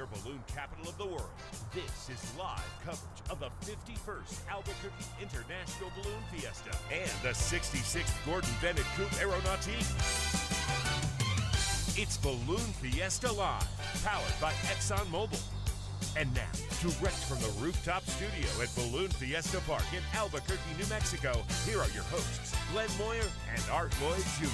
hot-air balloon capital of the world. This is live coverage of the 51st Albuquerque International Balloon Fiesta and the 66th Gordon Bennett Coupe Aeronautique. It's Balloon Fiesta Live, powered by ExxonMobil. And now, direct from the rooftop studio at Balloon Fiesta Park in Albuquerque, New Mexico, here are your hosts, Glenn Moyer and Art Lloyd Jr.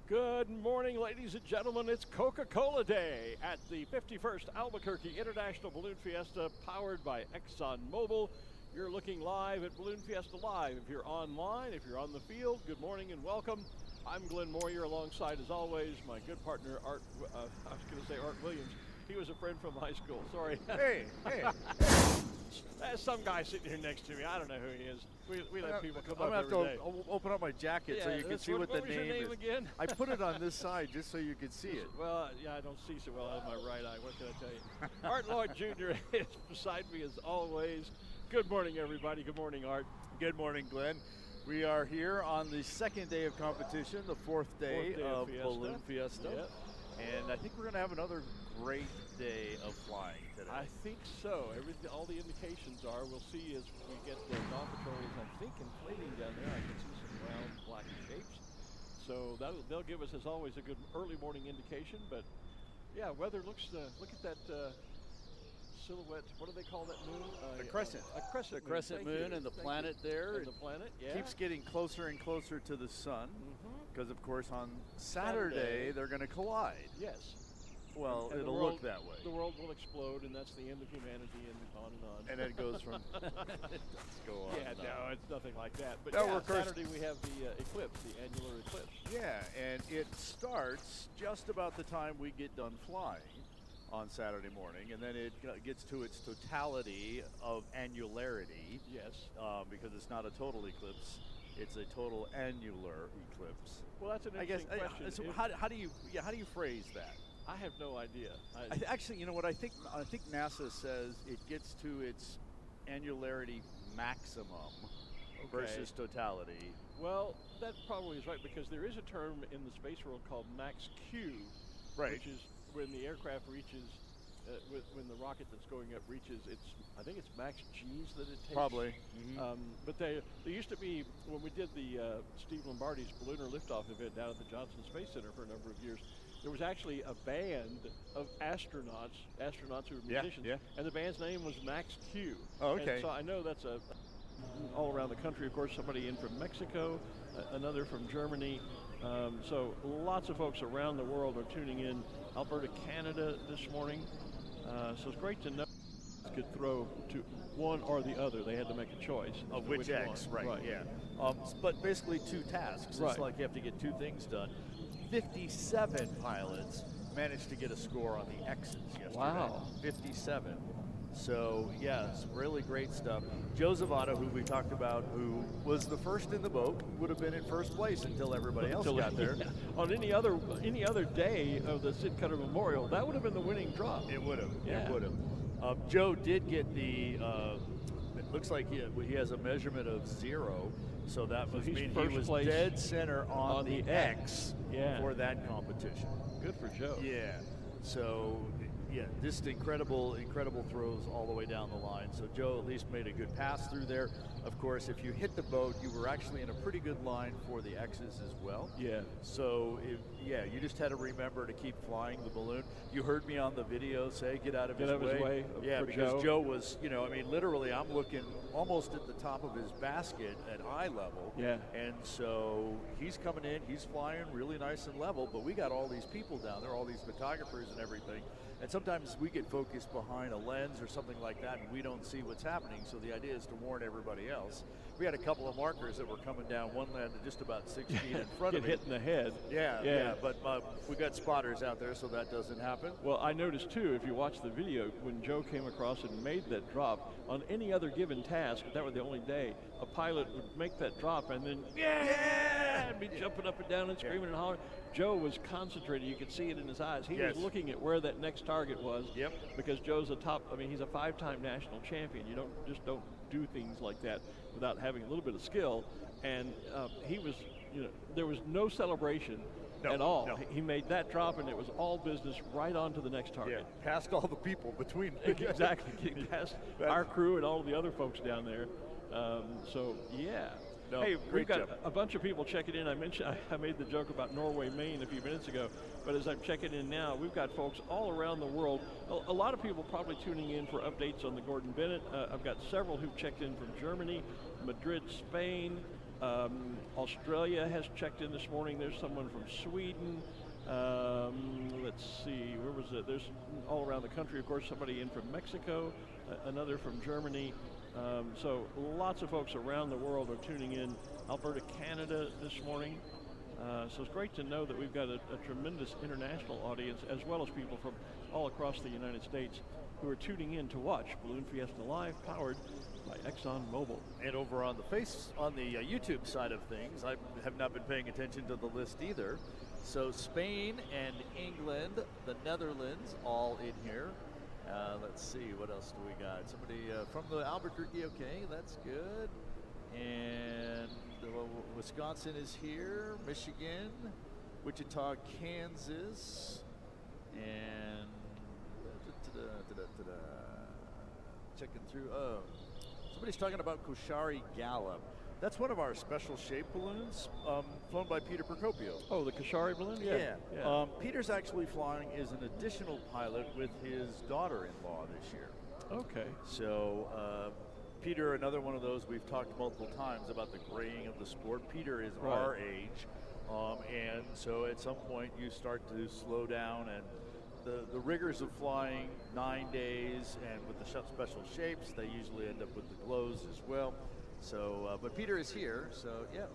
Good morning, ladies and gentlemen. It's Coca-Cola Day at the 51st Albuquerque International Balloon Fiesta, powered by ExxonMobil. You're looking live at Balloon Fiesta Live. If you're online, if you're on the field, good morning and welcome. I'm Glenn Moyer, alongside, as always, my good partner, Art Williams. He was a friend from high school. Sorry. Hey. There's some guy sitting here next to me. I don't know who he is. We let people come up I'm every going to day. have to open up my jacket so you can see what the was your name is. Again? I put it on this side just so you can see it. Well, yeah, I don't see so well out of my right eye. What can I tell you? Art Lloyd Jr. is beside me as always. Good morning, everybody. Good morning, Art. Good morning, Glenn. We are here on the second day of competition, the fourth day of Balloon Fiesta. Yep. And I think we're going to have another great day of flying today. I think so. All the indications are. We'll see as we get the dawn patrols, I think, inflating down there. I can see some round, black shapes. So they'll give us, as always, a good early morning indication. But, yeah, weather looks, look at that silhouette. What do they call that moon? The crescent. A crescent The crescent moon and the planet there. And the planet, yeah. Keeps getting closer and closer to the sun because, of course, on Saturday they're going to collide. Yes. Well, and it'll look that way. The world will explode, and that's the end of humanity, and on and on. And then it goes from. Let's go on. Yeah, no, it's nothing like that. But no, yeah, Saturday we have the eclipse, the annular eclipse. Yeah, and it starts just about the time we get done flying on Saturday morning, and then it gets to its totality of annularity. Yes. Because it's not a total eclipse. It's a total annular eclipse. Well, that's an interesting question. So how do you phrase that? I have no idea. Actually, you know what I think NASA says it gets to its annularity maximum versus totality. Well, that probably is right, because there is a term in the space world called max Q, right, which is when the aircraft reaches, when the rocket that's going up reaches I think it's max G's that it takes. Probably. But there used to be, when we did the Steve Lombardi's Ballooner Liftoff event down at the Johnson Space Center for a number of years, there was actually a band of astronauts who were musicians, and the band's name was Max Q. Oh, okay. And so I know that's all around the country. Of course, somebody in from Mexico, another from Germany. So lots of folks around the world are tuning in. Alberta, Canada this morning. So it's great to know could throw to one or the other. They had to make a choice of which X, right? Yeah. But basically two tasks. It's like you have to get two things done. 57 pilots managed to get a score on the X's yesterday. Wow. 57. So, yeah, some really great stuff. Joe Zavato, who we talked about, who was the first in the boat, would have been in first place until everybody else got there. Yeah. On any other day of the Sid Cutter Memorial, that would have been the winning drop. It would have. Yeah. It would have. Joe did get the, it looks like he has a measurement of 0. So that must mean he was dead center on the X for that competition. Good for Joe. Yeah. So, yeah, just incredible throws all the way down the line. So Joe at least made a good pass through there. Of course, if you hit the boat, you were actually in a pretty good line for the X's as well. Yeah. So, you just had to remember to keep flying the balloon. You heard me on the video say, get out of his way. Yeah, because Joe was, literally I'm looking almost at the top of his basket at eye level. Yeah. And so he's coming in, he's flying really nice and level, but we got all these people down there, all these photographers and everything. And sometimes we get focused behind a lens or something like that and we don't see what's happening. So the idea is to warn everybody else. We had a couple of markers that were coming down. One landed just about 6 feet in front of me. Get hit in the head. Yeah. But we got spotters out there, so that doesn't happen. Well, I noticed too, if you watch the video, when Joe came across and made that drop, on any other given task, if that were the only day, a pilot would make that drop and then and be jumping up and down and screaming and hollering. Joe was concentrated. You could see it in his eyes. He was looking at where that next target was. Yep. Because Joe's he's a 5-time national champion. You don't do things like that without having a little bit of skill. And he was, there was no celebration at all. He made that drop, and it was all business right on to the next target. Yeah, past all the people between. Exactly, getting past our crew and all of the other folks down there. So, yeah. No, hey, we've got job. a bunch of people checking in. I mentioned I made the joke about Norway, Maine a few minutes ago, but as I'm checking in now, we've got folks all around the world. A lot of people probably tuning in for updates on the Gordon Bennett. I've got several who've checked in from Germany, Madrid, Spain. Australia has checked in this morning. There's someone from Sweden. Let's see, where was it? There's all around the country, of course, somebody in from Mexico, another from Germany. So lots of folks around the world are tuning in. Alberta, Canada this morning. So it's great to know that we've got a tremendous international audience, as well as people from all across the United States who are tuning in to watch Balloon Fiesta Live, powered by ExxonMobil. And over on the YouTube side of things, I have not been paying attention to the list either. So Spain and England, the Netherlands, all in here. Let's see, what else do we got? Somebody from the Albuquerque, okay, that's good. And Wisconsin is here, Michigan, Wichita, Kansas, and checking through. Oh, somebody's talking about Koshari Gala. That's one of our special shape balloons, flown by Peter Procopio. Oh, the Koshari balloon? Yeah. Peter's actually flying as an additional pilot with his daughter-in-law this year. Okay. So Peter, another one of those we've talked multiple times about the graying of the sport. Peter is our age, and so at some point you start to slow down, and the rigors of flying 9 days, and with the special shapes, they usually end up with the glows as well. So, but Peter is here, so yeah.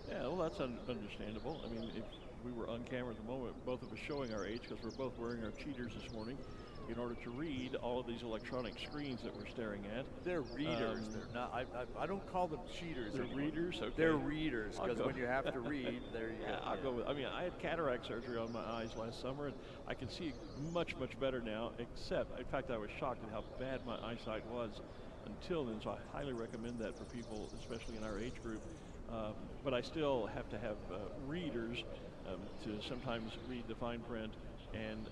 Yeah, well, that's understandable. I mean, if we were on camera at the moment, both of us showing our age, because we're both wearing our cheaters this morning, in order to read all of these electronic screens that we're staring at. They're readers. They're not. I don't call them cheaters. They're readers. Okay. They're readers, because when you have to read, there you go. I'll go with. I mean, I had cataract surgery on my eyes last summer, and I can see much better now. Except, in fact, I was shocked at how bad my eyesight was until then. So I highly recommend that for people, especially in our age group. But I still have to have readers to sometimes read the fine print, and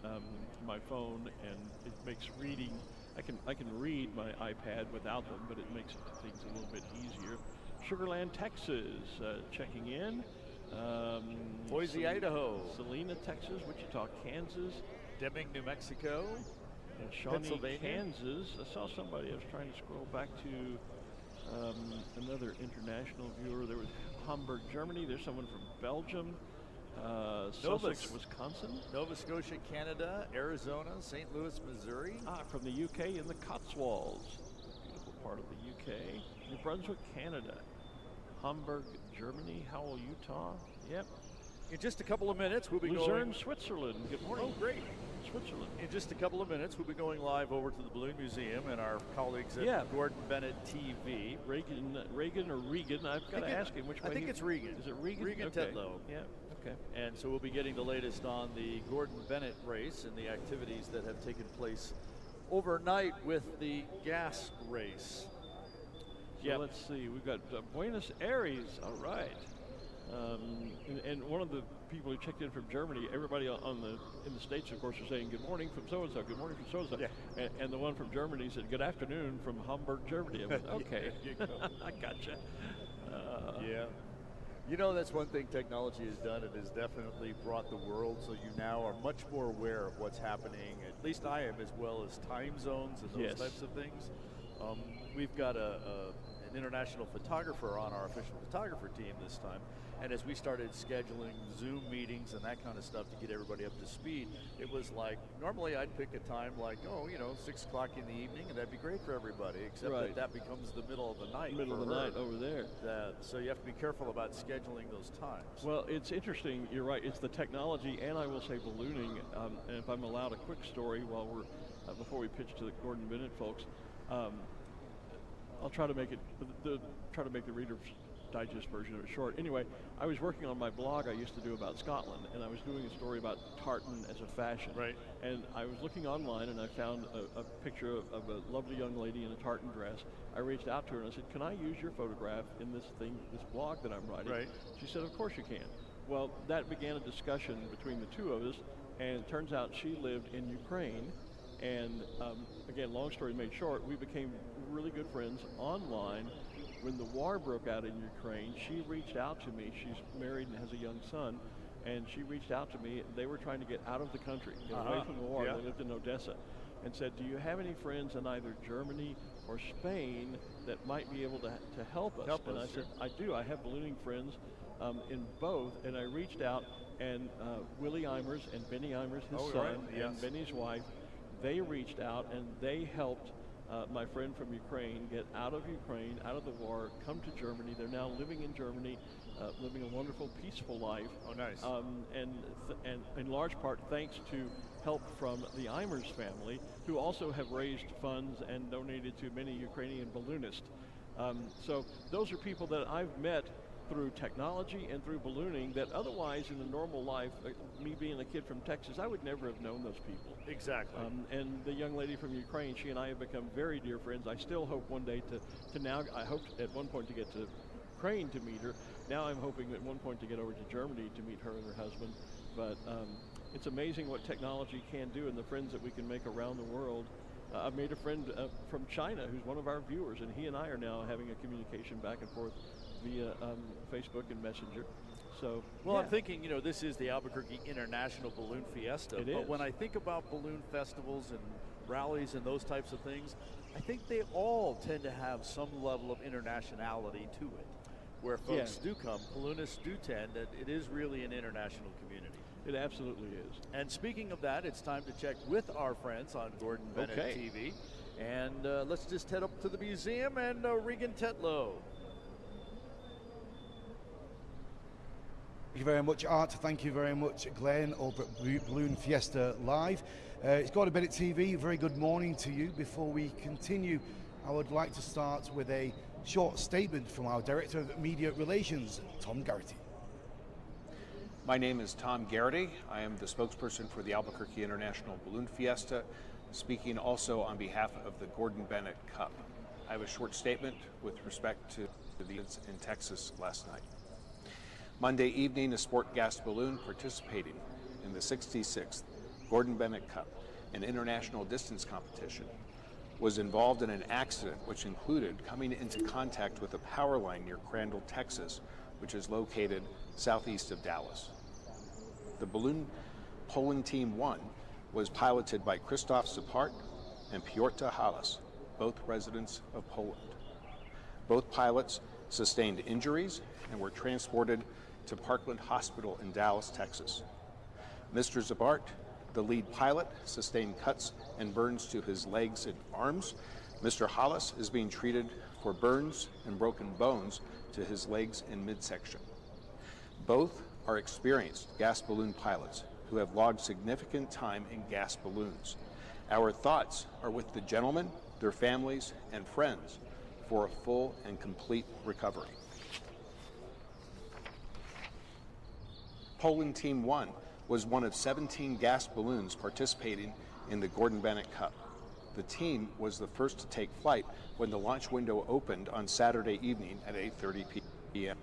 my phone, and it makes reading. I can read my iPad without them, but it makes things a little bit easier. Sugarland, Texas, checking in. Boise, Idaho. Salina, Texas. Wichita, Kansas. Deming, New Mexico. And Shawnee, Kansas. I saw somebody. I was trying to scroll back to another international viewer. There was Hamburg, Germany. There's someone from Belgium. Sussex, Wisconsin. Nova Scotia, Canada. Arizona. St. Louis, Missouri. From the UK in the Cotswolds. Beautiful part of the UK. New Brunswick, Canada. Hamburg, Germany. Howell, Utah. Yep. In just a couple of minutes, we'll be Luzerne, Switzerland. Good morning. Oh, great. Switzerland. In just a couple of minutes, we'll be going live over to the Balloon Museum and our colleagues at Gordon Bennett TV. Reagan or Regan? I've got to ask him which way. I think it's Regan. Is it Regan? Regan okay. Tetlow. Yeah. Okay. And so we'll be getting the latest on the Gordon Bennett race and the activities that have taken place overnight with the gas race. So let's see. We've got Buenos Aires. All right. And one of the people who checked in from Germany, everybody in the States, of course, are saying good morning from so-and-so, good morning from so-and-so. Yeah. And the one from Germany said good afternoon from Hamburg, Germany. I went, okay, I gotcha. Yeah. You know, that's one thing technology has done. It has definitely brought the world, so you now are much more aware of what's happening. At least I am, as well as time zones and those types of things. We've got an international photographer on our official photographer team this time. And as we started scheduling Zoom meetings and that kind of stuff to get everybody up to speed, it was like, normally I'd pick a time like, 6 o'clock in the evening, and that'd be great for everybody, except that becomes the middle of the night. Middle of the night over there. So you have to be careful about scheduling those times. Well, it's interesting. You're right. It's the technology, and I will say ballooning. And if I'm allowed a quick story while we're before we pitch to the Gordon Bennett folks, I'll try to make it the Reader's Digest version of it short. Anyway, I was working on my blog I used to do about Scotland, and I was doing a story about tartan as a fashion. Right. And I was looking online, and I found a picture of a lovely young lady in a tartan dress. I reached out to her and I said, "Can I use your photograph in this blog that I'm writing?" Right. She said, "Of course you can." Well, that began a discussion between the two of us, and it turns out she lived in Ukraine. And again, long story made short, we became really good friends online. When the war broke out in Ukraine, she reached out to me. She's married and has a young son, and she reached out to me. They were trying to get out of the country, get away from the war. Yeah. They lived in Odessa, and said, do you have any friends in either Germany or Spain that might be able to help us? And I said, I do. I have ballooning friends in both. And I reached out, and Willie Eimers and Benny Eimers, his son, and Benny's wife, they reached out and they helped my friend from Ukraine get out of Ukraine, out of the war, come to Germany. They're now living in Germany, living a wonderful, peaceful life. Oh, nice. And in large part thanks to help from the Eimers family, who also have raised funds and donated to many Ukrainian balloonists. So those are people that I've met through technology and through ballooning that otherwise in the normal life, me being a kid from Texas, I would never have known those people. Exactly. And the young lady from Ukraine, she and I have become very dear friends. I still hope one day I hoped at one point to get to Ukraine to meet her. Now I'm hoping at one point to get over to Germany to meet her and her husband. But it's amazing what technology can do and the friends that we can make around the world. I've made a friend from China who's one of our viewers, and he and I are now having a communication back and forth via Facebook and Messenger. So, well, I'm thinking, this is the Albuquerque International Balloon Fiesta. But when I think about balloon festivals and rallies and those types of things, I think they all tend to have some level of internationality to it. Where folks do come, balloonists do tend, that it is really an international community. It absolutely is. And speaking of that, it's time to check with our friends on Gordon Bennett TV. And let's just head up to the museum and Regan Tetlow. Thank you very much, Art. Thank you very much, Glenn, over at Balloon Fiesta Live. It's Gordon Bennett TV. Very good morning to you. Before we continue, I would like to start with a short statement from our Director of Media Relations, Tom Garrity. My name is Tom Garrity. I am the spokesperson for the Albuquerque International Balloon Fiesta, speaking also on behalf of the Gordon Bennett Cup. I have a short statement with respect to the events in Texas last night. Monday evening, a sport gas balloon participating in the 66th Gordon Bennett Cup, an international distance competition, was involved in an accident which included coming into contact with a power line near Crandall, Texas, which is located southeast of Dallas. The balloon Poland Team 1 was piloted by Krzysztof Zapart and Piotr Halas, both residents of Poland. Both pilots sustained injuries and were transported to Parkland Hospital in Dallas, Texas. Mr. Zapart, the lead pilot, sustained cuts and burns to his legs and arms. Mr. Halas is being treated for burns and broken bones to his legs and midsection. Both are experienced gas balloon pilots who have logged significant time in gas balloons. Our thoughts are with the gentlemen, their families, and friends for a full and complete recovery. Poland Team 1 was one of 17 gas balloons participating in the Gordon Bennett Cup. The team was the first to take flight when the launch window opened on Saturday evening at 8:30 p.m.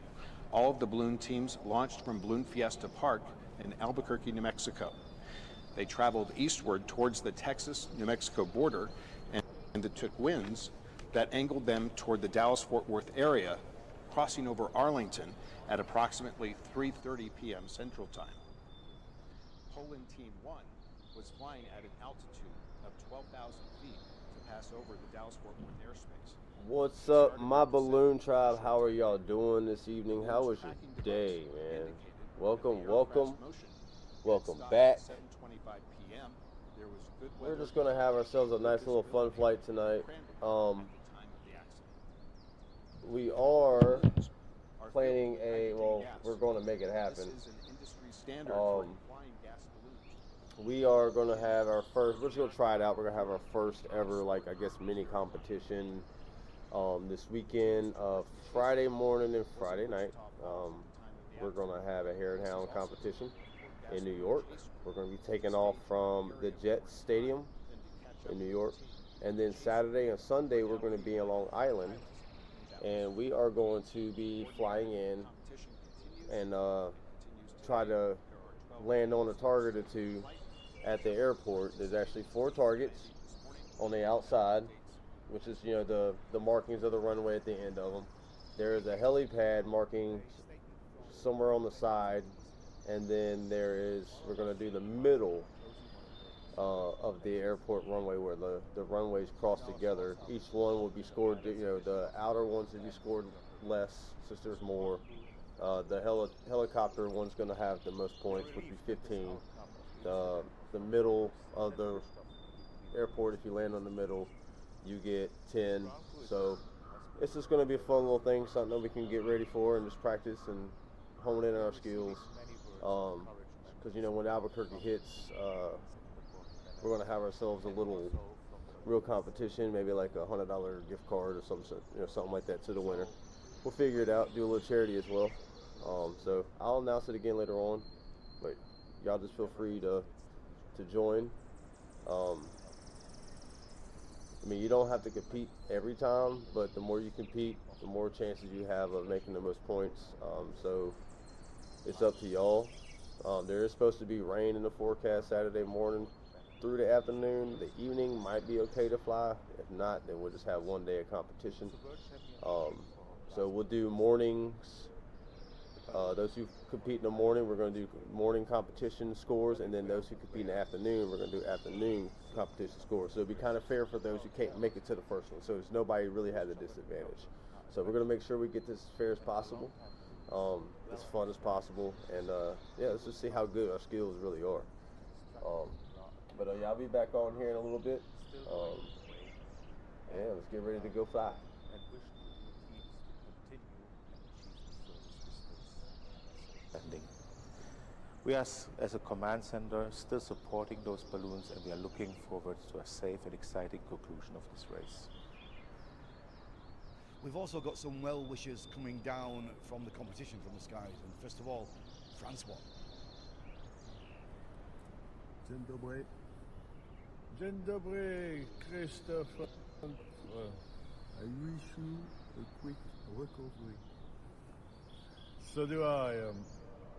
All of the balloon teams launched from Balloon Fiesta Park in Albuquerque, New Mexico. They traveled eastward towards the Texas-New Mexico border and it took winds that angled them toward the Dallas-Fort Worth area, crossing over Arlington at approximately 3:30 p.m. Central Time. Poland Team 1 was flying at an altitude of 12,000 feet to pass over the Dallas-Fort Worth airspace. What's up, my balloon tribe? How are y'all doing this evening? How was your day, man? Welcome back. We're just gonna have ourselves a nice little fun flight tonight. We are planning we're going to make it happen. We are going to have our first, we're just going to try it out. We're going to have our first ever, mini competition this weekend, Friday morning and Friday night. We're going to have a Hare and Hound competition in New York. We're going to be taking off from the Jets Stadium in New York. And then Saturday and Sunday, we're going to be in Long Island. And we are going to be flying in and try to land on a target or two at the airport. There's actually 4 targets on the outside, which is, the markings of the runway at the end of them. There is a helipad marking somewhere on the side, and then we're going to do the middle of the airport runway where the runways cross together. Each one will be scored, the outer ones will be scored less since there's more. The helicopter one's going to have the most points, which would be 15. The middle of the airport, if you land on the middle, you get 10. So it's just going to be a fun little thing, something that we can get ready for and just practice and hone in on our skills. Because when Albuquerque hits, we're going to have ourselves a little real competition, maybe like a $100 gift card or something like that to the winner. We'll figure it out, do a little charity as well. So I'll announce it again later on, but y'all just feel free to join. You don't have to compete every time, but the more you compete, the more chances you have of making the most points. So it's up to y'all. There is supposed to be rain in the forecast Saturday morning through the afternoon. The evening might be okay to fly. If not, then we'll just have one day of competition. So we'll do mornings. Those who compete in the morning, we're going to do morning competition scores, and then those who compete in the afternoon, we're going to do afternoon competition scores. So it'll be kind of fair for those who can't make it to the first one. So nobody really has a disadvantage. So we're going to make sure we get this as fair as possible, as fun as possible, and let's just see how good our skills really are. But I'll be back on here in a little bit. Let's get ready to go fly. We are, as a command center, still supporting those balloons, and we are looking forward to a safe and exciting conclusion of this race. We've also got some well wishers coming down from the competition from the skies, and first of all, Francois. Dzień dobry. Dzień dobry, Christophe. I wish you a quick recovery. So do I.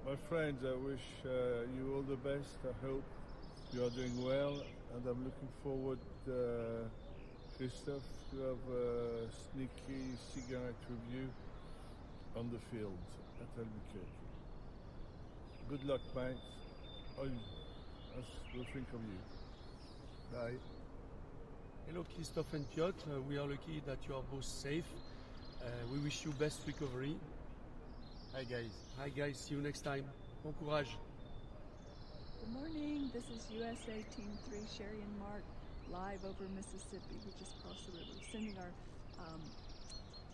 My friends, I wish you all the best. I hope you are doing well, and I'm looking forward, Christophe, to have a sneaky cigarette with you on the field at Albuquerque. Good luck, mate. We'll think of you. Bye. Hello, Christophe and Piotr. We are lucky that you are both safe. We wish you best recovery. Hi guys. Hi guys, see you next time. Bon courage. Good morning, this is USA Team 3 Sherry and Mark, live over Mississippi. We just crossed the river, sending our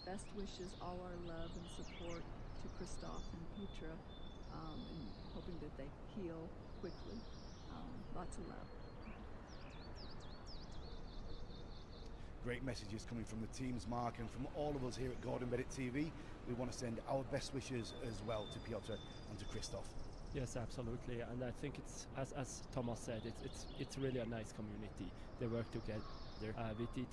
best wishes, all our love and support to Christophe and Petra, and hoping that they heal quickly. Lots of love. Great messages coming from the teams, Mark, and from all of us here at Gordon Bennett TV. We want to send our best wishes as well to Piotr and to Christophe. Yes, absolutely, and I think it's as Thomas said, it's really a nice community. They work together. We did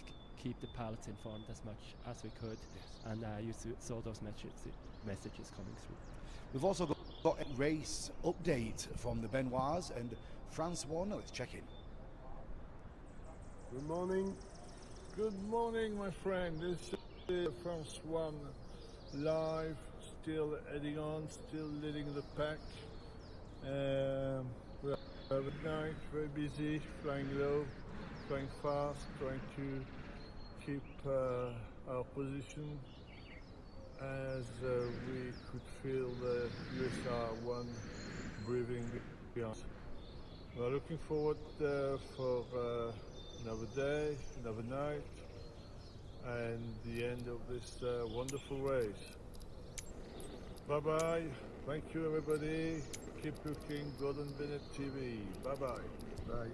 keep the pilots informed as much as we could, yes. And you saw those messages coming through. We've also got a race update from the Benoits and Francois. Let's check in. Good morning. Good morning, my friend. This is Francois live, still heading on, still leading the pack. We have a night, very busy, flying low, flying fast, trying to keep our position as we could feel the USR-1 breathing behind. We're looking forward for another day, another night, and the end of this wonderful race. Bye-bye. Thank you, everybody. Keep looking, Gordon Bennett TV. Bye-bye. Bye.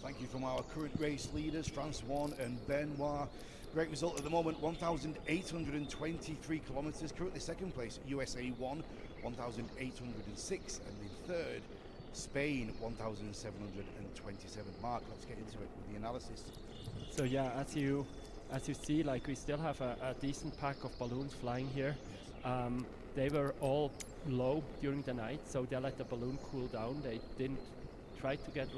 Thank you from our current race leaders, Francois and Benoit. Great result at the moment, 1,823 kilometers. Currently second place, USA 1, 1,806, and in third, Spain, 1,727. Mark, let's get into it with the analysis. So yeah, as you see, like we still have a decent pack of balloons flying here. They were all low during the night, so they let the balloon cool down. They didn't try to get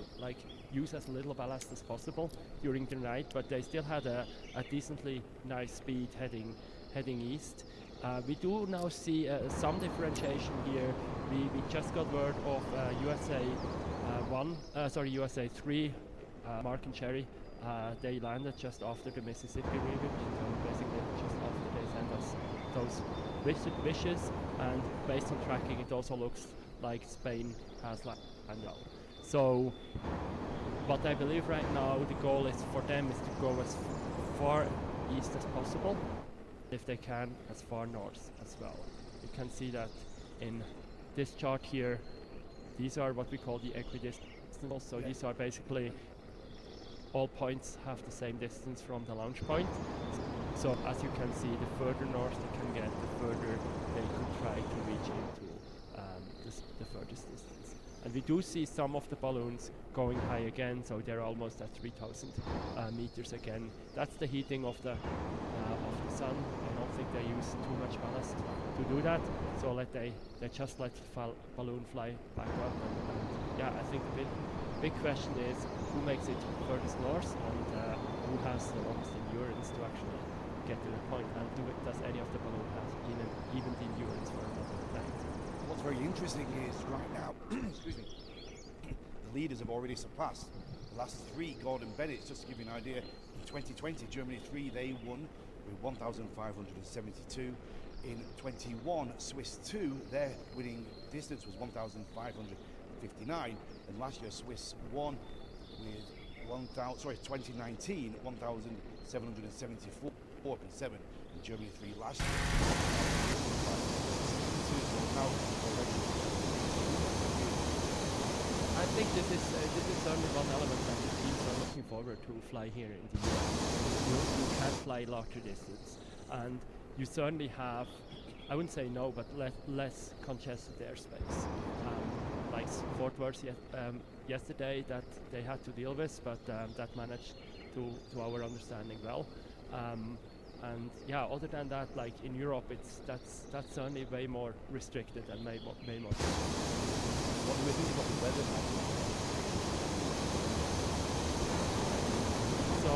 use as little ballast as possible during the night, but they still had a decently nice speed heading east. We do now see some differentiation here. We just got word of USA 3, Mark and Cherry. They landed just after the Mississippi River, so basically just after they sent us those wishes, and based on tracking it also looks like Spain has landed out. So what I believe right now the goal is for them is to go as far east as possible, if they can as far north as well. You can see that in this chart here. These are what we call the equidistant. So these are basically all points have the same distance from the launch point. So as you can see, the further north they can get, the further they could try to reach into the furthest distance. And we do see some of the balloons going high again, so they're almost at 3,000 meters again. That's the heating of the sun. I don't think they use too much ballast to do that, so they just let the balloon fly back up. And yeah, I think the big question is who makes it furthest north, and who has the longest endurance to actually get to the point, and does any of the balloon have even the endurance for another night. What's very interesting is right now, excuse me, the leaders have already surpassed the last three Gordon Bennett's. Just to give you an idea, in 2020, Germany 3, they won with 1,572. In 21, Swiss 2, their winning distance was 1,559, and last year Swiss won with 2019, 1,774.7, and Germany 3 last year. I think this is certainly one element that the teams are looking forward to fly here in the US. You can fly larger distance, and you certainly have, I wouldn't say no, but less congested airspace. Like Fort Worth yesterday that they had to deal with, but that managed to our understanding well. And yeah, other than that, like in Europe, that's certainly way more restricted and way more. What do we think about the weather now? So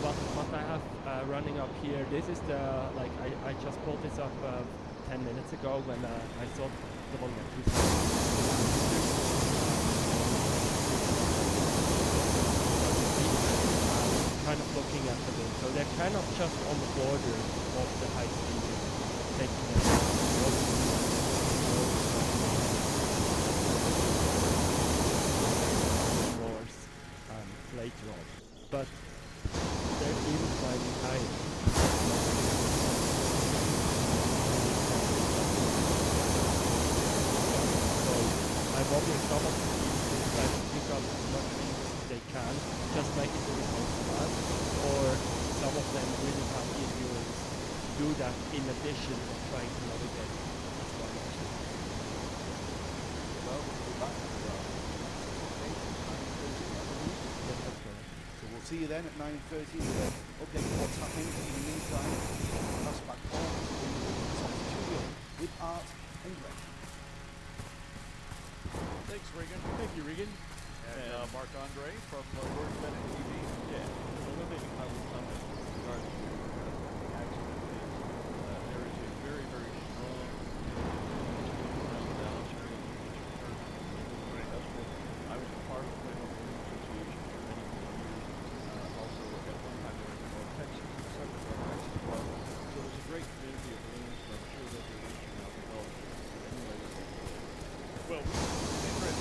what I have running up here, this is the I just pulled this up 10 minutes ago when I saw the volume at 2,000. Kind of looking at the wind, so they're kind of just on the border of the high speed, taking it north later on, but they're even flying high. So I'm wondering some of the teams try to pick up as much wind as they can, just make it really close to that, or some of them really have the endurance to do that in addition to trying to navigate as far as possible. Well, we'll be back to so we'll see you then at 9:30 with an update on what's happening. In the meantime, pass back home to the top studio with Art and Greg. Thanks, Regan. Thank you, Regan. And Mark Andre from Gordon Bennett TV. Yeah, the one thing I would comment with regards to the accident is there is a very, very strong I was a part of the Plano Balloon Association for many years. Also, at one time, there was North Texas, and separate North Texas was. So there's a great community of balloons, and I'm sure that they're reaching out to help anyway. Well, we were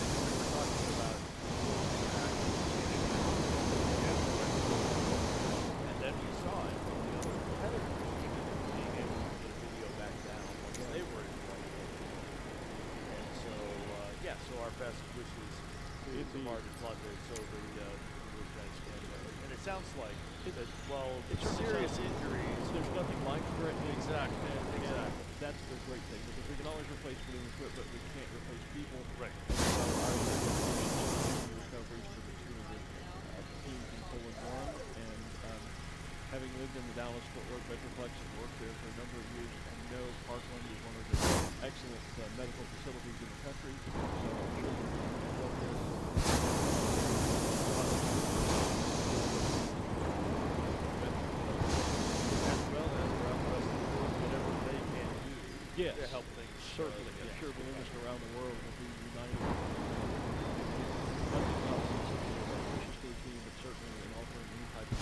talking about and then we saw it from the other competitors being able to get a video back down once they were in flight. And so, so our best wishes to Mark and Claude, so those guys can. And it sounds like that, it's serious injuries. There's nothing life-threatening. Exactly. That's the great thing, because we can always replace balloon equipment, we can't replace people. Right. And so our recoveries for the two of the teams in Poland won, and having lived in the Dallas-Fort Worth Metroplex and worked there for a number of years, I know Parkland is one of the excellent medical facilities in the country. So I'm sure that we'll go there. As well as around the rest of the world, whatever they can do. Yes, to help things. certainly. I'm sure balloonists around the world will be united. Nothing else in support of our wishes to the team, but certainly in offering any type of.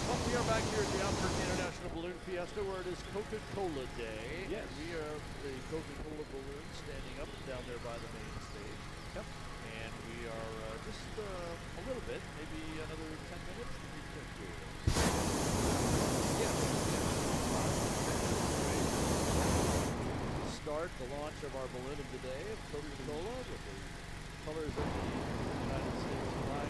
Well, we are back here at the Albuquerque International Balloon Fiesta, where it is Coca-Cola Day. Yes. We are the Coca-Cola balloons standing up and down there by the main stage. Yep. And we are just a little bit, maybe another 10 minutes. Start the launch of our balloon of the day of Coca-Cola with the colors of the United States flag.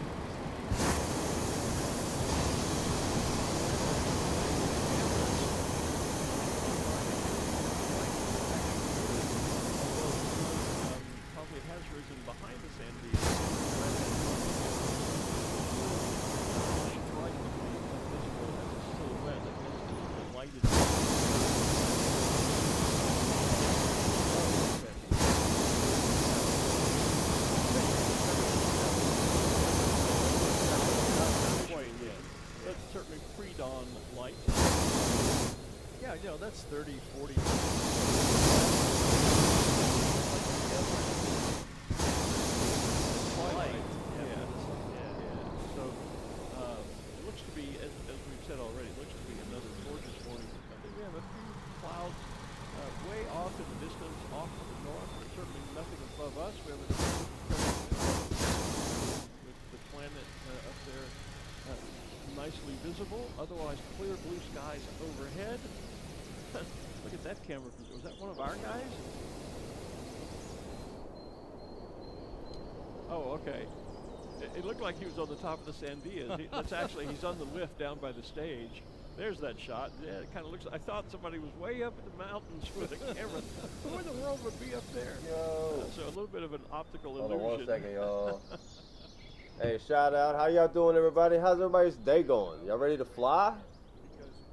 Probably has risen behind the Sandias. Strike to be visible as a silhouette against the lighted. That's certainly pre-dawn light. Yeah, you know, that's 30, 40. Twilight. Yeah. So it looks to be, as we've said already, it looks to be another gorgeous morning. I think we have a few clouds way off in the distance, off to the north, but certainly nothing above us. We have a with the planet up there nicely visible. Otherwise, clear blue skies overhead. Look at that camera. Was that one of our guys? Oh, okay. It looked like he was on the top of the Sandias. That's actually, he's on the lift down by the stage. There's that shot. Yeah, it kind of looks, I thought somebody was way up in the mountains with a camera. Who in the world would be up there? Yo. So a little bit of an optical Hold illusion. on 1 second, y'all. Hey, shout out. How y'all doing, everybody? How's everybody's day going? Y'all ready to fly?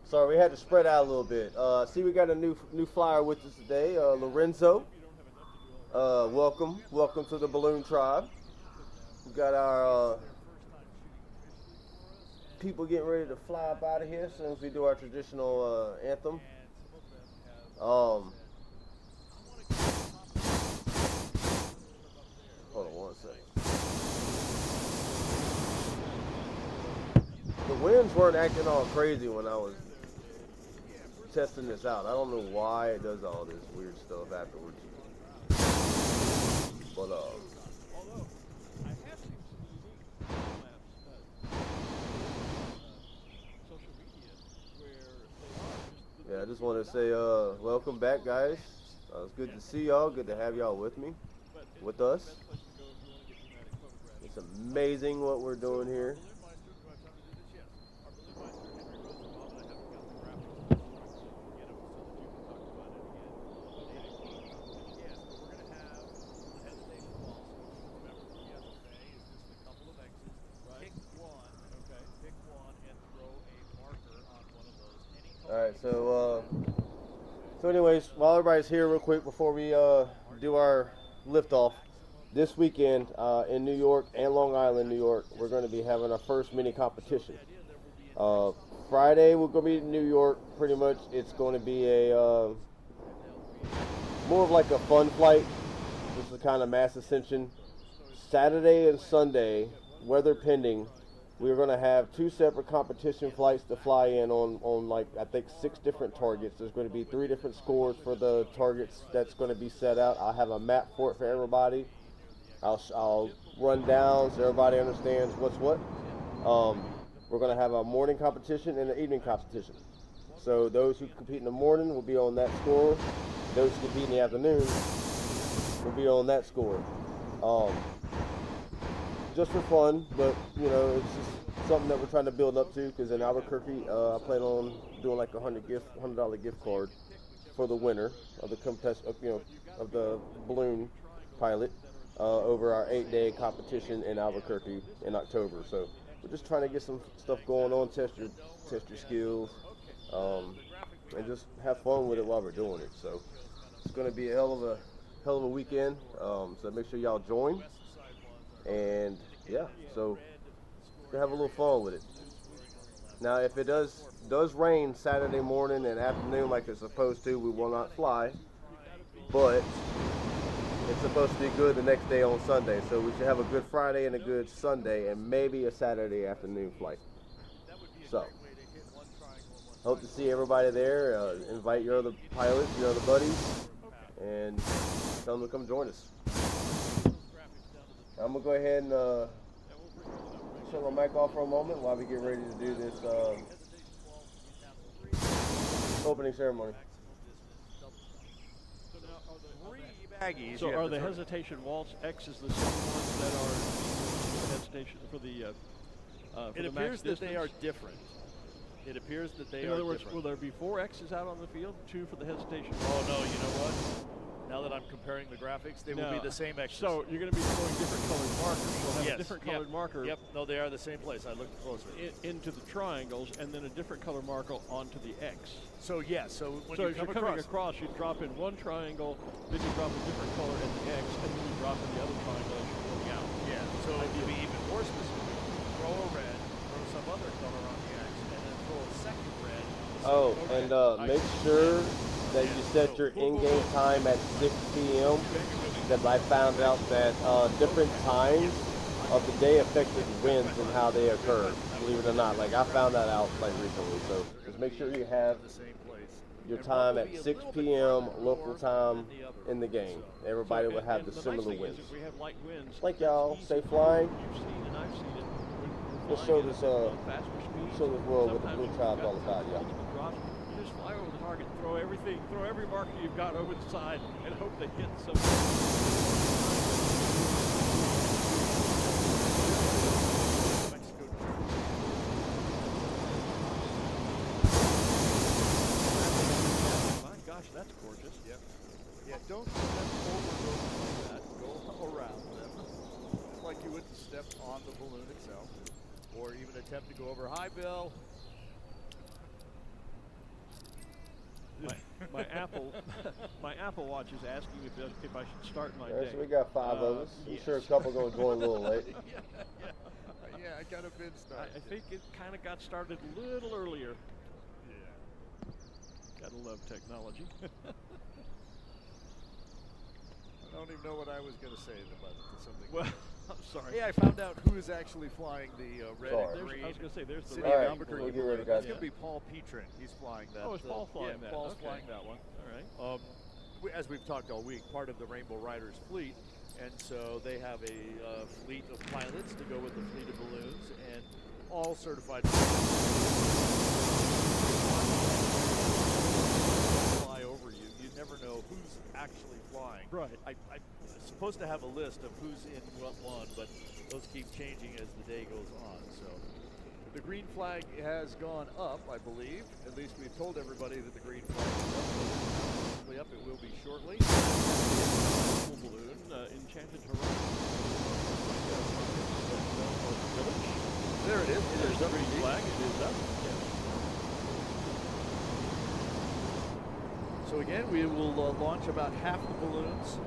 Sorry, we had to spread out a little bit. See, we got a new flyer with us today, Lorenzo. Welcome to the Balloon Tribe. We got our people getting ready to fly up out of here as soon as we do our traditional anthem. Hold on 1 second. The winds weren't acting all crazy when I was testing this out. I don't know why it does all this weird stuff afterwards. But Although I have seen some unique social media where they are yeah, I just want to say welcome back, guys. It's good to see y'all. Good to have y'all with me, with us. It's amazing what we're doing here. So anyways, while everybody's here real quick before we do our liftoff, this weekend in New York and Long Island, New York, we're going to be having our first mini competition. Friday we're going to be in New York. Pretty much it's going to be a more of like a fun flight. This is kind of mass ascension. Saturday and Sunday, weather pending, we're going to have 2 separate competition flights to fly in on like, I think 6 different targets. There's going to be 3 different scores for the targets that's going to be set out. I'll have a map for it for everybody. I'll run down so everybody understands what's what. We're going to have a morning competition and an evening competition. So those who compete in the morning will be on that score. Those who compete in the afternoon will be on that score. Just for fun, but you know, it's just something that we're trying to build up to, because in Albuquerque, I plan on doing like a $100 gift card for the winner of the contest, of the balloon pilot over our 8-day competition in Albuquerque in October. So we're just trying to get some stuff going on, test your skills, and just have fun with it while we're doing it. So it's going to be a hell of a weekend. So make sure y'all join. And yeah, so we'll have a little fun with it. Now, if it does rain Saturday morning and afternoon like it's supposed to, we will not fly. But it's supposed to be good the next day on Sunday, so we should have a good Friday and a good Sunday and maybe a Saturday afternoon flight. So, hope to see everybody there. Invite your other pilots, your other buddies, and tell them to come join us. I'm going to go ahead and shut my mic off for a moment while we get ready to do this opening ceremony. So are the hesitation waltz X's the same ones that are the hesitation for the it appears that they are different. It appears that they are different. In other words, will there be 4 X's out on the field? 2 for the hesitation? Oh, no, you know what? Now that I'm comparing the graphics, they will be the same X's. So you're going to be throwing different colored markers. You'll have a different colored marker. Yep, no, they are the same place. I looked closer. Into the triangles, and then a different color marker onto the X. So, yes, so when if you're coming across, you drop in one triangle, then you drop a different color at the X, and then you drop in the other triangle as you're going out. Yeah, so to be even more specific, throw a red, throw some other color on the X, and then throw a second red. Oh, and make sure that you set your in-game time at 6 p.m. because I found out that different times of the day affected winds and how they occur. Believe it or not, like I found that out like recently. So just make sure you have your time at 6 p.m. local time in the game. Everybody will have the similar winds. Like y'all, safe flying. We'll show this world what the Blue Tribe's all about, y'all. Just fly over the target, throw every marker you've got over the side, and hope they hit some. My gosh, that's gorgeous. Yep. Yeah, don't step over those like that. Go around them, just like you wouldn't step on the balloon itself, or even attempt to go over high bill. My Apple Watch is asking if I should start my day. So we got 5 of us. I'm sure a couple going to join a little late. Yeah, I got a bit started. I think it kind of got started a little earlier. Yeah. Gotta love technology. I don't even know what I was going to say about something. Well, I'm sorry. Hey, I found out who is actually flying the red and green. I was going to say, there's the City of Albuquerque. It's going to be Paul Petrin. He's flying that. Oh, is Paul flying that? Paul's flying that one. All right. As we've talked all week, part of the Rainbow Riders fleet, and so they have a fleet of pilots to go with the fleet of balloons, and all certified fly over you. You never know who's actually flying. Right. I'm supposed to have a list of who's in what one, but those keep changing as the day goes on. So the green flag has gone up, I believe. At least we've told everybody that the green flag is up. It will be shortly. Balloon, Enchanted Horizon. There it is. There's the green flag. It is up. So again, we will launch about half the balloons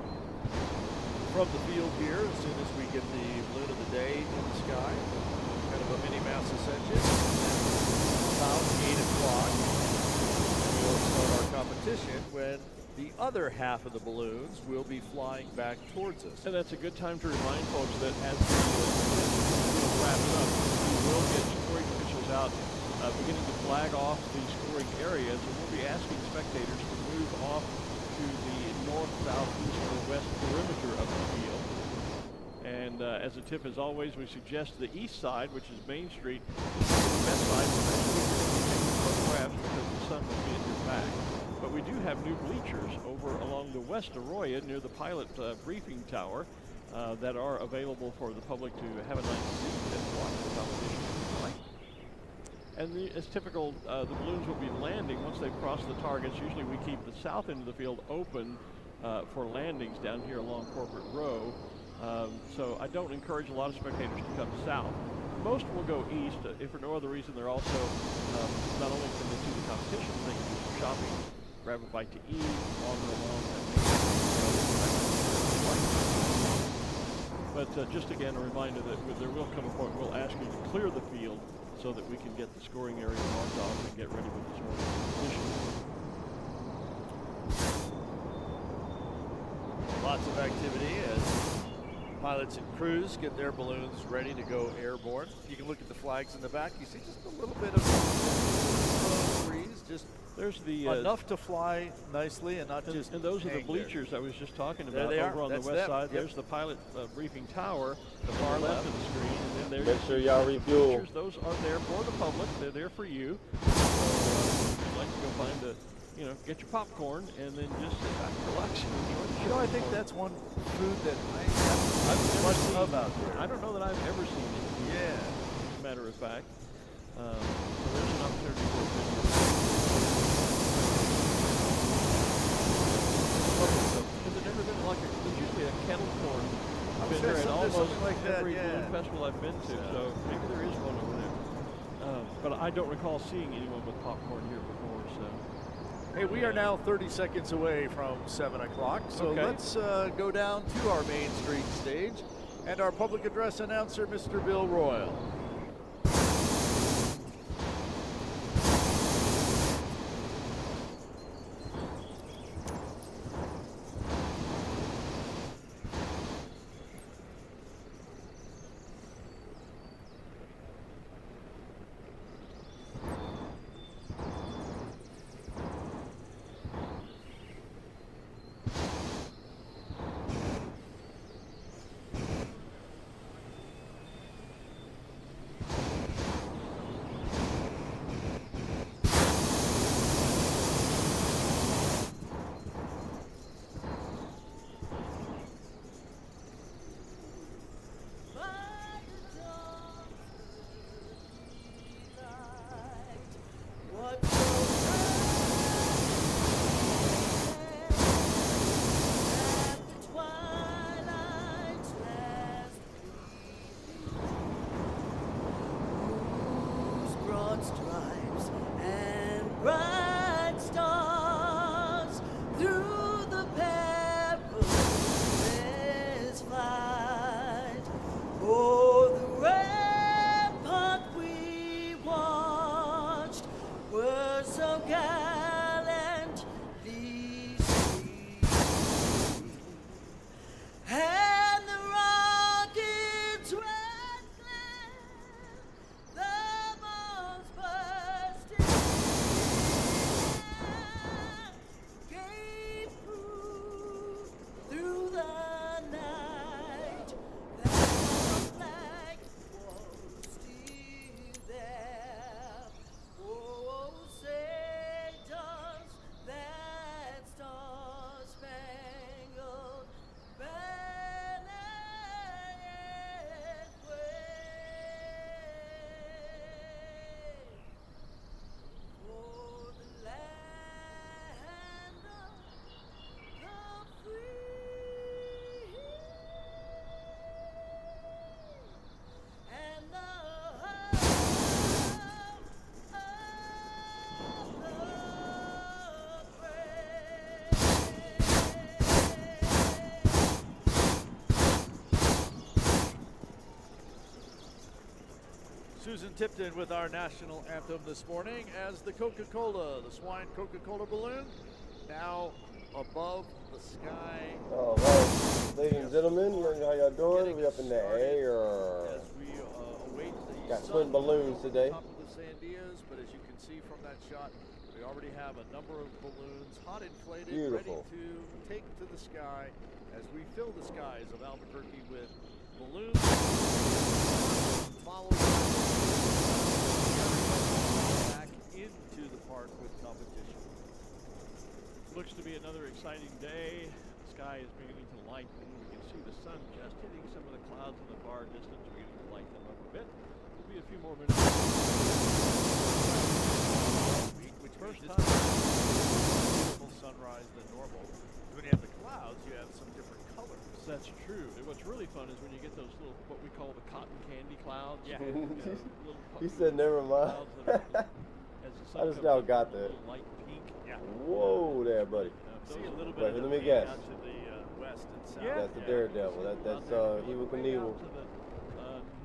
from the field here as soon as we get the balloon of the day in the sky. Kind of a mini mass ascension. About 8 o'clock, we'll start our competition when the other half of the balloons will be flying back towards us. And that's a good time to remind folks that as the field wraps up, we will get scoring officials out beginning to flag off the scoring areas, and we'll be asking spectators to move off to the north, south, east, or west perimeter of the field. And as a tip, as always, we suggest the east side, which is Main Street, is the best side, especially if you're going to be taking photographs because the sun will be at your back. But we do have new bleachers over along the west Arroyo near the pilot briefing tower that are available for the public to have a nice seat and watch the competition. And as typical, the balloons will be landing once they've crossed the targets. Usually we keep the south end of the field open for landings down here along Corporate Row. So I don't encourage a lot of spectators to come south. most will go east, if for no other reason. They're also not only can they see the competition, they can do some shopping, grab a bite to eat, wander along that main street. But just again, a reminder that there will come a point we'll ask you to clear the field so that we can get the scoring area marked off and get ready with this morning's competition. Lots of activity as pilots and crews get their balloons ready to go airborne. You can look at the flags in the back. You see just a little bit of breeze, just there's the enough to fly nicely and not just. And those are the bleachers there. I was just talking about There they over are. on That's the west them. side. Yep. There's the pilot briefing tower, the far left of the screen, and then there's Make sure y'all refuel. bleachers. Those are there for the public. They're there for you. So if you'd like to go find a, get your popcorn and then just sit back and relax and enjoy the show. I think that's one food that I've never seen about there. I don't know that I've ever seen it. Yeah. As a matter of fact. So there's an opportunity for a video. Has it never been like there's usually a kettle corn vendor at almost like every balloon festival I've been to, so maybe there is one over there. But I don't recall seeing anyone with popcorn here before, so. Hey, we are now 30 seconds away from 7 o'clock, so let's go down to our Main Street stage and our public address announcer, Mr. Bill Royal. Susan Tipton with our national anthem this morning as the Coca-Cola, the swine Coca-Cola balloon, now above the sky. All right, ladies and gentlemen, how y'all doing? We up in the air. As we await the got sun twin balloons today. on top of the Sandias, but as you can see from that shot, we already have a number of balloons, hot inflated, Beautiful. ready to take to the sky as we fill the skies of Albuquerque with balloons, followed back into the park with competition. Looks to be another exciting day. The sky is beginning to lighten. We can see the sun just hitting some of the clouds in the far distance, beginning to lighten them up a bit. It'll be a few more minutes. Which first means time beautiful sunrise than normal. When you have the clouds, you have some different colors. That's That's true. And what's really fun is when you get those little, what we call the cotton candy clouds. Yeah. Little He said, never mind. clouds that are, as the sun I just comes now up, got a that. little light pink. Yeah. Whoa there, buddy. See a little Wait, bit of let me the guess. out to the west and south. Yeah. That's the Daredevil. That's Evil Way Knievel. out to the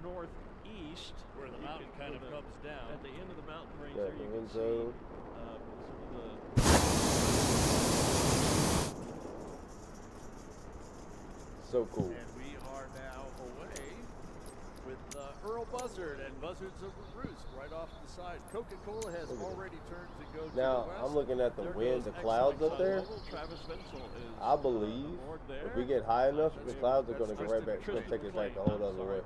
northeast, Where the you mountain can- kind of the- comes down. At the end of the mountain range Yeah, there, you can Lorenzo. see some of the. So cool. And we are now away with Earl Buzzard and Buzzards of Roost right off to the side. Coca-Cola has already turned to go to Now, the west. I'm looking at the There wind, the goes clouds up there. ExxonMobil. Travis Vincel is I believe aboard there. if we get high enough, the clouds are going to go Tristan- right back. It's going to take us back a Tristan whole other way.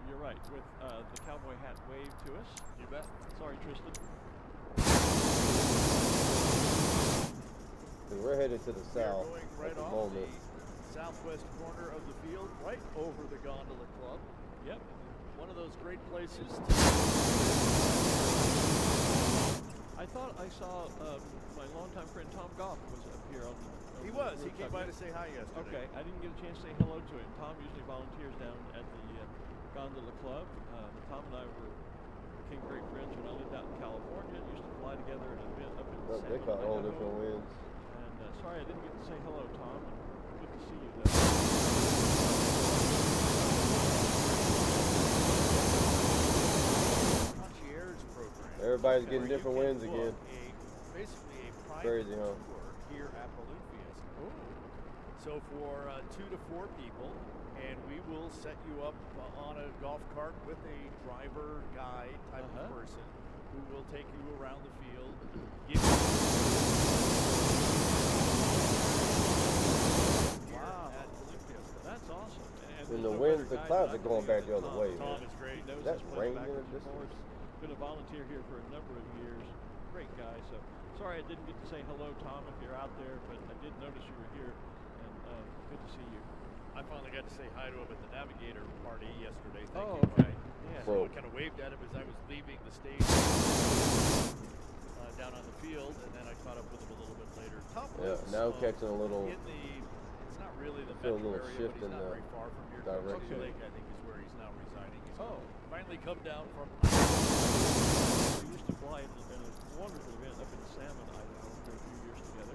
You're right, with the cowboy hat wave to us. You bet. Sorry, Tristan. 'Cause we're headed to the We are south going at right the off moment. the southwest corner of the field, right over the Gondola Club. Yep. One of those great places to I thought I saw my longtime friend Tom Goff was up here on the. He was. He came by to say hi yesterday. Okay, I didn't get a chance to say hello to him. Tom usually volunteers down at the Gondola Club. Tom and I became great friends when I lived out in California. Used to fly together and have been up in Oh, they San caught all Diego. different winds. And sorry I didn't get to say hello, Tom. Good to see you though. Concierge program. Everybody's getting where you different can winds book again. Basically a private Crazy, huh? tour here at Balloon Fiesta. So for 2 to 4 people, and we will set you up on a golf cart with a driver guide type of person who will take you around the field. Give you Wow. at Balloon Fiesta. That's awesome. And there's the no winds, better the guide clouds than are going I back think the other Tom. way. Tom is great. He knows That's this place raining in the backwards and distance. forwards. Been a volunteer here for a number of years. Great guy. So sorry I didn't get to say hello, Tom, if you're out there, but I did notice you were here, and good to see you. I finally got to say hi to him at the Navigator party yesterday. Thank Oh, you. okay. Yeah. So I kind of waved at him as I was leaving the stage down on the field, and then I caught up with him a little bit later. Tom Yeah, lives, now I'm catching a little. in the, it's not really the feel a metro little area, shift but he's in not the very far from here. direction. Turkey Lake, I think, is where he's now residing. He's finally come down from. We used to fly in a wonderful event up in Salmon, Idaho, for a few years together.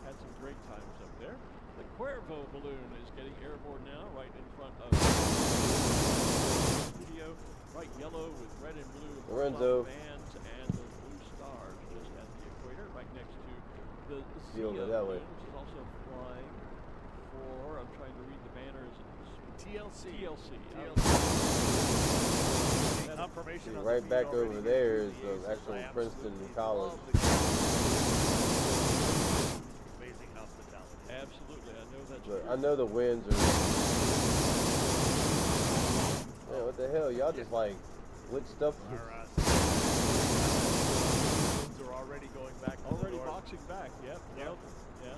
Had some great times up there. The Cuervo balloon is getting airborne now, right in front of the studio. Bright yellow with red and blue Lorenzo. bands and the blue stars just at the equator, right next to the You'll go Sia that way. balloon, which is also flying for, I'm trying to read the banners, TLC. TLC. Confirmation See, on right the back feed already over here there through is the the Aces. actual I Princeton absolutely College. love the amazing hospitality. Absolutely, I know that's Look, true. I know the winds are. Man, what the hell? Y'all just like lit stuff. Our winds are already going back to Already the north. boxing back, yep. Yep. Yeah.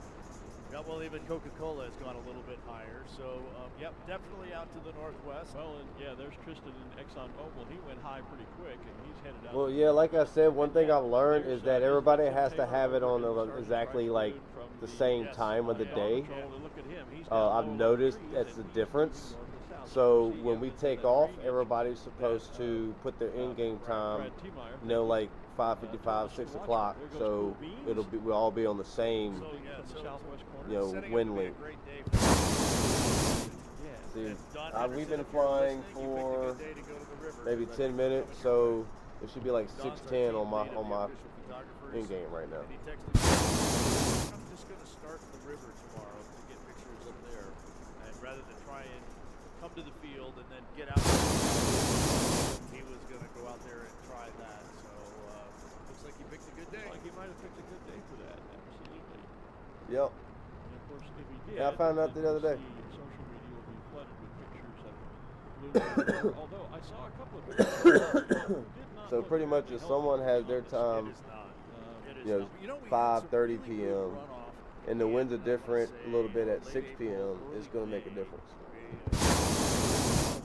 Yeah, well, even Coca-Cola has gone a little bit higher. So, yep, definitely out to the northwest. Well, and yeah, there's Tristan in ExxonMobil. He went high pretty quick, and he's headed out. Well, yeah, like I said, one thing I've learned is that everybody has to have it on exactly like the same time of the day. I've noticed that's the difference. So when we take off, everybody's supposed to put their in-game time, like 5:55, 6 o'clock. So we'll all be on the same, wind link. See, we've been flying for maybe 10 minutes, so it should be like 6:10 on my in-game right now. I'm just going to start the river tomorrow to get pictures up there, and rather than try and come to the field and then get out, he was going to go out there and try that. So looks like he picked a good day. Like he might have picked a good day for that. Absolutely. Yep. And of course, if he did, Yeah, I found out then the other day. social media will be flooded with pictures of Blue. Although I saw a couple of pictures. So pretty much if someone has their time, 5:30 p.m. and the winds are different a little bit at 6 p.m., it's going to make a difference.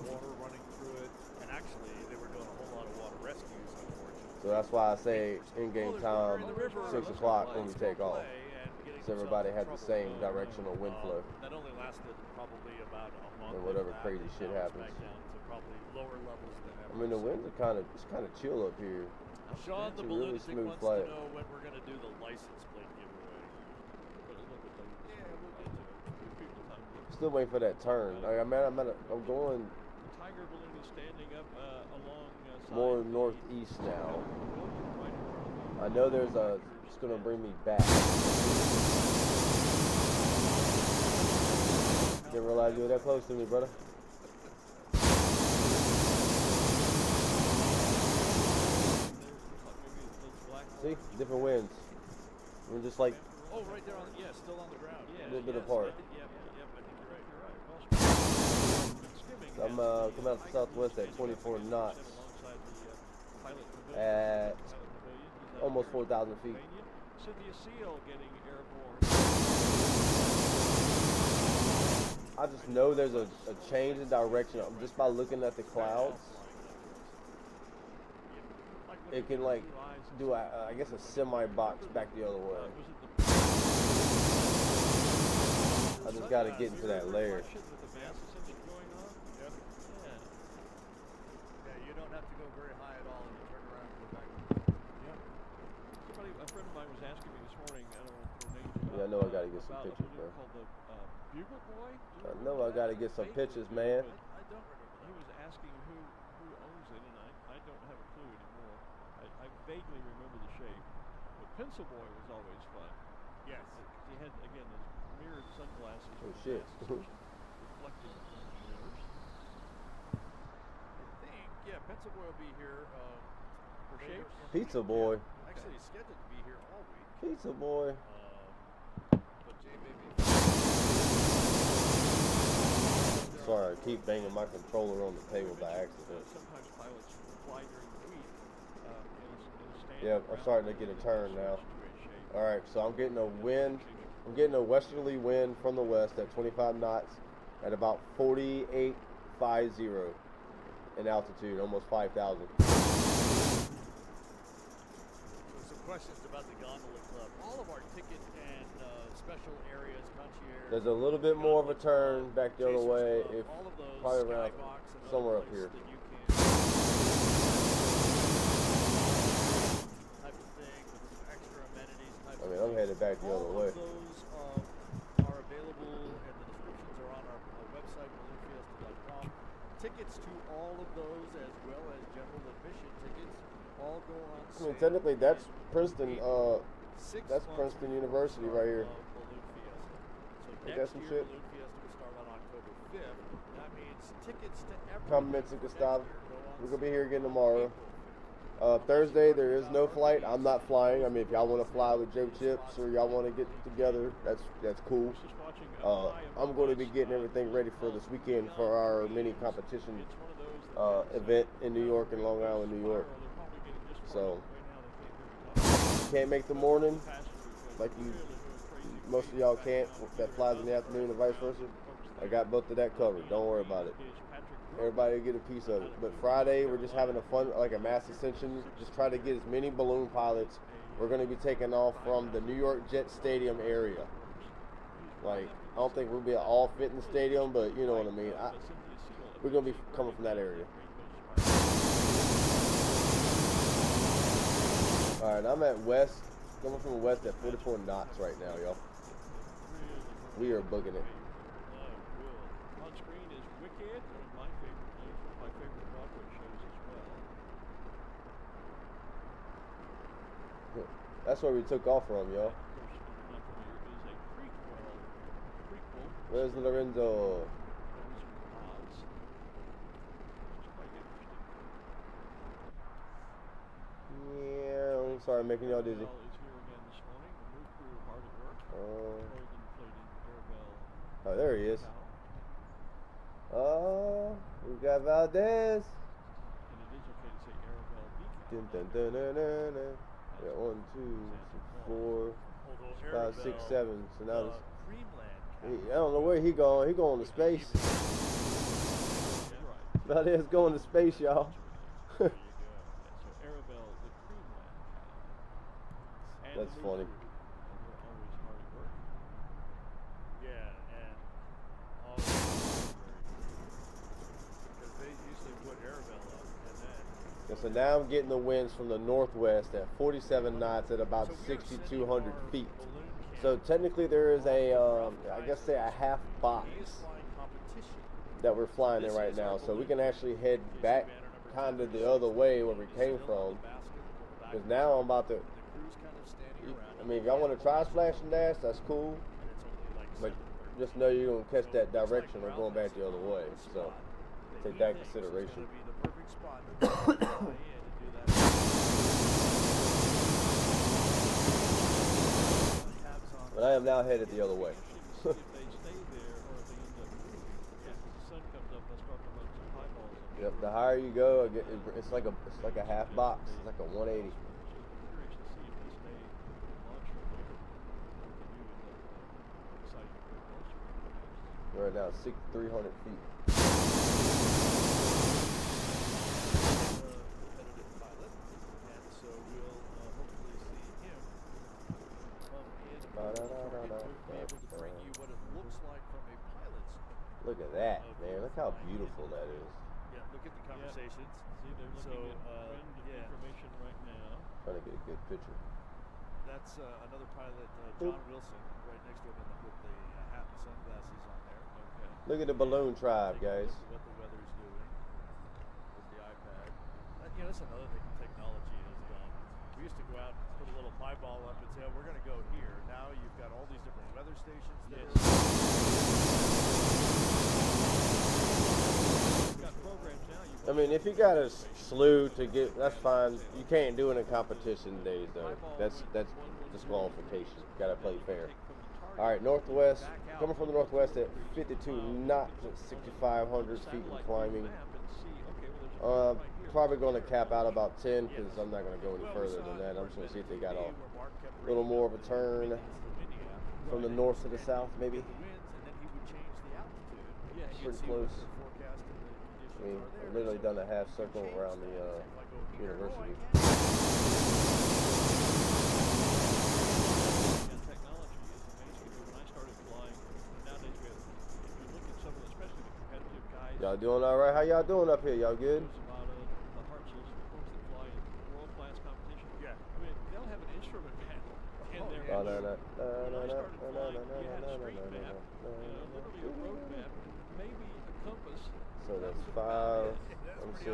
Water running through it, and actually they were doing a whole lot of water rescues, unfortunately. So that's why I say in-game time, 6 o'clock when we take off. And getting So everybody had the same directional wind flow. That only lasted probably about a month. And whatever if that, crazy shit now it's happens. Back down to probably lower levels than ever. I mean, the winds are it's kind of chill up here. Sean, It's the a really balloonist smooth wants flight. to know when we're going to do the license plate giveaway. Yeah, we'll get to it. Still waiting for that turn. Like, I'm going The Tiger balloon is standing up along more northeast now. I know it's going to bring me back. Didn't realize you were that close to me, brother. See, different winds. We're just like Oh, right there still on the ground. a little bit apart. I think you're right. I'm coming out the southwest at 24 knots at almost 4,000 feet. Cynthia Seal getting airborne. I just know there's a change in direction just by looking at the clouds. It can like do I guess a semi box back the other way. I just got to get into that layer. Yeah, you don't have to go very high at all and you turn around and go back. A friend of mine was asking me this morning, I don't know her name. Yeah, I know I got to get some pictures, bro. Called the Bugle Boy. I know I got to get some pictures, man. I don't remember. He was asking who owns it, and I don't have a clue anymore. I vaguely remember the shape, but Pencil Boy was always fun. Yes. He had again those mirrored sunglasses. Oh with shit. reflective mirrors. I think, Pencil Boy will be here For shapes? Pizza Boy. Actually, he's scheduled to be here all week. Pizza Boy. But Jay Baby. Sorry, I keep banging my controller on the table by accident. Sometimes pilots fly during the week in a Yeah, I'm starting to get a turn now. Alright, so I'm getting a wind. I'm getting a westerly wind from the west at 25 knots at about 4850 in altitude, almost 5,000. Some questions about the Gondola Club. All of our ticket and special areas, concierge. There's a little bit more of a turn back the other way, if all of those, probably around Skybox and somewhere other up here. places that you can type of thing with some extra amenities. I mean, I'm headed back the other way. All of those are available, and the descriptions are on our website, balloonfiesta.com. Tickets to all of those, as well as general admission tickets, all go on I sale. mean, technically, that's Princeton. 6 That's months Princeton before University the right start here. of Balloon Fiesta. So They got next some year, shit. Balloon Fiesta will start on October 5th. That means tickets to every Compliments to next Gustav. year go on We're gonna be sale here again tomorrow. April 5th. Thursday there is no flight. I'm not flying. I mean, if y'all want to fly with Joe Chips or y'all want to get together, that's cool. I'm going to be getting everything ready for this weekend for our mini competition event in New York and Long Island, New York. So can't make the morning like most of y'all can't. That flies in the afternoon and vice versa. I got both of that covered. Don't worry about it. Everybody will get a piece of it. But Friday, we're just having a fun, like a mass ascension. Just try to get as many balloon pilots. We're going to be taking off from the New York Jet Stadium area. Like, I don't think we'll be all fit in the stadium, but you know what I mean. We're going to be coming from that area. All right, I'm at west, coming from west at 44 knots right now, y'all. We are booking it. On screen is Wicked, one of my favorite plays, one of my favorite Broadway shows as well. That's where we took off from, y'all. Of course, if you're not familiar, is a prequel. Where's Lorenzo? Wizard of Oz. It's quite interesting. Yeah, I'm sorry, making y'all dizzy. Arabelle is here again this morning. The move crew hard at work. Golden-plated Arabelle. Oh, there he is. Oh, we got Valdez. And it is okay to say Arabelle Dun, dun, dun, dun, dun, dun. We got 1, 2, 3, 4, 5, 6, 7. So now it's, I don't know where he going. He going to space. Valdez going to space, y'all. There you go. So Arabelle, the Creamland. That's funny. They're always hard at work. So now I'm getting the winds from the northwest at 47 knots at about 6,200 feet. So technically there is a, I guess say a half box that we're flying in right now. So we can actually head back kind of the other way where we came from. Because now I'm about to, I mean, if y'all want to try splash and dash, that's cool. But just know you're going to catch that direction or going back the other way. So take that into consideration. But I am now headed the other way. Yep, the higher you go, it's like a half box. It's like a 180. We're now 6,300 feet. Look at that, man. Look how beautiful that is. Yeah, look at the conversations. See, they're looking at wind information right now. Trying to get a good picture. That's another pilot, John Wilson, right next to him with the hat and sunglasses on there. Okay. Look at the balloon tribe, guys. What the weather's doing with the iPad. You know, that's another thing technology has done. We used to go out and put a little pie ball up and say, oh, we're going to go here. Now you've got all these different weather stations there. I mean, if you got a slew to get, that's fine. You can't do it in competition days, though. That's disqualification. Got to play fair. All right, northwest, coming from the northwest at 52 knots at 6,500 feet and climbing. Probably going to cap out about 10 because I'm not going to go any further than that. I'm just going to see if they got a little more of a turn from the north to the south, maybe. Pretty close. I mean, I've literally done a half circle around the university. Y'all doing all right? How y'all doing up here? Y'all good? Yeah. I mean, they'll have an instrument panel in there. Oh, no. When I started flying, you had a street map, literally a road map, maybe a compass. So that's 5, I'm 6.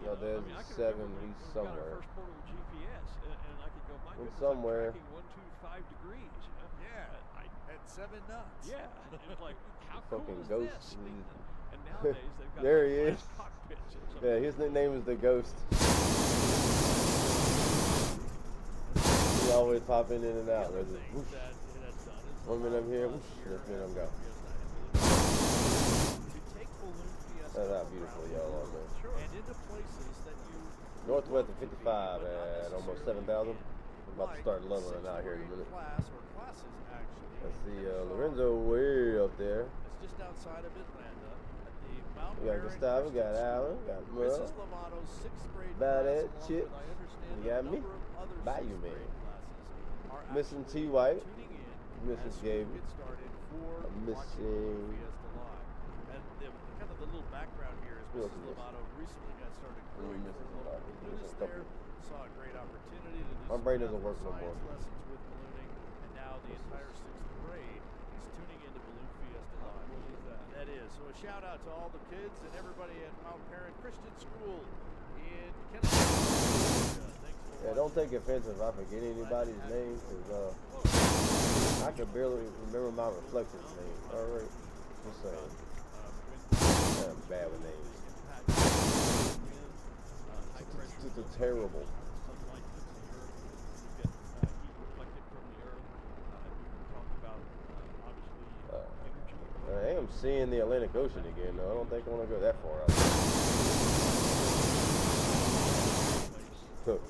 No, there's 7. He's somewhere. First portable GPS, and I could go, my goodness, somewhere. I'm tracking 125 degrees. Yeah, at 7 knots. Yeah, it's like, how fucking cool is ghost. this? And nowadays they've got There he is. cockpits. Yeah, his nickname is the Ghost. He always popping in and out. Whoosh. 1 minute I'm here, whoosh, next minute I'm gone. That's how beautiful y'all are, man. And into places that you Northwest of 55 at almost 7,000. I'm about to start leveling out here in a minute. Let's see, Lorenzo way up there. It's just outside of Atlanta at the Mount We got Gustavo, we got Alan, we got Murray. Badass Chip. You got me. Bayou Man. Missing T. White. Missing Gabe. Missing. And kind of the little background here is Mrs. Lovato recently got started crewing with balloonists there. Saw a great opportunity to do my brain doesn't work no more. lessons with ballooning, and now the entire 6th grade is tuning into Balloon Fiesta Live. That is. So a shout out to all the kids and everybody at Mount Parent Christian School in Kentucky. Yeah, don't take offense if I forget anybody's name, because I can barely remember my reflector's name. All right, just saying. I'm bad with names. It's terrible. I am seeing the Atlantic Ocean again, though. I don't think I want to go that far out. Cook.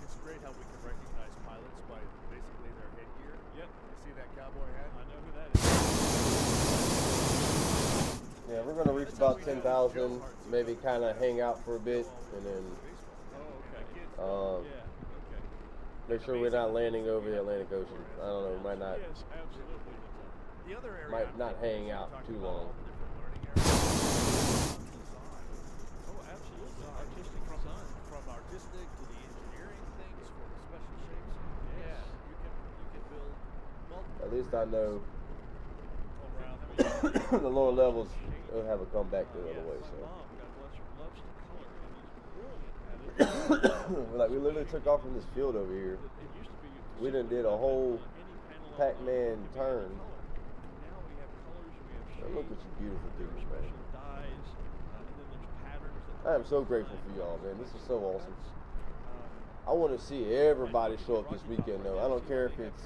It's great how we can recognize pilots by basically their headgear. Yep. You see that cowboy hat? I know who that is. Yeah, we're going to reach about 10,000, maybe kind of hang out for a bit, and then make sure we're not landing over the Atlantic Ocean. I don't know, we might not, might not hang out too long. least I know the lower levels will have a comeback the other way. So, like, we literally took off from this field over here. We done did a whole Pac-Man turn. Oh, look at you beautiful things, man. I am so grateful for y'all, man. This is so awesome. I want to see everybody show up this weekend, though. I don't care if it's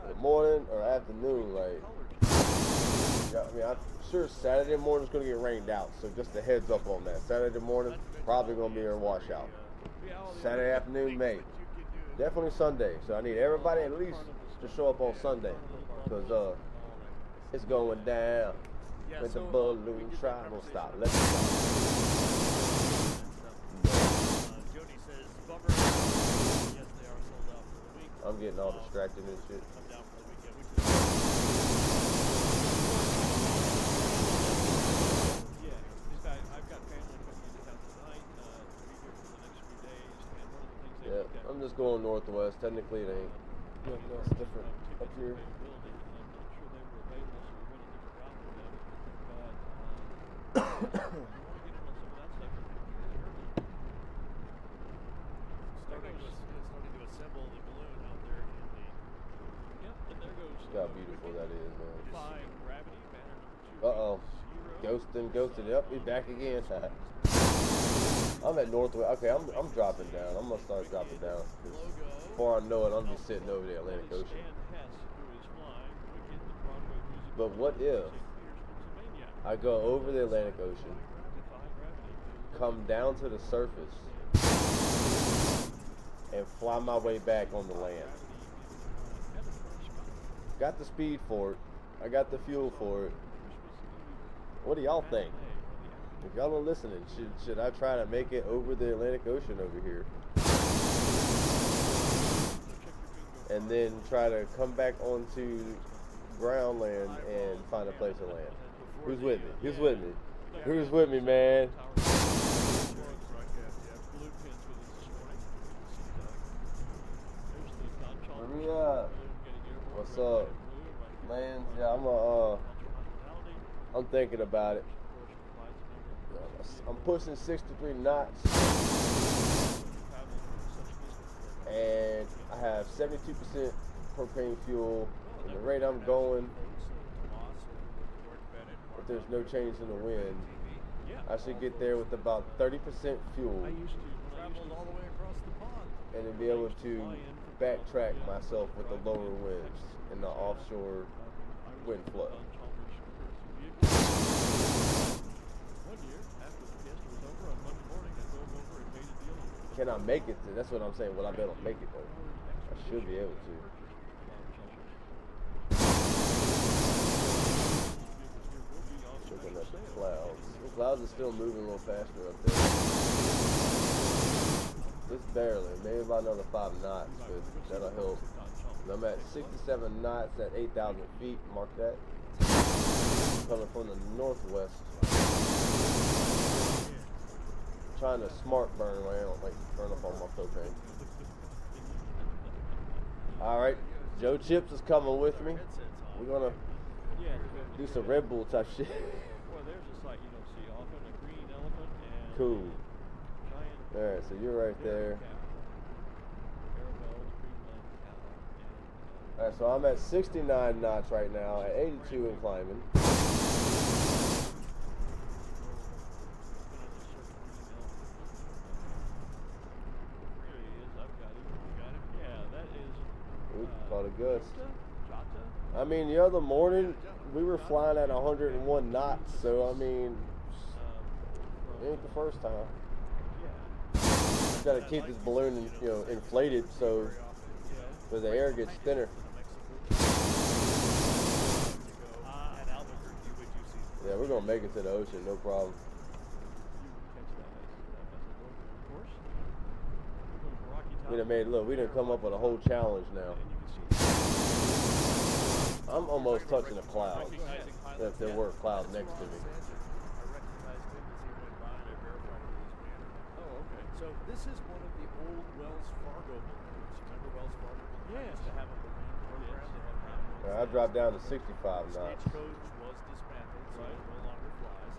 the morning or afternoon. Like, I mean, I'm sure Saturday morning is going to get rained out, so just a heads up on that. Saturday morning, probably going to be a washout. Saturday afternoon, May. Definitely Sunday. So I need everybody at least to show up on Sunday, because it's going down with the balloon tribe. Don't stop. Let's stop. I'm getting all distracted and shit. Yeah, I'm just going northwest. Technically, it ain't. No, it's different up here. Look how beautiful that is, man. Uh-oh. Ghosted. Yep, he's back again. I'm at northwest. Okay, I'm dropping down. I'm gonna start dropping down. Before I know it, I'm just sitting over the Atlantic Ocean. But what if I go over the Atlantic Ocean, come down to the surface, and fly my way back on the land? Got the speed for it. I got the fuel for it. What do y'all think? If y'all are listening, should I try to make it over the Atlantic Ocean over here? And then try to come back onto ground land and find a place to land? Who's with me? Who's with me? Who's with me, man? Maria, what's up, man? Yeah, I'm thinking about it. I'm pushing 63 knots, and I have 72% propane fuel. And the rate I'm going, if there's no change in the wind, I should get there with about 30% fuel, and then be able to backtrack myself with the lower winds and the offshore wind flow. Can I make it to? That's what I'm saying. Will I be able to make it though? I should be able to. Looking at the clouds. The clouds are still moving a little faster up there. Just barely, maybe about another 5 knots, but that'll help. And I'm at 67 knots at 8,000 feet. Mark that. Coming from the northwest. Trying to smart burn where I don't like burn up all my propane. Alright, Joe Chips is coming with me. We're gonna do some Red Bull type shit. Well, there's a sight you don't see often, a green elephant and cool. Alright, so you're right there. Alright, so I'm at 69 knots right now, at 82 and climbing. Caught a gust. I mean, the other morning we were flying at 101 knots, so I mean, it ain't the first time. Just gotta keep this balloon, inflated so the air gets thinner. Yeah, we're gonna make it to the ocean, no problem. We done come up with a whole challenge now. I'm almost touching the clouds, if there were clouds next to me. Oh, okay. So this is one of the old Wells Fargo balloons. Remember Wells Fargo? Yes. To have a balloon program. They had I dropped down to 65 knots. Stagecoach was dismantled, so it no longer flies.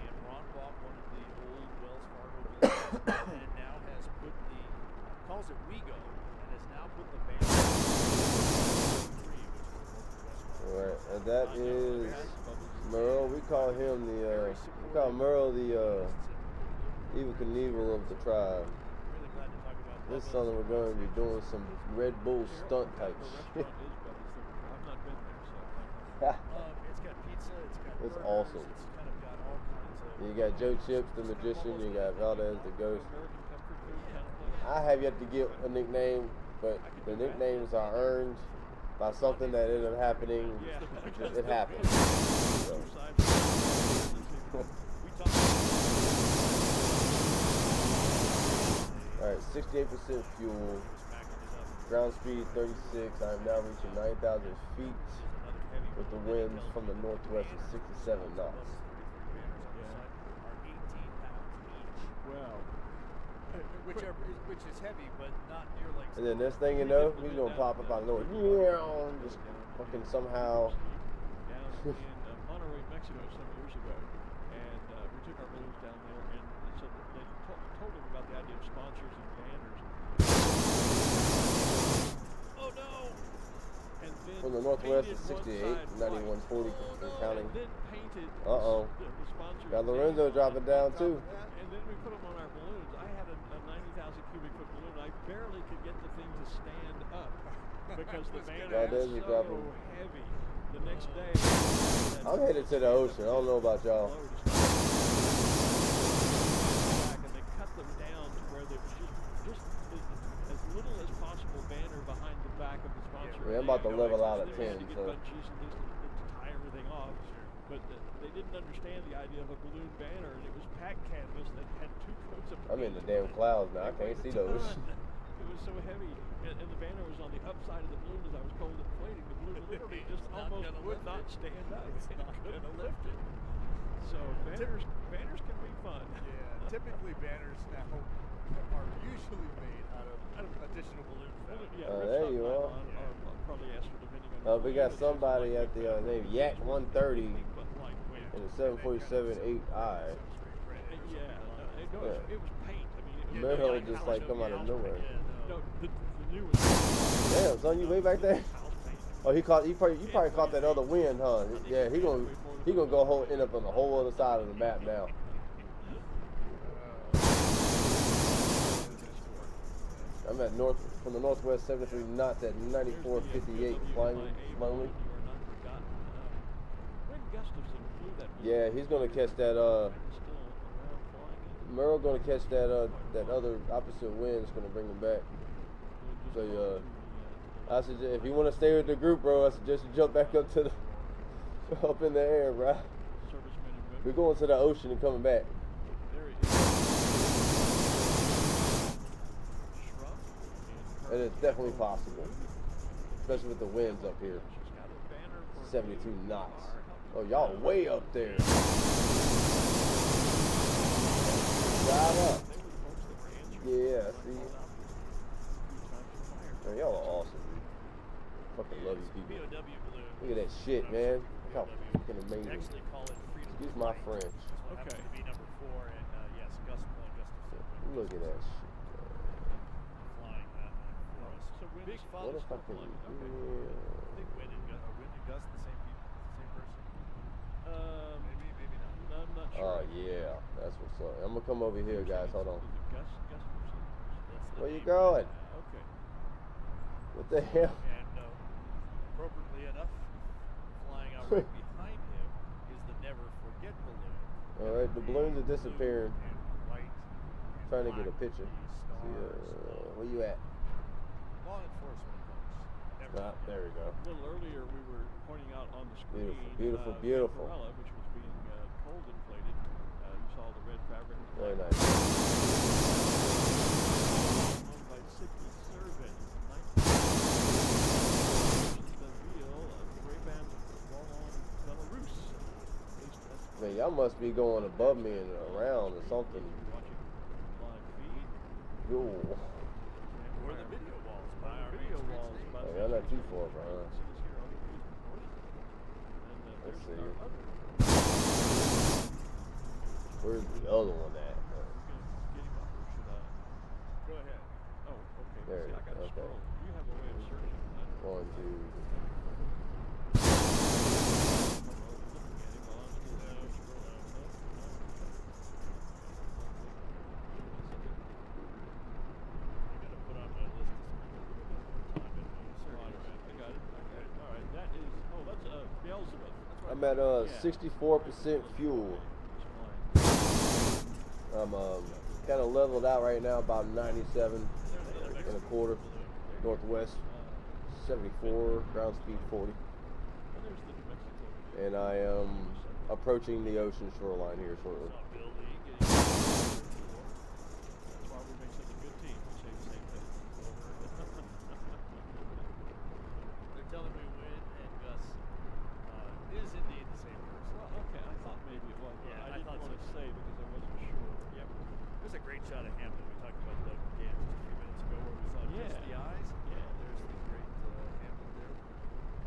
And Ron bought one of the old Wells Fargo buildings and now has put calls it WeGo, and has now put the band Alright, and that is Merle. We call him Merle the Evil Knievel of the tribe. This summer we're going to be doing some Red Bull stunt type shit. I've not been there, so. It's got pizza, it's got It's burgers, awesome. It's kind of got all kinds of. You got Joe Chips, the magician. You got Valdez, the ghost. I have yet to get a nickname, but the nicknames are earned by something that ended up happening. It happened. So. Alright, 68% fuel. Ground speed 36. I am now reaching 9,000 feet with the winds from the northwest of 67 knots. Well, which is heavy, but not near like. And then next thing you know, he's gonna pop up out of nowhere. Yeah, just fucking somehow. down in Monterrey, Mexico, some years ago, and we took our balloons down there, and so they told him about the idea of sponsors and banners. Oh no! And then From the northwest is painted 68, one side 9140 white. counting. And then painted Uh-oh. the sponsors. Got Lorenzo dropping down too. And then we put them on our balloons. I had a 90,000 cubic foot balloon. I barely could get the thing to stand up because the banner was so dropping. heavy. The next day, I'm headed to the ocean. I don't know about y'all. and they cut them down to where there was just as little as possible banner behind the back of the sponsor. Yeah, I'm about to level out at They 10, had to get so. bungees and things to tie everything off. But they didn't understand the idea of a balloon banner, and it was pack canvas that had 2 coats of I'm in paint. the damn clouds now. I can't see those. It was so heavy, and the banner was on the upside of the balloon as I was cold inflating. The balloon literally just almost would not stand up. It couldn't lift it. So banners can be fun. Yeah, typically banners now are usually made out of additional balloon fabric. There you are. Polyester, depending on. We got somebody at the name Yak 130 in the 747 8i. It was paint. I mean, Merle just like come out of nowhere. No, the new one. Damn, son, you way back there? Oh, you probably caught that other wind, huh? Yeah, he gonna end up on the whole other side of the map now. I'm at from the northwest 73 knots at 94.58, flying slowly. Yeah, he's gonna catch that. Merle gonna catch that other opposite wind. It's gonna bring him back. So I suggest if you want to stay with the group, bro, I suggest you jump back up to up in the air, bro. We're going to the ocean and coming back. And it's definitely possible, especially with the winds up here. 72 knots. Oh, y'all way up there. Drive up. Yeah, see. Man, y'all are awesome, dude. Fucking love these people. Look at that shit, man. Look how fucking amazing. Excuse my French. Okay. To be number 4, and yes, Look at that shit. Flying that for us. So big What if I can? I think Wind and Gus the same people, the same person. Maybe not. I'm not sure. Oh yeah, that's what's up. I'm gonna come over here, guys. Hold on. Where you going? Okay. What the hell? And appropriately enough, flying out right behind him is the Never Forget balloon. All right, the balloons are disappearing. Trying to get a picture. See, where you at? Law enforcement folks. There we go. A little earlier, we were pointing out on the screen. Beautiful, beautiful. Umbrella, which was being cold inflated. You saw the red fabric. Very nice. Owned by Sidney Servan. The wheel of Ray-Ban Wallon Belarus. Man, y'all must be going above me and around or something. Yo. Or the video walls by our video walls. Y'all not too far behind. there's see. our other. Where's the other one at? Get him up, or should I? Go ahead. Oh, okay. There See, I got to okay. scroll. You have a way of searching. One, two. I'm at 64% fuel. I'm kind of leveled out right now, about 97 and a quarter northwest, 74, ground speed 40. And I am approaching the ocean shoreline here shortly. That's why we make such a good team. We say the same thing. They're telling me Win and Gus is indeed the same person. Well, okay, I thought maybe it was. Yeah, I didn't thought want to so. say because I wasn't sure. Yep. There's a great shot of Hampton. We talked about Doug again just a few minutes ago where we saw just the eyes. Yeah. There's the great Hampton there.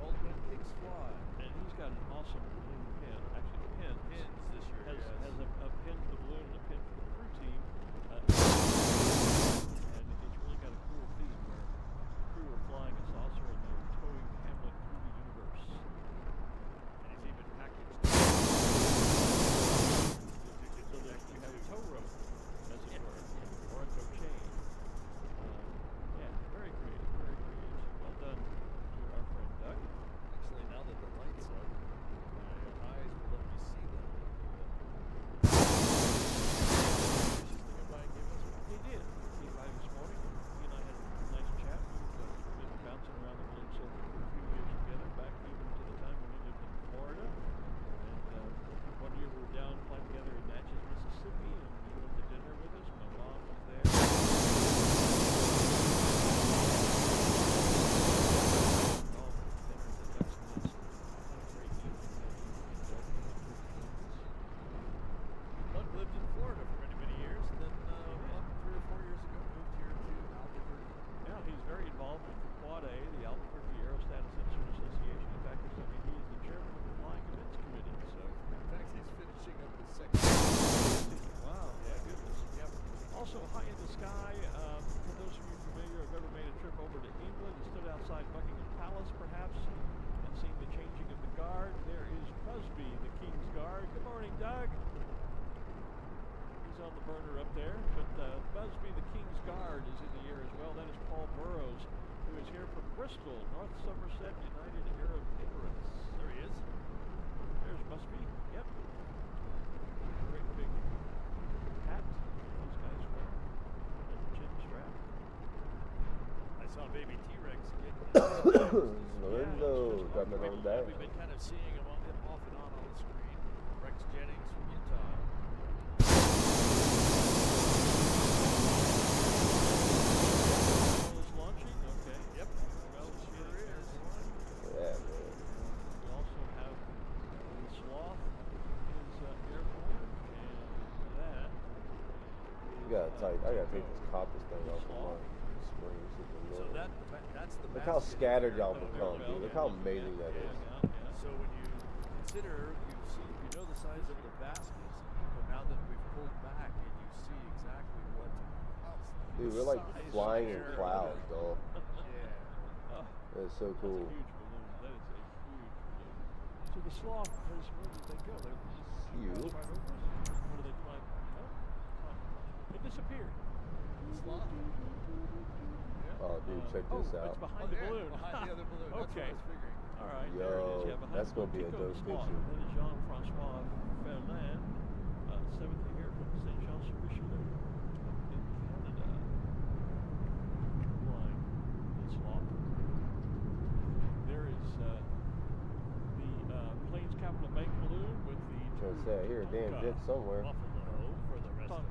Called When Pigs Fly. And he's got an awesome balloon pin. Actually, pins this year. Has a pin for the balloon and a pin for the crew team. And it's really got a cool theme where the crew are flying a saucer and they're towing Hamlet through the universe. And he's even packaged. So that you have a tow rope, as it were, or a tow chain. Yeah, very creative, very creative. Well done to our friend Doug. Actually, now that the lights are, my eyes will let me see them. He did. He came by this morning. He and I had a nice chat. We've been bouncing around the balloon circuit for a few years together, back even to the time when we lived in Florida. And one year we were down flying together in Natchez, Mississippi, and he went to dinner with us. My mom was there. Doug lived in Florida for many, many years, and then 3 or 4 years ago moved here to Albuquerque. Yeah, he's very involved with the Quad A, the Albuquerque Aerostat Sensor Association. In fact, he is the chairman of the Flying Events Committee. So, in fact, he's finishing up his second. wow, Yeah, goodness. Yep. Also, high in the sky, for those of you familiar who have ever made a trip over to England and stood outside Buckingham Palace, perhaps, and seen the changing of the guard, there is Busby, the King's Guard. Good morning, Doug. He's on the burner up there, but Busby, the King's Guard, is in the air as well. That is Paul Burrows, who is here from Bristol, North Somerset United Arab Emirates. There he is. There's Busby. Yep. Great big hat these guys wear, and the chin strap. I saw baby T-Rex get Lorenzo coming on down. We've been kind of seeing him off and on the screen. Rex Jennings from Utah. Is launching? Okay. Yep. Well, sure is. Yeah, man. We also have the Sloth is airborne, and that You gotta tight. I gotta take this copper thing off of my screen. So that's the. Look how scattered y'all become, dude. Look how amazing that is. So when you consider, you know the size of the baskets, but now that we've pulled back and you see exactly what. Dude, we're like flying in clouds, dog. Yeah. That's so cool. That's a huge balloon. That is a huge balloon. So the Sloth, where did they go? They Huge. right over us? Or did they climb? No. It disappeared. Sloth. Oh, dude, check this It's out. behind the balloon. Behind the other balloon. Okay. That's what I was figuring. All right. Yo, there it is. Yeah, behind that's the gonna be a Tico dope Sloth. picture. That is Jean-Francois Ferland, 7th year from St. Jean-sur-Richelieu in Canada. Flying the Sloth. There is the Plains Capital Bank balloon with the Trying to say, I hear a damn jet somewhere. Buffalo for the rest of us.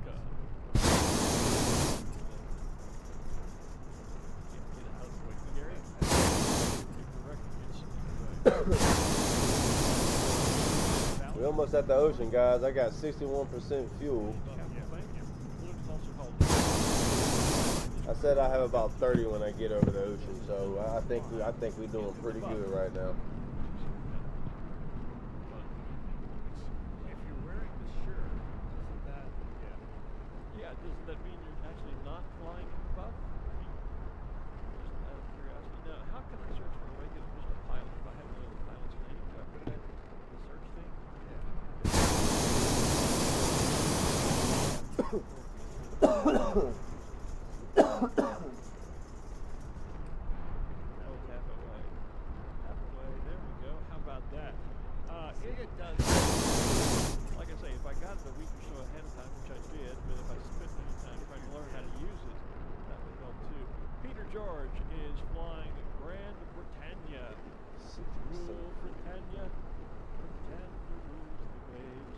We almost at the ocean, guys. I got 61% fuel. I said I have about 30 when I get over the ocean, so I think we're doing pretty good right now. Does that mean you're actually not flying above? Just out of curiosity. Now, how can I search for a regular, just a pilot, if I have no other pilot's name? Do I put that in the search thing? That was half away. Half away. There we go. How about that? It does. Like I say, if I got it a week or so ahead of time, which I did, but if I spent any time trying to learn how to use it, that would help too. Peter George is flying Grand Britannia. Rule Britannia. Britannia rules the waves.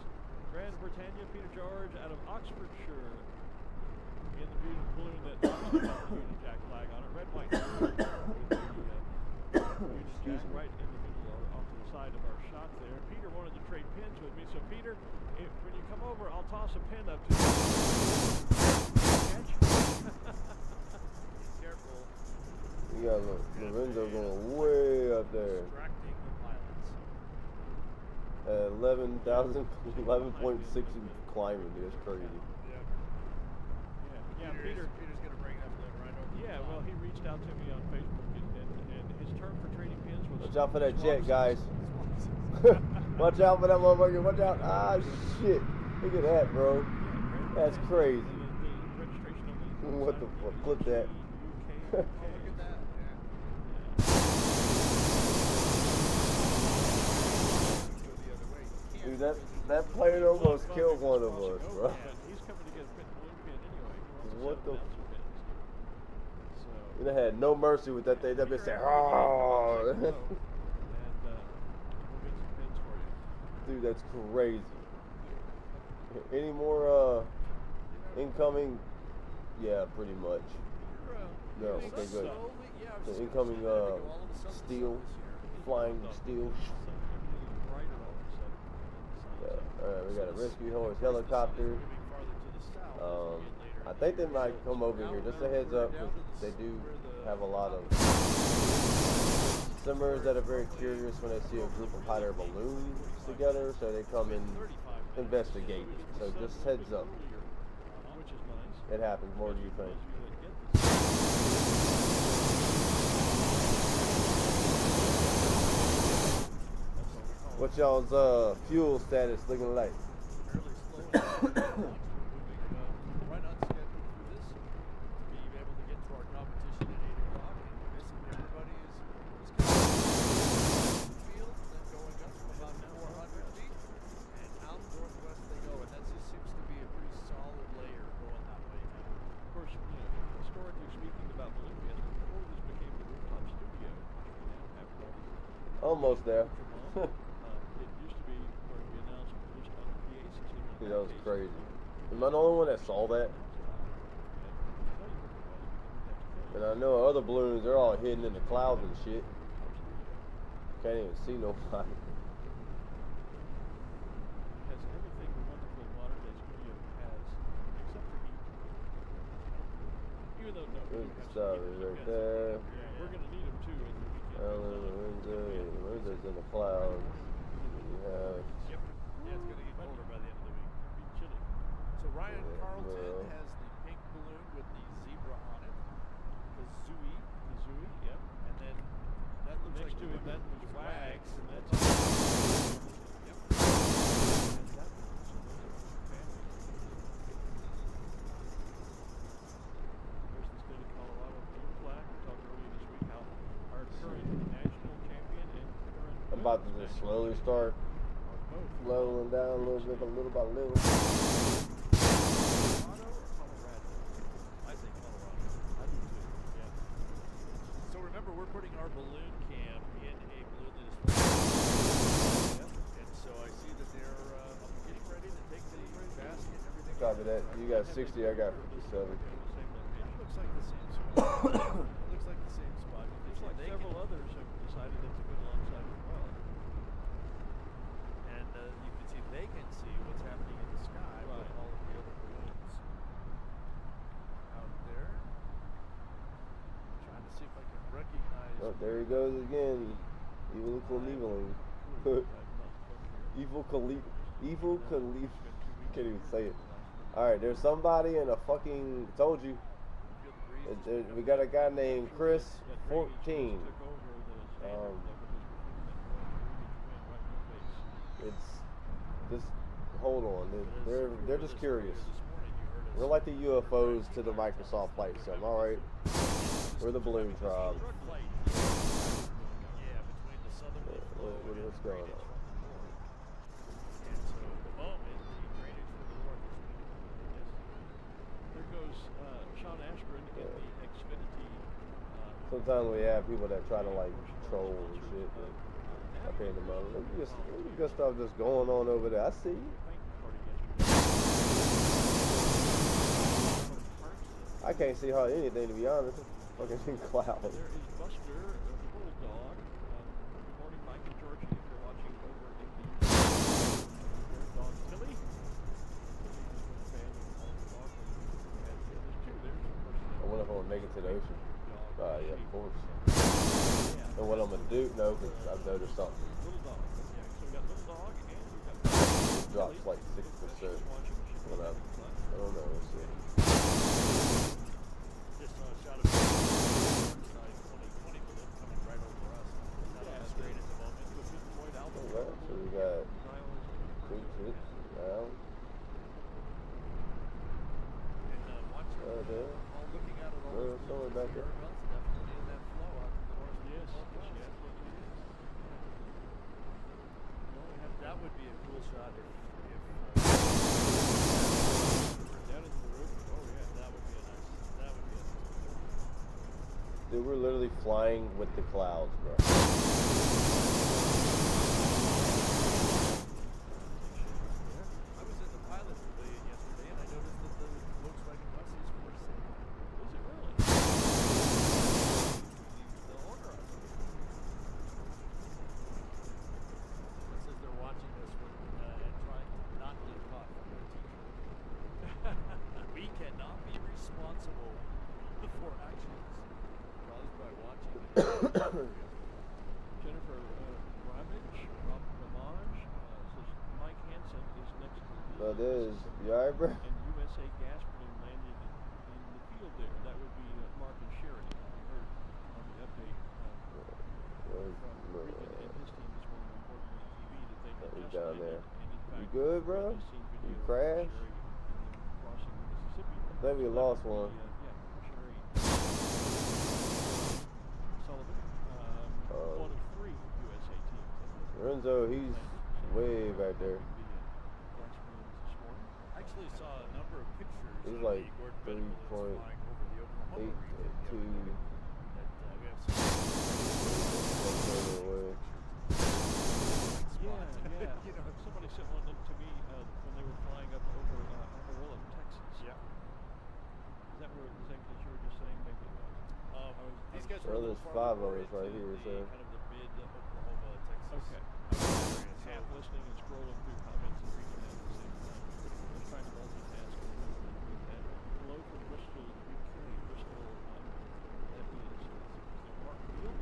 Grand Britannia, Peter George out of Oxfordshire. In the beautiful balloon that also has the Union Jack flag on it. Red, white, and blue with the Union Jack right in the middle or off to the side of our shot there. Peter wanted to trade pins with me, so Peter, when you come over, I'll toss a pin up to you. Catch? Careful. You got Lorenzo going way up there. Distracting the pilots. 11,000, 11.6 climbing, dude. That's crazy. Yeah, Peter's going to bring that balloon right over. Yeah, well, he reached out to me on Facebook, and his term for trading pins was... Watch out for that jet, guys. Watch out for that motherfucker. Watch out. Ah, shit. Look at that, bro. That's crazy. What the fuck? Clip that. Look at that. Dude, that plane almost killed one of us, bro. He's coming to get a balloon pin anyway. What the? They had no mercy with that thing. That bitch said, "Oh." And we'll get some pins for you. Dude, that's crazy. Any more incoming? Yeah, pretty much. No, okay, good. The incoming steel, flying steel. We got a rescue horse helicopter. I think they might come over here. Just a heads up, because they do have a lot of simmers that are very curious when they see a group of hot air balloons together, so they come and investigate. So just heads up. It happens more than you think. What's y'all's fuel status looking like? Right on schedule for this to be able to get to our competition at 8 o'clock. And basically everybody is coming to the field and then going up to about 400 feet. And out northwest they go. And that just seems to be a pretty solid layer going that way now. Of course, historically speaking about Balloon Fiesta, before this became the rooftop studio, which we now have called Almost there. it used to be where we announced just on the PA system. Dude, that was crazy. Am I the only one that saw that? And I know other balloons, they're all hidden in the clouds and shit. Can't even see nobody. Has everything the wonderful modern day studio has, except for heat. Even though Good stuff is right there. Yeah, we're gonna need them too in the weekend. Windows in the clouds. Yeah. Yep. Yeah, it's going to get colder by the end of the week. It'll be chilly. So Ryan Yeah, Carlton well. has the pink balloon with the zebra on it. The Zooey. Yep. And then that looks Next like to it, that was Wags, and that's Yep. and that one. So those are family. There's the state of Colorado blue flag. We talked earlier this week how our current national champion and current I'm about to just slowly start are both leveling down a little bit, little by little. Colorado or Colorado? I think Colorado. I do too. Yeah. So remember, we're putting our balloon cam in a balloon that is full. Yep. And so I see that they're getting ready to take the basket and everything. Copy that. You got 60, I got 57. That looks like the same spot. It looks like the same spot. Looks like several others have decided that's a good launch site as well. And you can see they can see what's happening in the sky with all of the other balloons out there. Trying to see if I can recognize. Oh, there he goes again. Evil Knieveling. Evil Khalif. Can't even say it. All right, there's somebody in a fucking, told you. We got a guy named Chris 14. It's just hold on. They're just curious. We're like the UFOs to the Microsoft Flight Sim. All right, we're the balloon tribe. What's going on? Sometimes we have people that try to like troll and shit. But I pay them out. Look at good stuff just going on over there. I see you. I can't see hardly anything, to be honest. Fucking clouds. There is Buster, the bulldog. Good morning, Mike and Georgie, if you're watching over in the there's dog Tilly. I wonder if I'm gonna make it to the ocean. Yeah, of course. And what I'm gonna do, no, because I've noticed something. Little dog. Yeah, so we got little dog and we got it drops like 6%. When I don't know, let's see. Just saw a shot of 2020 balloon coming right over us. Not straight at the moment. Alright, so we got 2 chips now. There. Somewhere back there. That would be a cool shot if down into the roof. Oh yeah, that would be a nice. Dude, we're literally flying with the clouds, bro. I was at the pilot pavilion yesterday and I noticed that the Volkswagen bus is for sale. Is it really? The owner of it. It says they're watching this and trying not to get caught from their t-shirt. We cannot be responsible for actions caused by watching it. Jennifer Ramage says Mike Hansen is next to the That is, you alright, bro? and USA gas balloon landed in the field there. That would be Mark and Sherry. We heard on the update from Regan and his team this morning on Board TV that they had just down landed, there. and in fact, You good, bro? You crashed? crossing the Mississippi. I think we lost one. Sherry Sullivan, one of 3 USA teams. Renzo, he's way back there. I actually saw a number of pictures He's of like the Gordon Bennett balloons flying over the Oklahoma region the other day. That we have some Yeah. You know, somebody sent one to me when they were flying up over Amarillo, Texas. Yeah. Is that what you were just saying? Maybe it was. These guys Well, were a little there's 5 farther of us right into here, the so. kind of the mid-Oklahoma, Texas. Okay. area. Half listening and scrolling through comments and reading at the same time. Just trying to multitask and with that. Hello from Bristol, UK. Bristol, that is Mark Beal.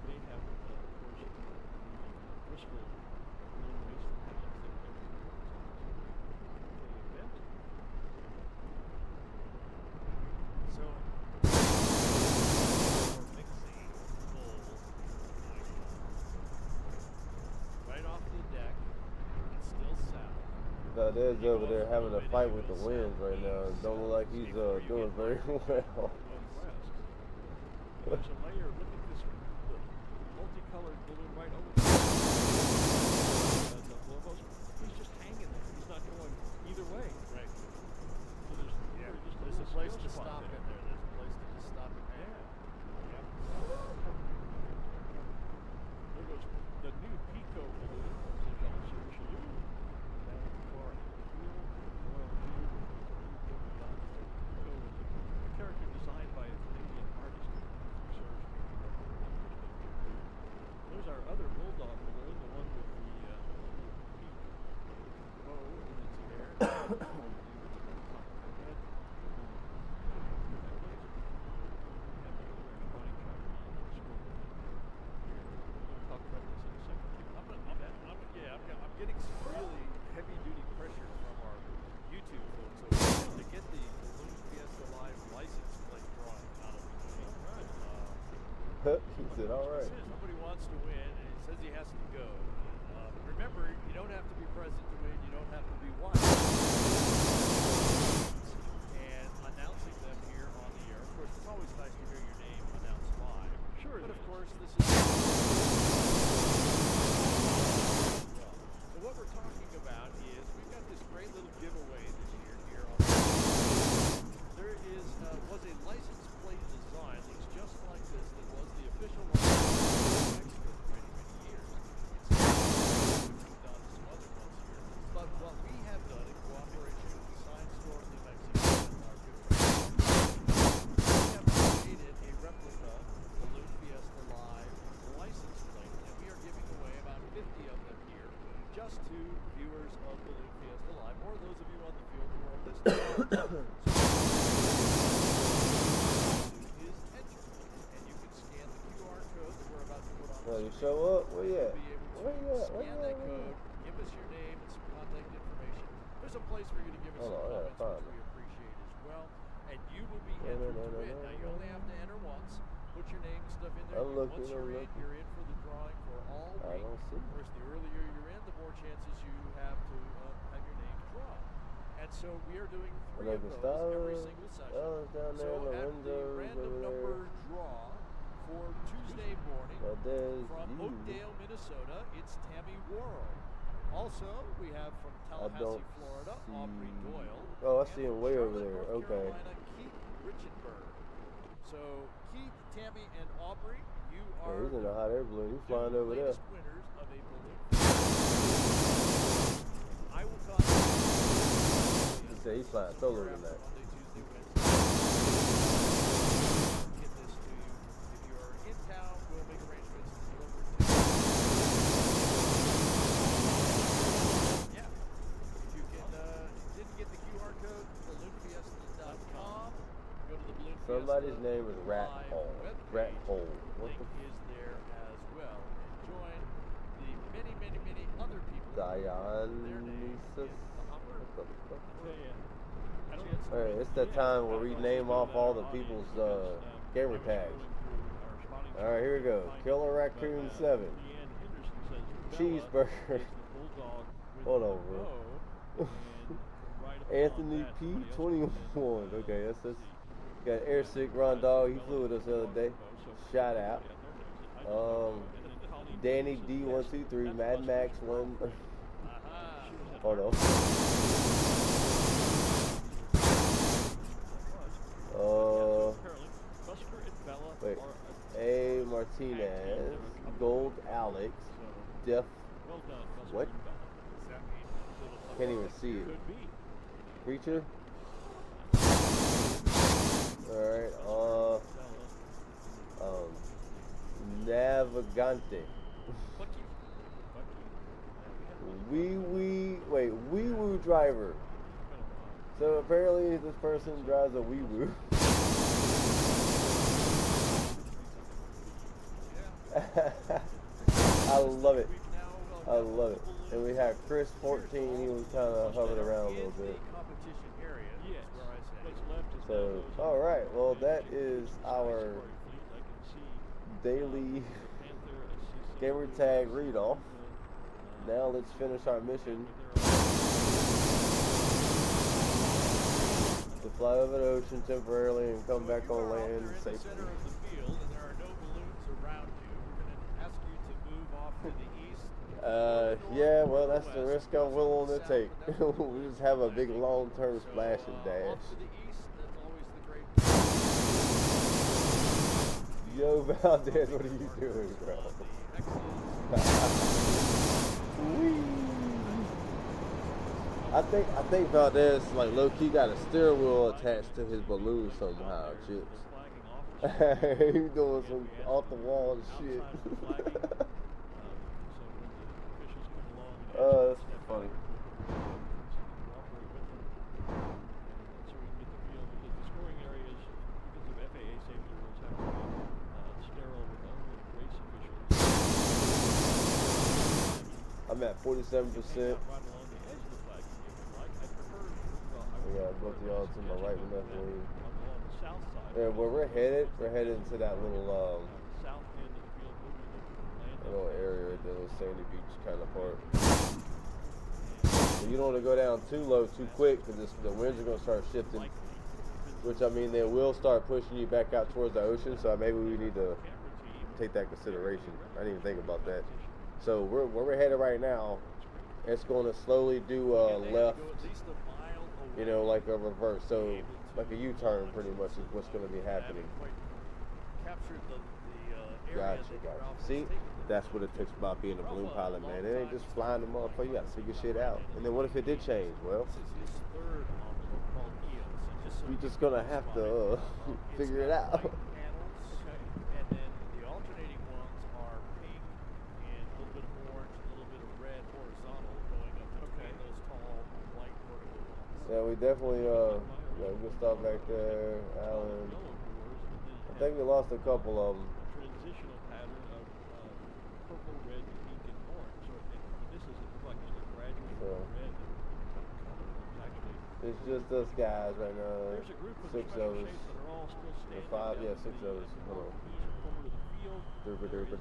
They have, of course, the Bristol Balloon Race for Hands that the event. So, mixing full right off the deck. It's still south. That is over there having a fight with the winds right now. And don't look like he's doing very well. There's a layer. Look at this multicolored balloon right over there. He's just hanging there. He's not going either way. Right. So there's a place to stop in there. There's a place to just stop and hang. Yep. There goes the new Pico balloon. Says Jean Richelieu. Down at the far end of the field. Royal View. Pico is a character designed by a Canadian artist. There's our other bulldog balloon, the one with the bow in its hair. He said, all right. Somebody wants to win, and he says he has to go. Remember, you don't have to be present to win. You don't have to be watching. And announcing them here on the air. Of course, it's always nice to hear your name announced live. Sure. But of course, this is. So what we're talking about is we've got this great little giveaway this year here on. There was a license plate design looks just like this that was the official license plate for many, many years. We've done some other ones here. But what we have done in cooperation with the Science Store in New Mexico and our good friends, we have created a replica Balloon Fiesta Live license plate, and we are giving away about 50 of them here just to viewers of Balloon Fiesta Live, or those of you on the field who are listening. Well, you show up? Where you at? Where you at? Scan that code, give us your name and some contact information. There's a place for you to give us some comments, which we appreciate as well. And you will be entered to win. Now, you only have to enter once. Put your name and stuff in there. Once you're in for the drawing for all week. Of course, the earlier you're in, the more chances you have to have your name drawn. And so we are doing 3 of those every single session. So at the random number draw for Tuesday morning from Oakdale, Minnesota, it's Tammy Worrell. Also, we have from Tallahassee, Florida, Aubrey Doyle. Oh, I see him way over there. North Okay. Carolina, Keith Richenberg. So Keith, Tammy, and Aubrey, you are Yeah, he's in a hot air balloon. He's flying over there. winners of a balloon. I will contact you. He said he's flying solo tonight. Monday, Tuesday, Wednesday. Get this to you. If you're in town, we'll make arrangements to deliver it to you. Yeah. If you can, didn't get the QR code, balloonfiesta.com. Go to the Balloon Fiesta Somebody's name is Rat Live Hole. webpage. Rat Hole. What Link the is there as well. And join the many, many, many other people. Dionysus? All right, it's that time where we name off all the people's gamer tags. All right, here we go. Killer Raccoon 7. Cheeseburger. Hold on, bro. Anthony P. 21. Okay, that's got Air Sick Ron Dog. He flew with us the other day. Shout out. Danny D123. Mad Max 1. Hold on. Wait. A. Martinez. Gold Alex. Def. What? Can't even see it. Preacher. Alright. Navigante. Wee Woo driver. So apparently this person drives a Wee Woo. I love it. I love it. And we had Chris 14. He was kind of hovering around a little bit. So, all right. Well, that is our daily gamer tag read off. Now let's finish our mission to fly over the ocean temporarily and come back on land safely. Yeah, well, that's the risk I'm willing to take. We just have a big long-term splash and dash. Yo, Valdez, what are you doing, bro? I think Valdez, like, low-key got a steering wheel attached to his balloon somehow, Chips. He's doing some off-the-wall shit. That's funny. I'm at 47%. Yeah, both of y'all to my right and left wing. Yeah, where we're headed to that little south end of the field, moving into the landing. A little area right there, little sandy beach kind of part. So you don't want to go down too low too quick because the winds are going to start shifting. Which, I mean, they will start pushing you back out towards the ocean, so maybe we need to take that consideration. I didn't even think about that. So where we're headed right now, it's going to slowly do a left, you know, like a reverse. So like a U-turn pretty much is what's going to be happening. Gotcha. See, that's what it takes about being a balloon pilot, man. It ain't just flying the motherfucker. You got to figure shit out. And then what if it did change? Well, we just gonna have to figure it out. And then the alternating ones are pink and a little bit of orange, a little bit of red horizontal going up between those tall white vertical ones. Yeah, we definitely good stuff back there, Alan. I think we lost a couple of them. Transitional pattern of purple, red, pink, and orange. So this is like a gradual red. It's just us guys right now. There's a group of 6 of us. that are all still standing. 5, yeah, 6 of us. Hold on. Derba. 1, 2,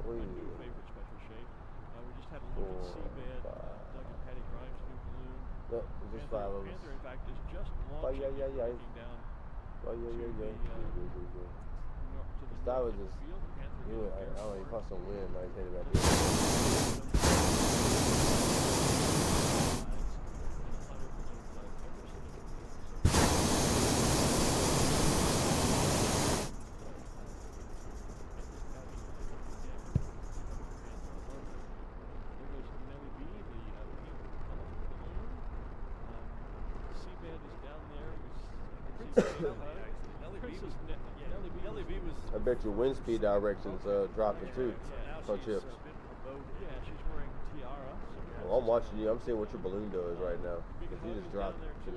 3. My new favorite special shape. We just had a look at Seabed, Doug and Patty Grimes' new balloon. No, it's just 5 of us. Panther, in fact, is just launching looking down To the north was of the just, field. Panther I don't know, he caught some wind. I ain't about I bet your wind speed direction's dropping too. Pro Chips. Yeah, she's wearing tiara. Well, I'm watching you. I'm seeing what your balloon does right now. Because you just dropped to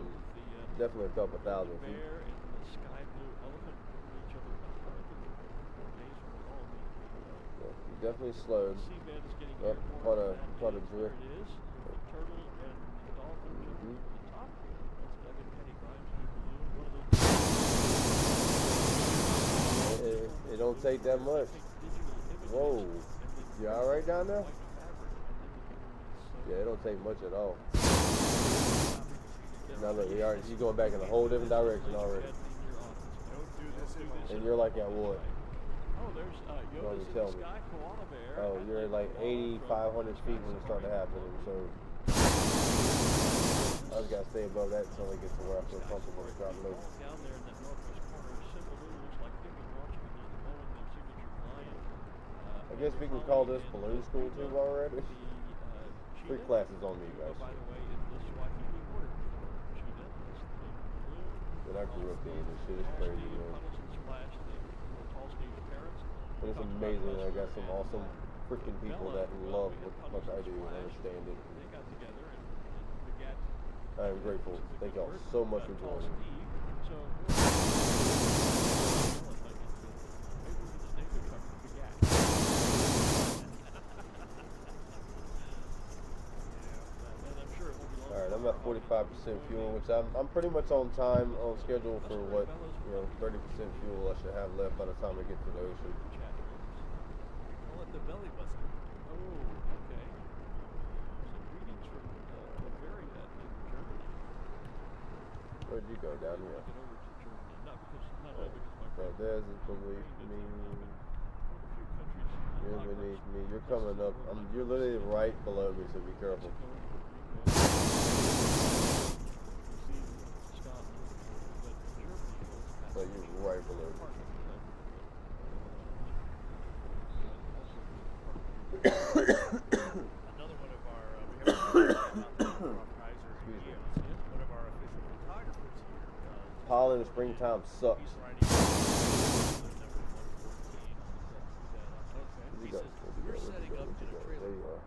definitely a couple thousand feet. Bear and the sky blue elephant moving each other. Yeah, you definitely slowed. Seabed is getting Caught a drift. There it is. The turtle and the dolphin jumping to the top. That's Doug and Patty Grimes' new balloon. One of those. It don't take that much. Whoa. You alright down there? Yeah, it don't take much at all. Now look, you're going back in a whole different direction already. And you're like at what? Oh, there's Yoda's in the sky, koala bear. Oh, you're at like 8,500 feet when it started happening, so I just gotta stay above that until I get to where I feel comfortable to drop low. Down there in that northwest corner, Sybil looks like Pippi watching the Boeing their signature lion. I guess we can call this balloon school too already. 3 classes on me, guys. By the way, in the Swahili word for cheetah is the balloon. When I grew up doing this shit, it's crazy, man. And it's amazing that I got some awesome freaking people that love what the fuck I do and understand it. I am grateful. Thank y'all so much for joining. Alright, I'm at 45% fuel, which I'm pretty much on time, on schedule for what, 30% fuel I should have left by the time I get to the ocean. I'll let the belly buster. Oh, okay. Some greetings from Bavaria in Germany. Where'd you go? Down here? Get over to Germany. Not because my So there's a belief me. You're beneath me. You're coming up. You're literally right below me, so be careful. So you're right below me. Another one of our, we have one of our official photographers here. Pollen in springtime sucks. He says, we're setting up in a trailer. There you are.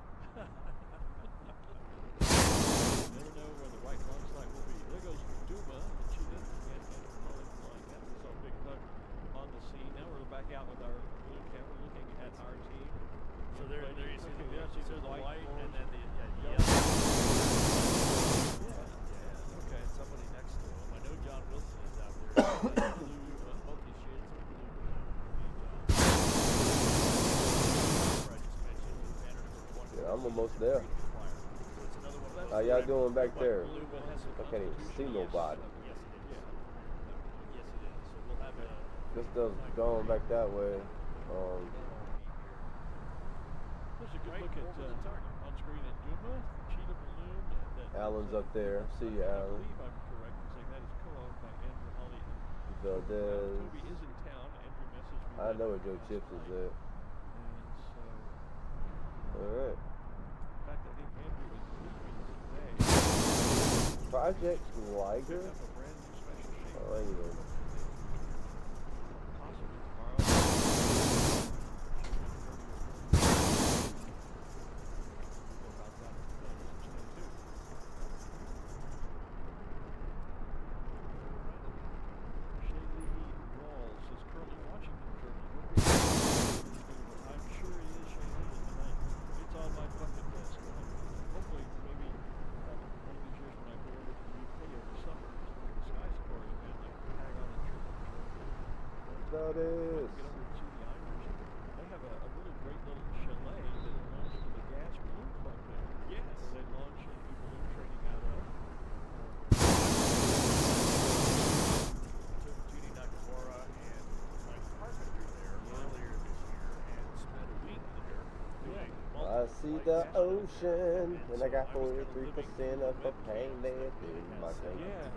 never know where the right launch site will be. There goes Duma, the cheetah. We had Pollen flying out. We saw Big Buck on the scene. Now we're back out with our balloon camera looking at our team. So there you see the white and then the yellow. Yeah, okay, somebody next to him. I know John Wilson is out there. Blue, both these shades of blue. almost there. How y'all doing back there? I can't even see nobody. This stuff's going back that way. There's a good look at on screen at Duma, Cheetah Balloon. Alan's up there. See you, Alan. I believe I'm correct in saying that is co-owned by Andrew Holly. Valdez. Toby is in town. Andrew messaged me. I know where Joe Chips is at. And so, all right. in fact, I think Andrew is leaving today. Project Liger? Pick up a brand new special shape. Oh, anyway. Possibly tomorrow. That is. Get over to the Irish. They have a really great little chalet that belongs to the Gas Balloon Club there. Yes. Where they launch and do balloon training out of. Took Judy Nakamura and Mike Carpenter there earlier this year and spent a week there doing I see the ocean, and I got 43% of the pain left in my tank. Yeah. And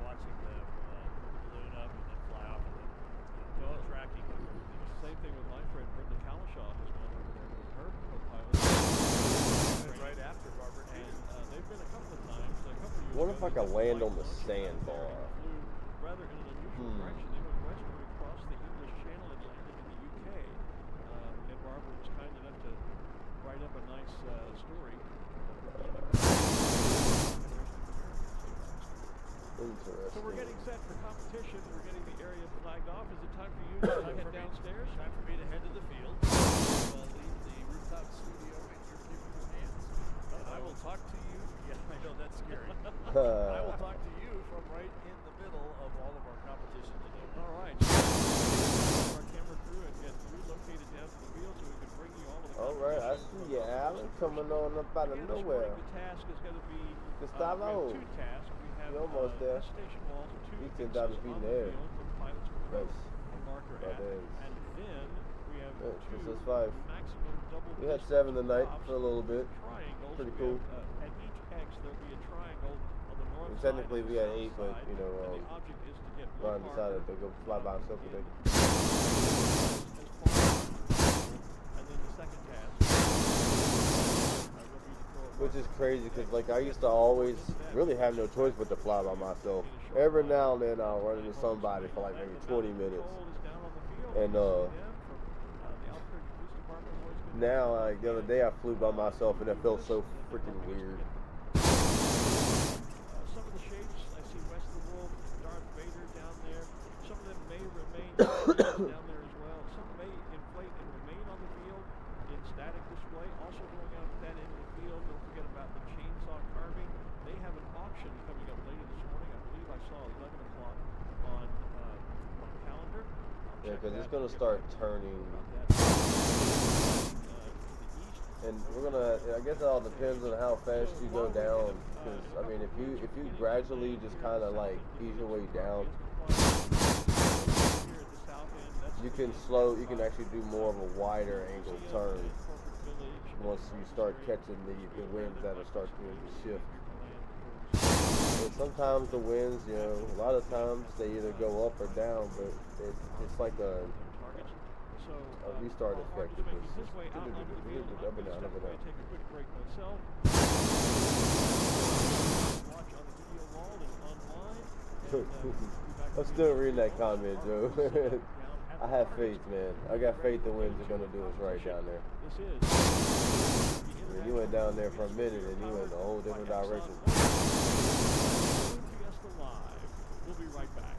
watching them balloon up and then fly off and then tracking and everything. Same thing with my friend Brenda Kalashaw, who's gone over there with her co-pilot. Right after Barbara. And they've been a couple of times. A couple of years What if ago, I could land on the sandbar? flew rather in an unusual direction. They went westward across the English Channel and landed in the UK. And Barbara was kind enough to write up a nice story. Interesting. So we're getting set for competition. We're getting the area flagged off. Is it time for you to head downstairs? Time for me to head to the field. Leave the rooftop studio in your capable hands. And I will talk to you. Yeah, I know that's scary. I will talk to you from right in the middle of all of our competition today. All right. Our camera crew and get relocated down to the field so we can bring you all of the All right, I see you, Alan, coming on up out of nowhere. The task is going to be Gustavo. two tasks. We have You're almost there. station walls, two You fixes 10,000 feet in on the air. field for the pilots to throw Nice. a marker at. Valdez. And then we have two This is 5. maximum double We had distance 7 tonight drops, for a little bit. triangles. Pretty We cool. have, at each X, there'll be a triangle on the north And side technically and we the had south 8, but side, you know, and the object is to get Ron one decided marker to go fly by himself today. as far and then the second task will be to throw a Which is crazy because like I used to always really have no choice but to fly by myself. Every now and then I'll run into somebody for like maybe 20 minutes. And now like the other day I flew by myself and it felt so freaking weird. Some of the shapes I see west of the world, Darth Vader down there. Some of them may remain down there as well. Some may inflate and remain on the field in static display. Also going out at that end of the field, don't forget about the chainsaw carving. They have an auction coming up later this morning. I believe I saw 11 o'clock on the calendar. Yeah, because it's gonna start turning. And we're gonna, I guess it all depends on how fast you go down. Because I mean, if you gradually just kind of like ease your way down, you can actually do more of a wider angle turn once you start catching the winds that'll start to shift. And sometimes the winds, you know, a lot of times they either go up or down, but it's like a restart effect. Up and down, up and down. Take a quick break myself. Watch on the video wall and online. I'm still reading that comment, Joe. I have faith, man. I got faith the winds are going to do us right down there. I mean, you went down there for a minute and you went in a whole different direction. Fiesta Live. We'll be right back.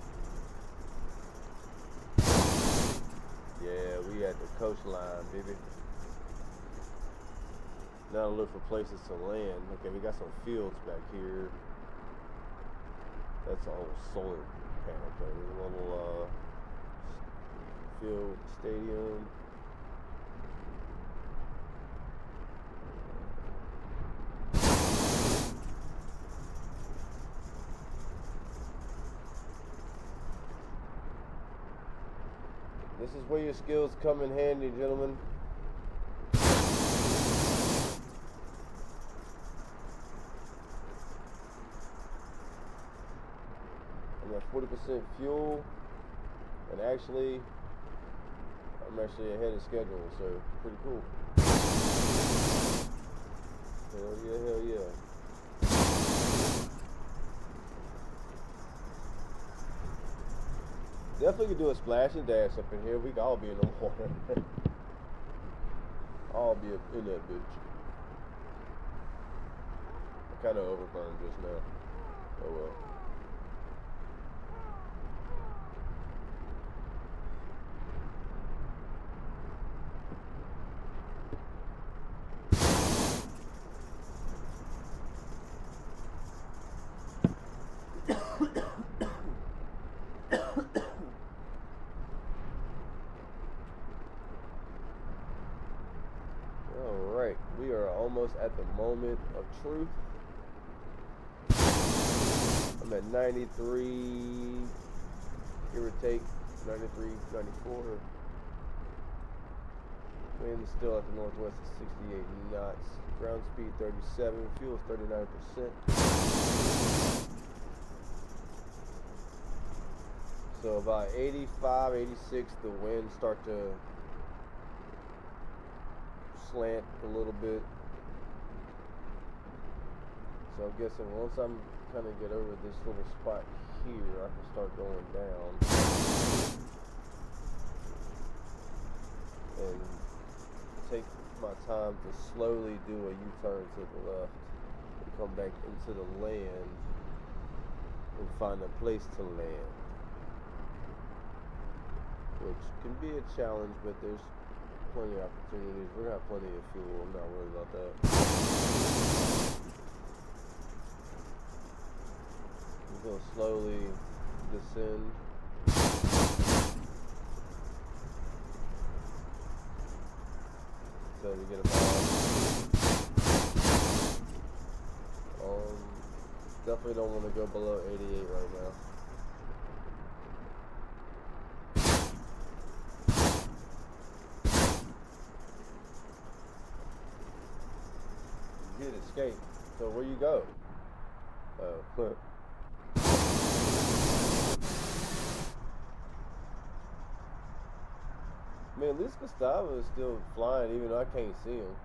Yeah, we at the coastline, baby. Now to look for places to land. Okay, we got some fields back here. That's a whole solar panel thing. There's a little field stadium. This is where your skills come in handy, gentlemen. I'm at 40% fuel, and actually, I'm actually ahead of schedule, so pretty cool. Hell yeah, hell yeah. Definitely could do a splash and dash up in here. We could all be in the water. All be in that bitch. I kind of overburned just now. Oh well. Alright, we are almost at the moment of truth. I'm at 93, give or take, 93, 94. Wind still at the northwest is 68 knots. Ground speed 37, fuel is 39%. So about 85, 86, the winds start to slant a little bit. So I'm guessing once I'm kind of get over this little spot here, I can start going down and take my time to slowly do a U-turn to the left and come back into the land and find a place to land, which can be a challenge, but there's plenty of opportunities. We're gonna have plenty of fuel. I'm not worried about that. We're gonna slowly descend. So we get about definitely don't want to go below 88 right now. You did escape. So where you go? Oh. Man, Luis Gustavo is still flying even though I can't see him.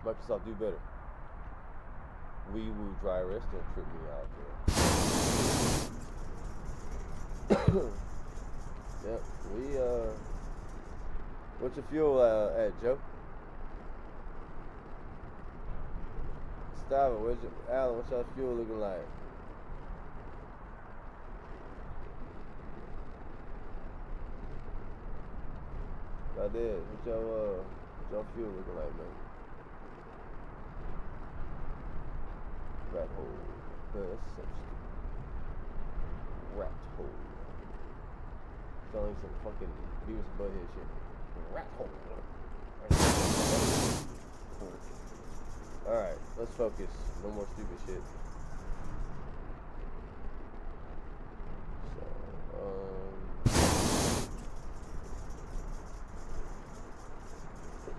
Microsoft, do better. Wee woo driver, that still trip me out there. Yep, what's your fuel at, Joe? Gustavo, Alan, what's your fuel looking like? I did. What's your fuel looking like, man? Rat hole. That's so stupid. Rat hole. Sound like some fucking Beavis and Butthead shit. Rat hole. Alright, let's focus. No more stupid shit.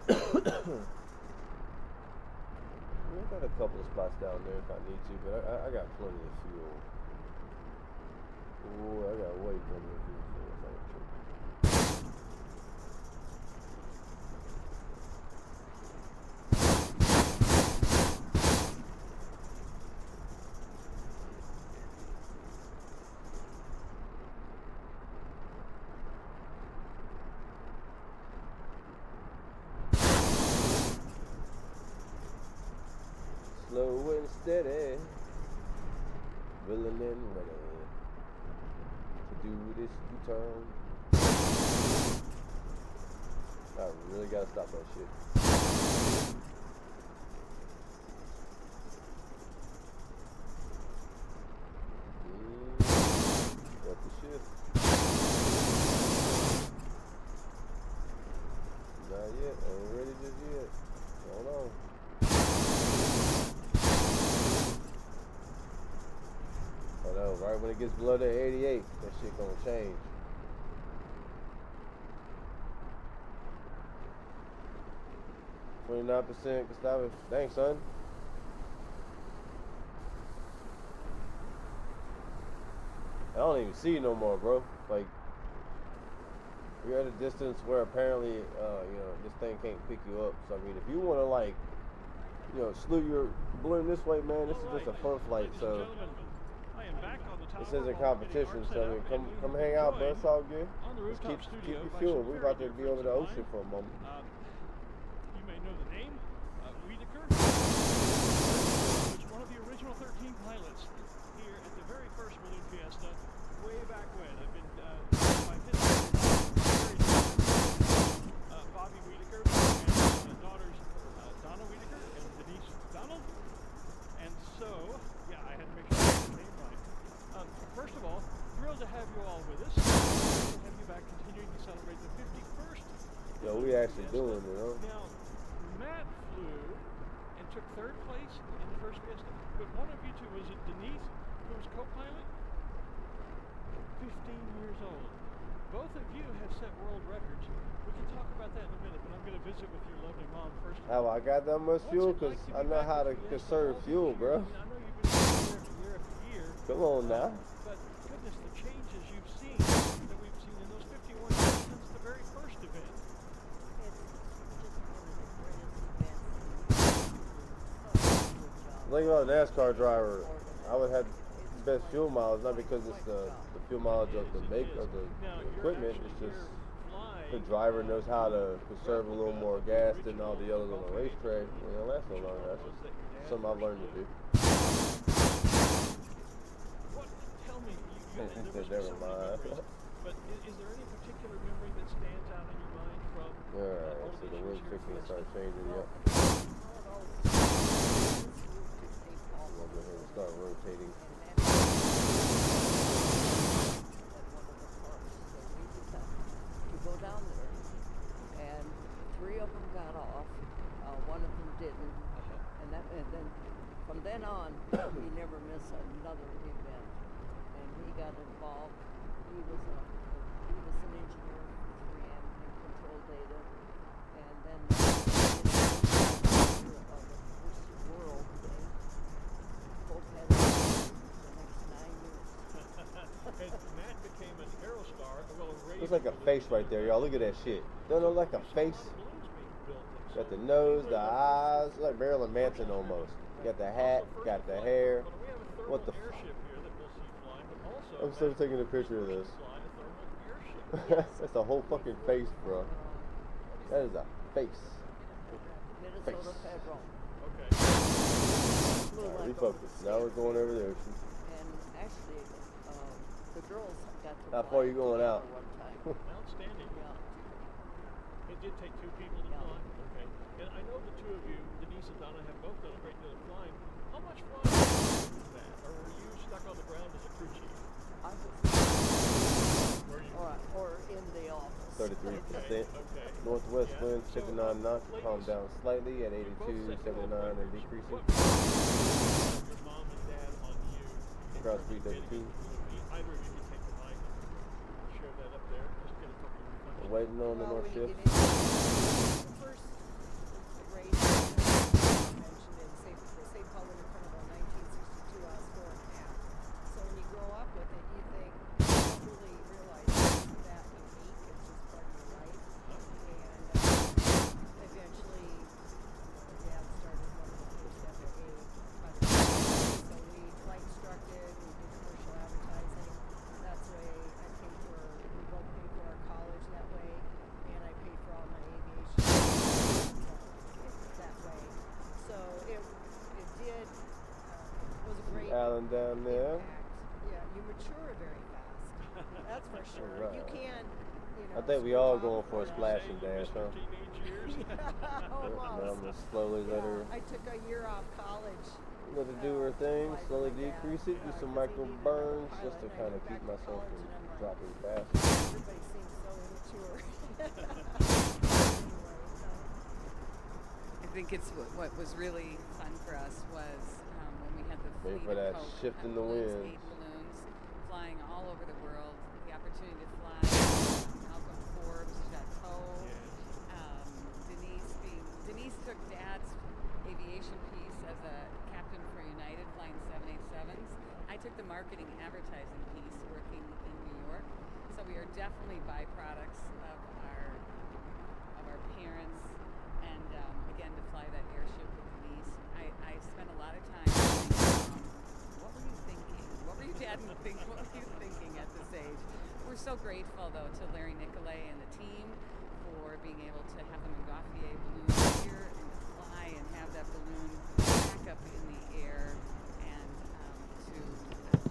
I got a couple of spots down there if I need to, but I got plenty of fuel. Ooh, I got way plenty of fuel for this. Slow and steady, willing and ready to do this U-turn. I really gotta stop that shit. What the shit? Not yet, ain't ready just yet. Hold on. Right when it gets below that 88, that shit gonna change. %, Gustavus. Thanks, son. I don't even see you no more, bro. Like, you're at a distance where apparently, this thing can't pick you up. So, I mean, if you want to, like, salute your balloon this way, man, this is just a fun flight. So, this isn't competition. So, I mean, come hang out, bro. It's all good. Just keep you fueled. We're about to be over the ocean for a moment. You may know the name, Wiedeker. He was one of the original 13 pilots here at the very first Balloon Fiesta way back when. I've been my history. Bobby Wiedeker and the daughters Donna Wiedeker and Denise Donald. And so, yeah, I had to make sure I got the name right. First of all, thrilled to have you all with us. Thrilled to have you back continuing to celebrate the 51st. Yo, we actually doing it, huh? Now, Matt flew and took 3rd place in the first Fiesta, but one of you two, was it Denise, who was co-pilot? 15 years old. Both of you have set world records. We can talk about that in a minute, but I'm going to visit with your lovely mom first. How I got that much fuel? Because I know how to conserve fuel, bro. I know you've been year after year. Come on now. But goodness, the changes you've seen that we've seen in those 51 years since the very first event. Think about a NASCAR driver. I would have the best fuel mileage, not because it's the fuel mileage of the equipment. It's just the driver knows how to conserve a little more gas than all the others on the racetrack. That's so long. That's just something I've learned to do. Tell me, never mind. But is there any particular memory that stands out in your mind from? Alright, so the wind's fixing to start changing. Yep. We'll go ahead and start rotating. To go down there, and 3 of them got off. One of them didn't, and then from then on, he never missed another event. And he got involved. He was an engineer for 3M in control data, and then of the world. Both had the next 9 years. And Matt became an Aerostar. Looks like a face right there, y'all. Look at that shit. Don't it look like a face? Got the nose, the eyes, like Marilyn Manson almost. Got the hat, got the hair. What the f? I'm still taking a picture of this. That's a whole fucking face, bro. That is a face. Minnesota Federal. Alright, refocus. Now we're going over the ocean. And actually, the girls got to How far are you going out? Outstanding. Yeah. It did take 2 people to fly. Okay. And I know the 2 of you, Denise and Donna, have both done a great deal of flying. How much flying was that? Or were you stuck on the ground as a crew chief? I was. Or in the office. 33%. Northwest winds 59 knots. Calm down slightly at 82, 79, and decreasing. Your mom and dad on you. Cross 332. Either of you can take the mic and share that up there. Just get a couple of reflections. Waiting on the North Shift. The first race I mentioned in St. Paul Winter Carnival in 1962, I was 4.5. So when you grow up with it, you think, you don't really realize it's that unique. It's just part of your life. And eventually, Dad started one of the first FAA pilots. So we flight instructed, we did commercial advertising. That's the way I paid for, we both paid for our college that way, and I paid for all my aviation that way. So it did, was a great Alan down there. impact. Yeah, you mature very fast. That's for sure. Right. You can't, I think we all going for a splash and dash, huh? Almost. I'm gonna slowly let her I took a year off college. let her do her thing, slowly decrease it, do some micro burns just to kind of keep myself from dropping fast. Everybody seems so immature. I think it's what was really fun for us was when we had the Wait fleet for that of shift in the balloons, wind. 8 balloons flying all over the world. The opportunity to fly Malcolm Forbes, Chateau, Denise took Dad's aviation piece as a captain for United flying 787s. I took the marketing advertising piece working in New York. So we are definitely byproducts of our parents, and again, to fly that airship with Denise, I spent a lot of time thinking, what were you thinking? What were you, Dad, what were you thinking at this age? We're so grateful, though, to Larry Nicolay and the team for being able to have the Montgolfier balloon here and to fly and have that balloon back up in the air, and to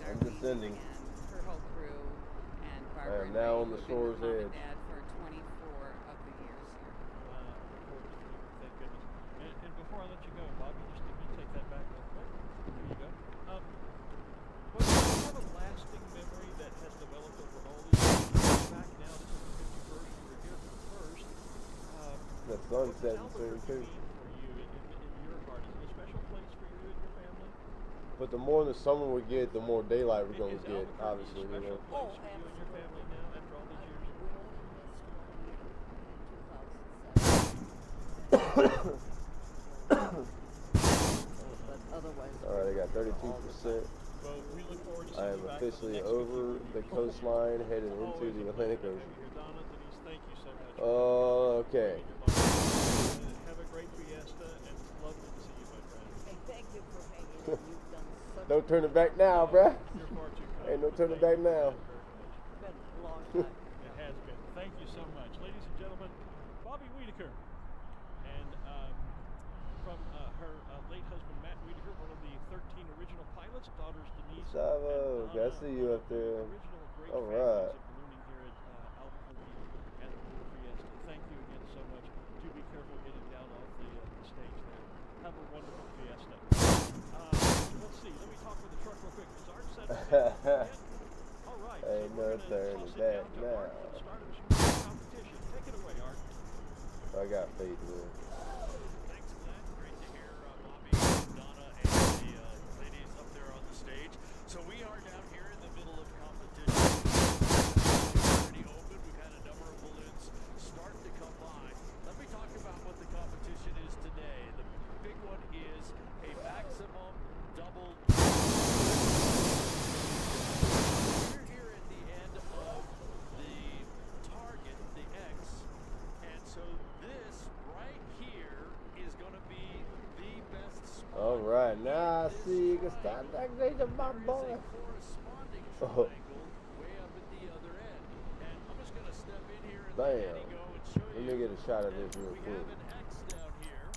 I'm descending. and her whole crew, and I Barbara am now on and the Ray, shores who've been edge. Mom and Dad for 24 of the years here. Thank goodness. And before I let you go, Bobby, just let me take that back real quick. There you go. But do you have a lasting memory that has developed over all these years? Back now, this is the 51st. You were here for the first. The sunset in 32. For you in your heart, is it a special place for you and your family? But the more the summer we get, the more daylight we're going Is to get, Albuquerque obviously. a You special know. place for you and your family now after all these years? But otherwise, All right, I got 32%. Well, we look forward to I am seeing you back officially next over week. the coastline, headed into Always the a Atlantic pleasure to Ocean. have you here, Donna. Denise, thank you so much. Okay. Have a great fiesta, and it's lovely to see you, my friend. hey, thank you for hanging in. You've done such Don't turn it back now, bruh. You're far too kind. Ain't no turning back now. It's been a long time. It has been. Thank you so much. Ladies and gentlemen, Bobby Wiedeker. And from her late husband, Matt Wiedeker, one of the 13 original pilots, daughters Denise Bravo. and I see you up there. original great All families right. of ballooning here at Albuquerque and the Balloon Fiesta. Thank you again so much. Do be careful getting down off the stage there. Have a wonderful fiesta. Let's see. Let me talk with the truck real quick. Is Art set up? All right. Ain't So no we're gonna turning toss it back down to now. Art for the start of this competition. Take it away, Art. I got faith, man. Thanks, Glenn. Great to hear Bobby, Donna, and the ladies up there on the stage. So we are down here in the middle of competition. It's already open. We've had a number of balloons start to come by. Let me talk about what the competition is today. The big one is a maximum double. We're here at the end of the target, the X, and so this right here is going to be the best spot. All right, now I see you can start that great my boy. Corresponding Oh. triangle way up at the other end. And I'm just going to step in here and Bam. let Eddie go and show Let you. me get a shot of this that real we quick. have an X down here.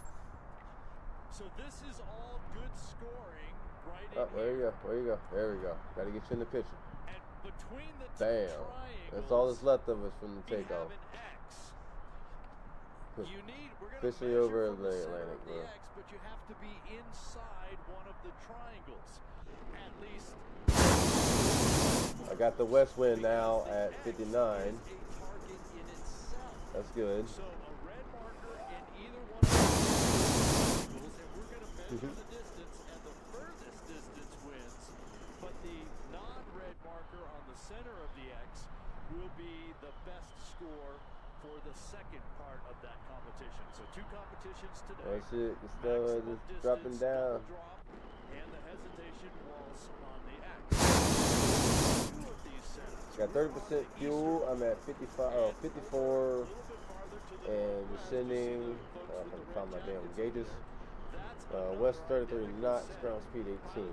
So this is all good scoring right Oh, in there you here. go. There you go. There we go. Got to get you in the picture. And between the two Bam. triangles, That's all that's left of us from the we have takeoff. an X. You need, we're going to Officially measure over from the center Atlantic, of the bro. X, but you have to be inside one of the triangles. At least I got the west wind now at 59. a target in itself. That's good. So a red marker in either one of those triangles, and we're going to measure the distance, and the furthest distance wins. But the non-red marker on the center of the X will be the best score for the second part of that competition. So two competitions today. That's it. It's still Maximum just distance, dropping down. double drop, and the hesitation waltz on the X. Two of these setups. Got 30% fuel. I'm at 54 and descending. I can find my damn gauges. West 33 knots, ground speed 18.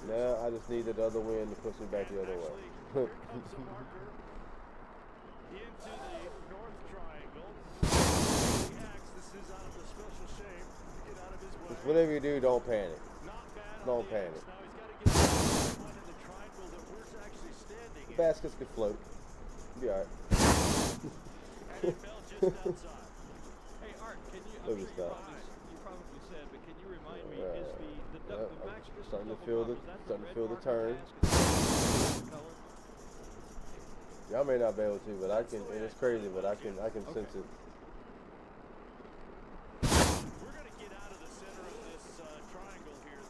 Now I just needed the other wind to push me back the other way. Here comes a marker into the north triangle. The X, this is out of the special shape to get out of his way. Just whatever you do, don't panic. Not bad. Don't panic. Now he's got to get one in the triangle that we're actually standing The in. baskets could float. Be alright. And it fell just outside. Hey, Art, can you, Look at that. you probably said, but can you remind me, Right. is the Yep, max I'm distance starting to double feel drop, the is that starting to red feel the marker turn. basket color? Y'all may not be able to, but I can. And it's crazy, but I can sense it. We're going to get out of the center of this triangle here,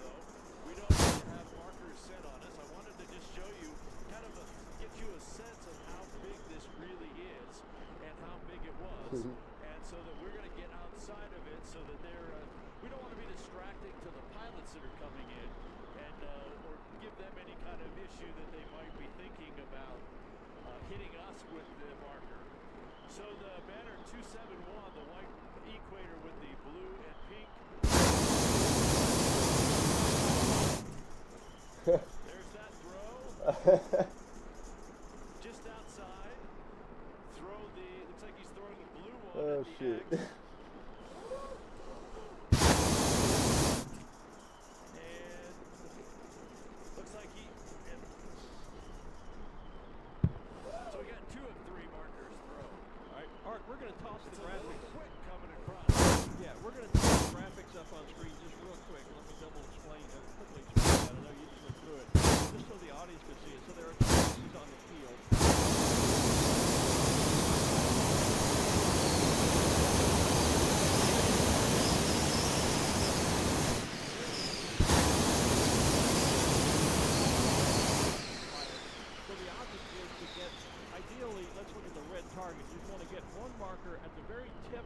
anything to the pilots that are coming in, and or give them any kind of issue that they might be thinking about hitting us with the marker. So the banner 271, the white equator with the blue and pink. There's that throw. Just outside. Looks like he's throwing the blue one. Oh, shit. And looks like so we got 2 of 3 markers thrown. All right, Art, we're going to toss the graphics. Quick coming across. Yeah, we're going to toss the graphics up on screen just real quick. Let me quickly explain that. I know you just went through it. Just so the audience can see it. So there are 2 pieces on the field. Ideally, let's look at the red target. You want to get one marker at the very tip,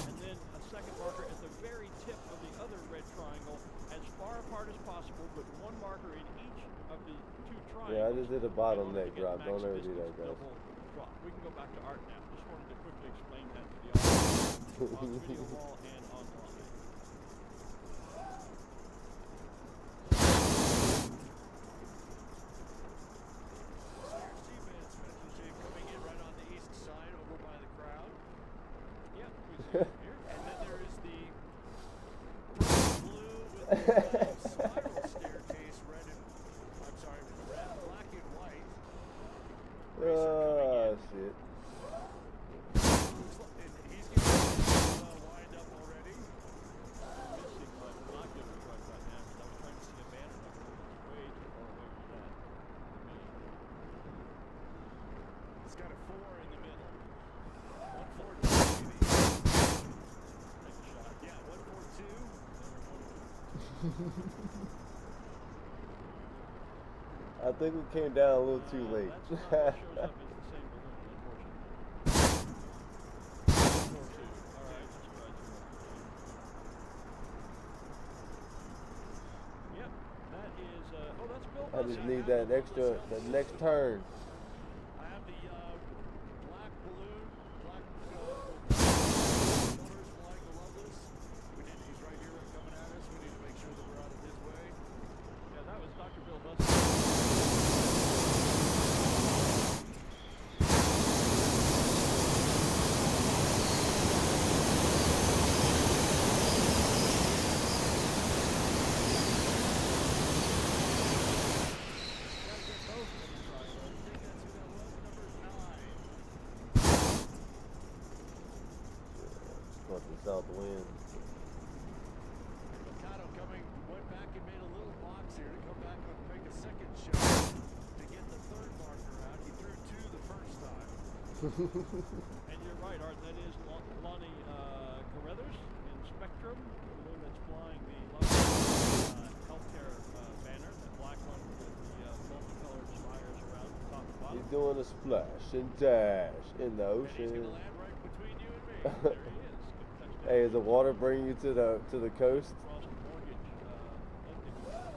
and then a second marker at the very tip of the other red triangle, as far apart as possible, but one marker in each of the 2 triangles. Yeah, I just did a bottleneck drop. Don't ever do that, guys. We can go back to Art now. Just wanted to quickly explain that to the audience on the video wall and online. Coming in right on the east side over by the crowd. Yeah, we see it here. And then there is the blue with the spiral staircase, red, black and white. Oh, shit. And he's getting wind up already. Missing my binocular right now because I was trying to see a banner number. It's way too far away from that. It's got a 4 in the middle. 142. Take a shot. Yeah, 142. I think we came down a little too late. That's not what shows up as the same balloon, unfortunately. 4-2. All right, let's try 2. Yep, that is. Oh, that's Bill. I just need that next turn. I have the black balloon, black colors flying above us. He's right here coming at us. We need to make sure that we're out of his way. Yeah, that was Dr. Bill Buster. South wind. Mikado went back and made a little box here to come back and make a second shot to get the 3rd marker out. He threw 2 the first time. And you're right, Art, that is Lonnie Carruthers in Spectrum, the balloon that's flying the healthcare banner, that black one with the multicolored spires around the top and bottom. He's doing a splash and dash in the ocean. And he's going to land right between you and me. There he is. Hey, is the water bringing you to the coast? Across the mortgage, lending, land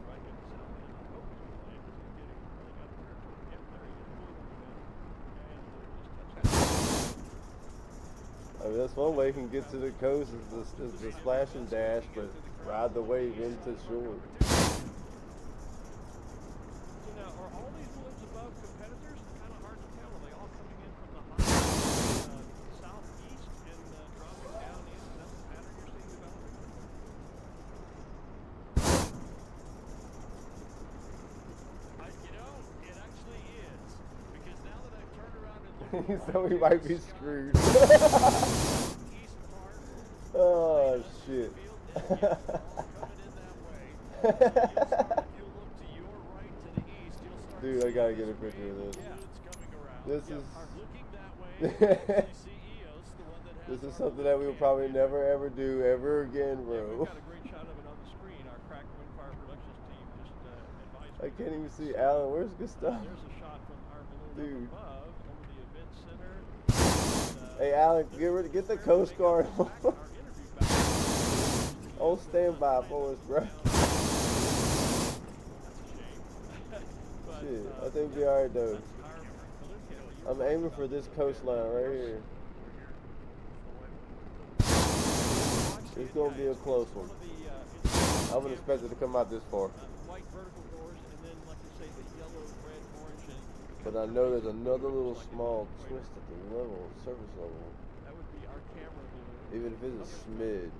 right in the south end. I hope he's going to land because he's getting really out of territory. Yep, there he is. And just touched that. I mean, that's one way you can get to the coast is the splash and dash, but ride the wave into shore. So now, are all these balloons above competitors? It's kind of hard to tell. Are they all coming in from the high southeast and dropping down east? Is that the pattern you're seeing developing? It actually is. Because now that I've turned around and looked So we might be screwed. east part, Oh, shit. coming in that way. If you look to your right to the east, you'll start Dude, I gotta get a picture of this. balloons coming around. This is Looking that way, you see Eos, the one that has this is our something that we'll probably never ever do ever again, Yeah, bro. we've got a great shot of it on the screen. Our Crack Windfire Productions team just advised I me. can't even see Alan. Where's Gustav? There's a shot from our balloon Dude. up above over the event center. Hey, Alan, get the Coast Guard. Our interview back. On standby for us, bro. Shit, I think we'll be alright though. I'm aiming for this coastline right here. It's gonna be a close one. I wouldn't expect it to come out this far. White vertical doors, and then, like you say, the yellow, red, orange, and But I know there's another little small twist at the level, surface level. that would be our camera balloon. Even if it's a smidge.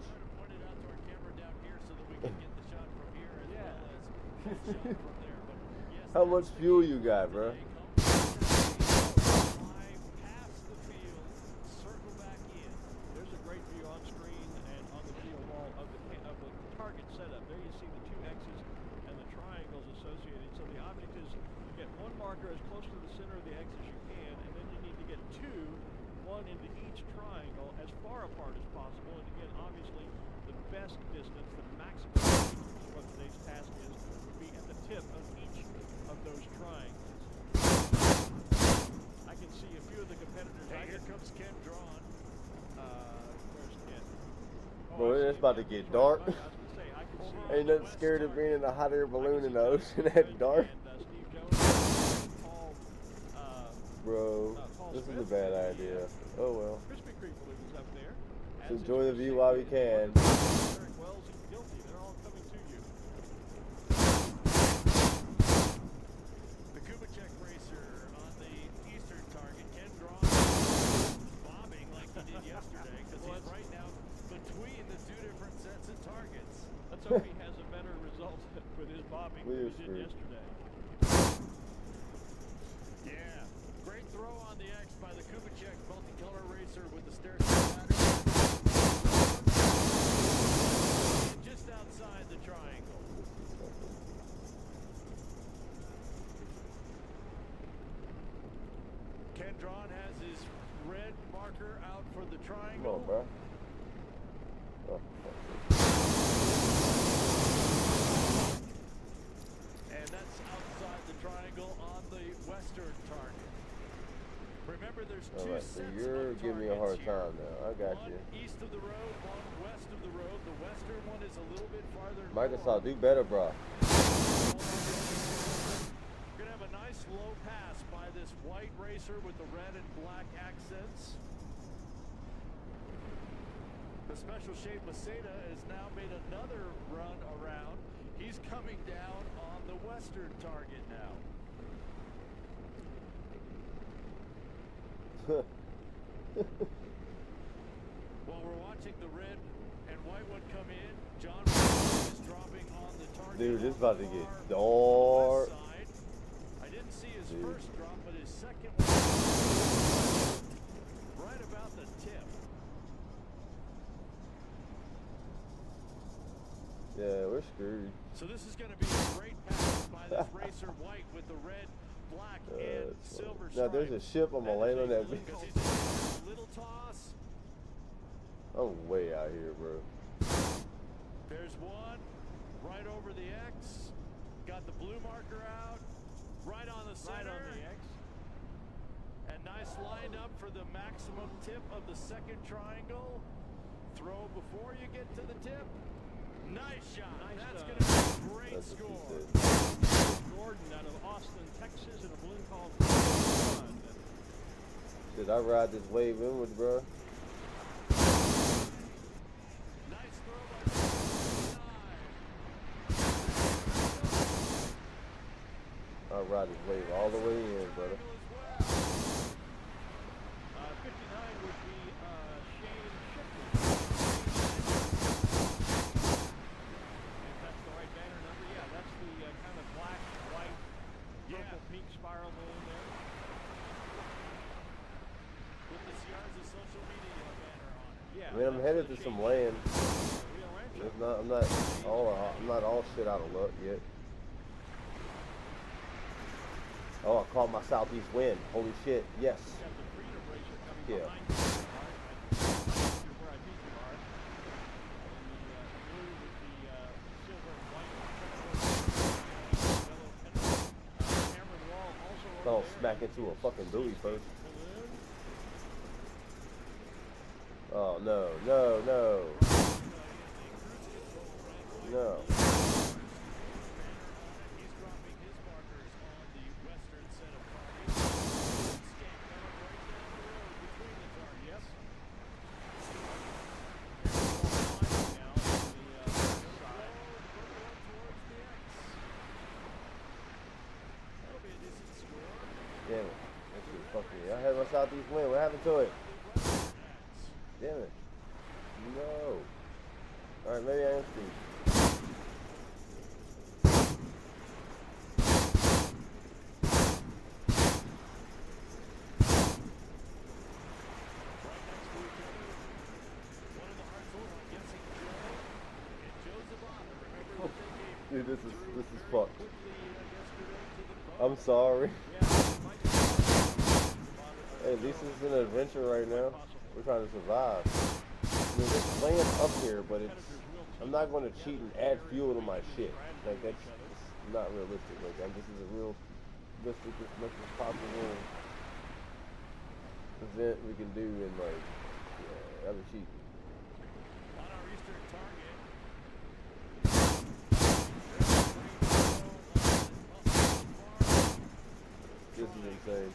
How much fuel you got, bro? Circle back in. There's a great view on screen and on the video wall of the target setup. There you see the two X's and the triangles associated. So the object is you get one marker as close to the center of the X as you can, and then you need to get two, one into each triangle as far apart as possible. And again, obviously, the best distance, the maximum distance, what today's task is, would be at the tip of each of those triangles. I can see a few of the competitors. Hey, here comes Ken drawn. Where's Ken? Bro, it's about to get dark. Ain't nothing scared of being in a hot air balloon in the ocean at dark. Bro, this is a bad idea. Oh well. Krispy Kreme balloons up there. Let's enjoy the view while we can. Eric Wells and Guilty, they're all coming to you. The Kubitschek racer on the eastern target. Ken drawn, bobbing like he did yesterday because he's right now between the two different sets of targets. Let's hope he has a better result with his bobbing than he did yesterday. Yeah, great throw on the X by the Kubitschek multicolor racer with the stair-step pattern. Just outside the triangle. Ken Drawn has his red marker out for the triangle. Come on, bro. Oh, And that's outside the triangle on the western target. Remember, there's two alright, sets so you're of giving me a hard targets time now. I got here. you. One east of the road, one west of the road. The western one is a little bit farther Microsoft, do better, bro. We're gonna have a nice low pass by this white racer with the red and black accents. The special shape Maceda has now made another run around. He's coming down on the western target now. While we're watching the red and white one come in, John is dropping on the target. Dude, this is about to get dark. I didn't see his first drop, but his second one right about the tip. Yeah, we're screwed. So this is going to be a great pass by this racer white with the red, black, and silver stripes. Now there's a ship I'm gonna land on that beach. Little toss. I'm way out here, bro. There's one right over the X. Got the blue marker out. Right on the center. Right on the X. And nice lined up for the maximum tip of the second triangle. Throw before you get to the tip. Nice shot. That's going to be a great score. Gordon out of Austin, Texas, in a balloon called Shit, I ride this wave inward, bro. Nice throw by I ride this wave all the way in, brother. 59 would be Shane Shipley. If that's the right banner number, yeah, that's the kind of black, white, purple, pink spiral balloon there. with the Ciarza social media banner on it. Yeah. I mean, I'm headed to some land. I'm not all shit out of luck yet. Oh, I caught my southeast wind. Holy shit! Yes. Yeah. I'll smack into a fucking buoy first. Oh no, no, no. southeast wind. What happened to it? Damn it. No. Alright, maybe I am speed. Dude, this is fucked. I'm sorry. Hey, at least it's an adventure right now. We're trying to survive. I mean, this land's up here, but I'm not going to cheat and add fuel to my shit. Like, that's not realistic. Like, this is a real realistic as much as possible event we can do, and like, yeah, that'd be cheap. On our eastern target. This is insane.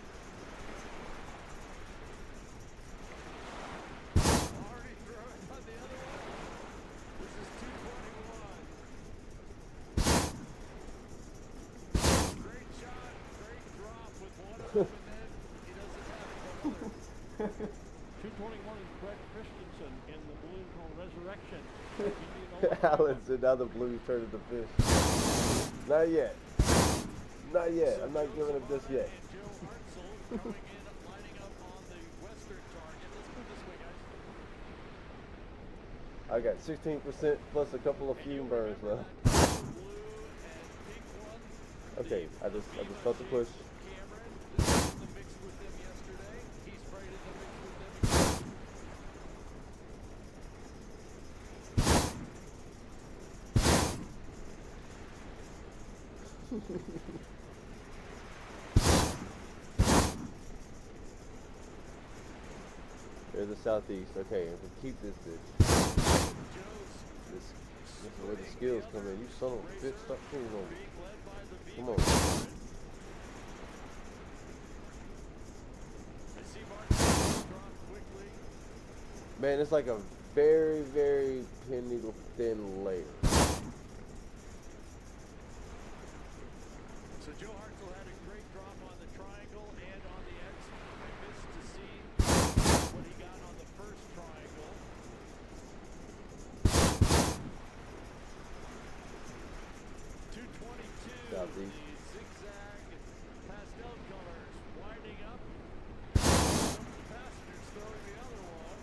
Already throwing on the other one. This is 221. Great shot, great drop with one up, and then he doesn't have another. 221 is Brett Christensen in the balloon called Resurrection. Alan said now the blues turned into fish. Not yet. Not yet. I'm not giving him this yet. I got 16% plus a couple of fume burns left. Okay, I just felt the push. There's the southeast. Okay, if we keep this bitch. This is where the skills come in. You son of a bitch, stop shooting on me. Come on. Man, it's like a very, very pin needle thin layer. So Joe Hartzell had a great drop on the triangle and on the X. I missed to see what he got on the first triangle. 222. Southeast. The zigzag pastel colors winding up. Some of the passengers throwing the other one,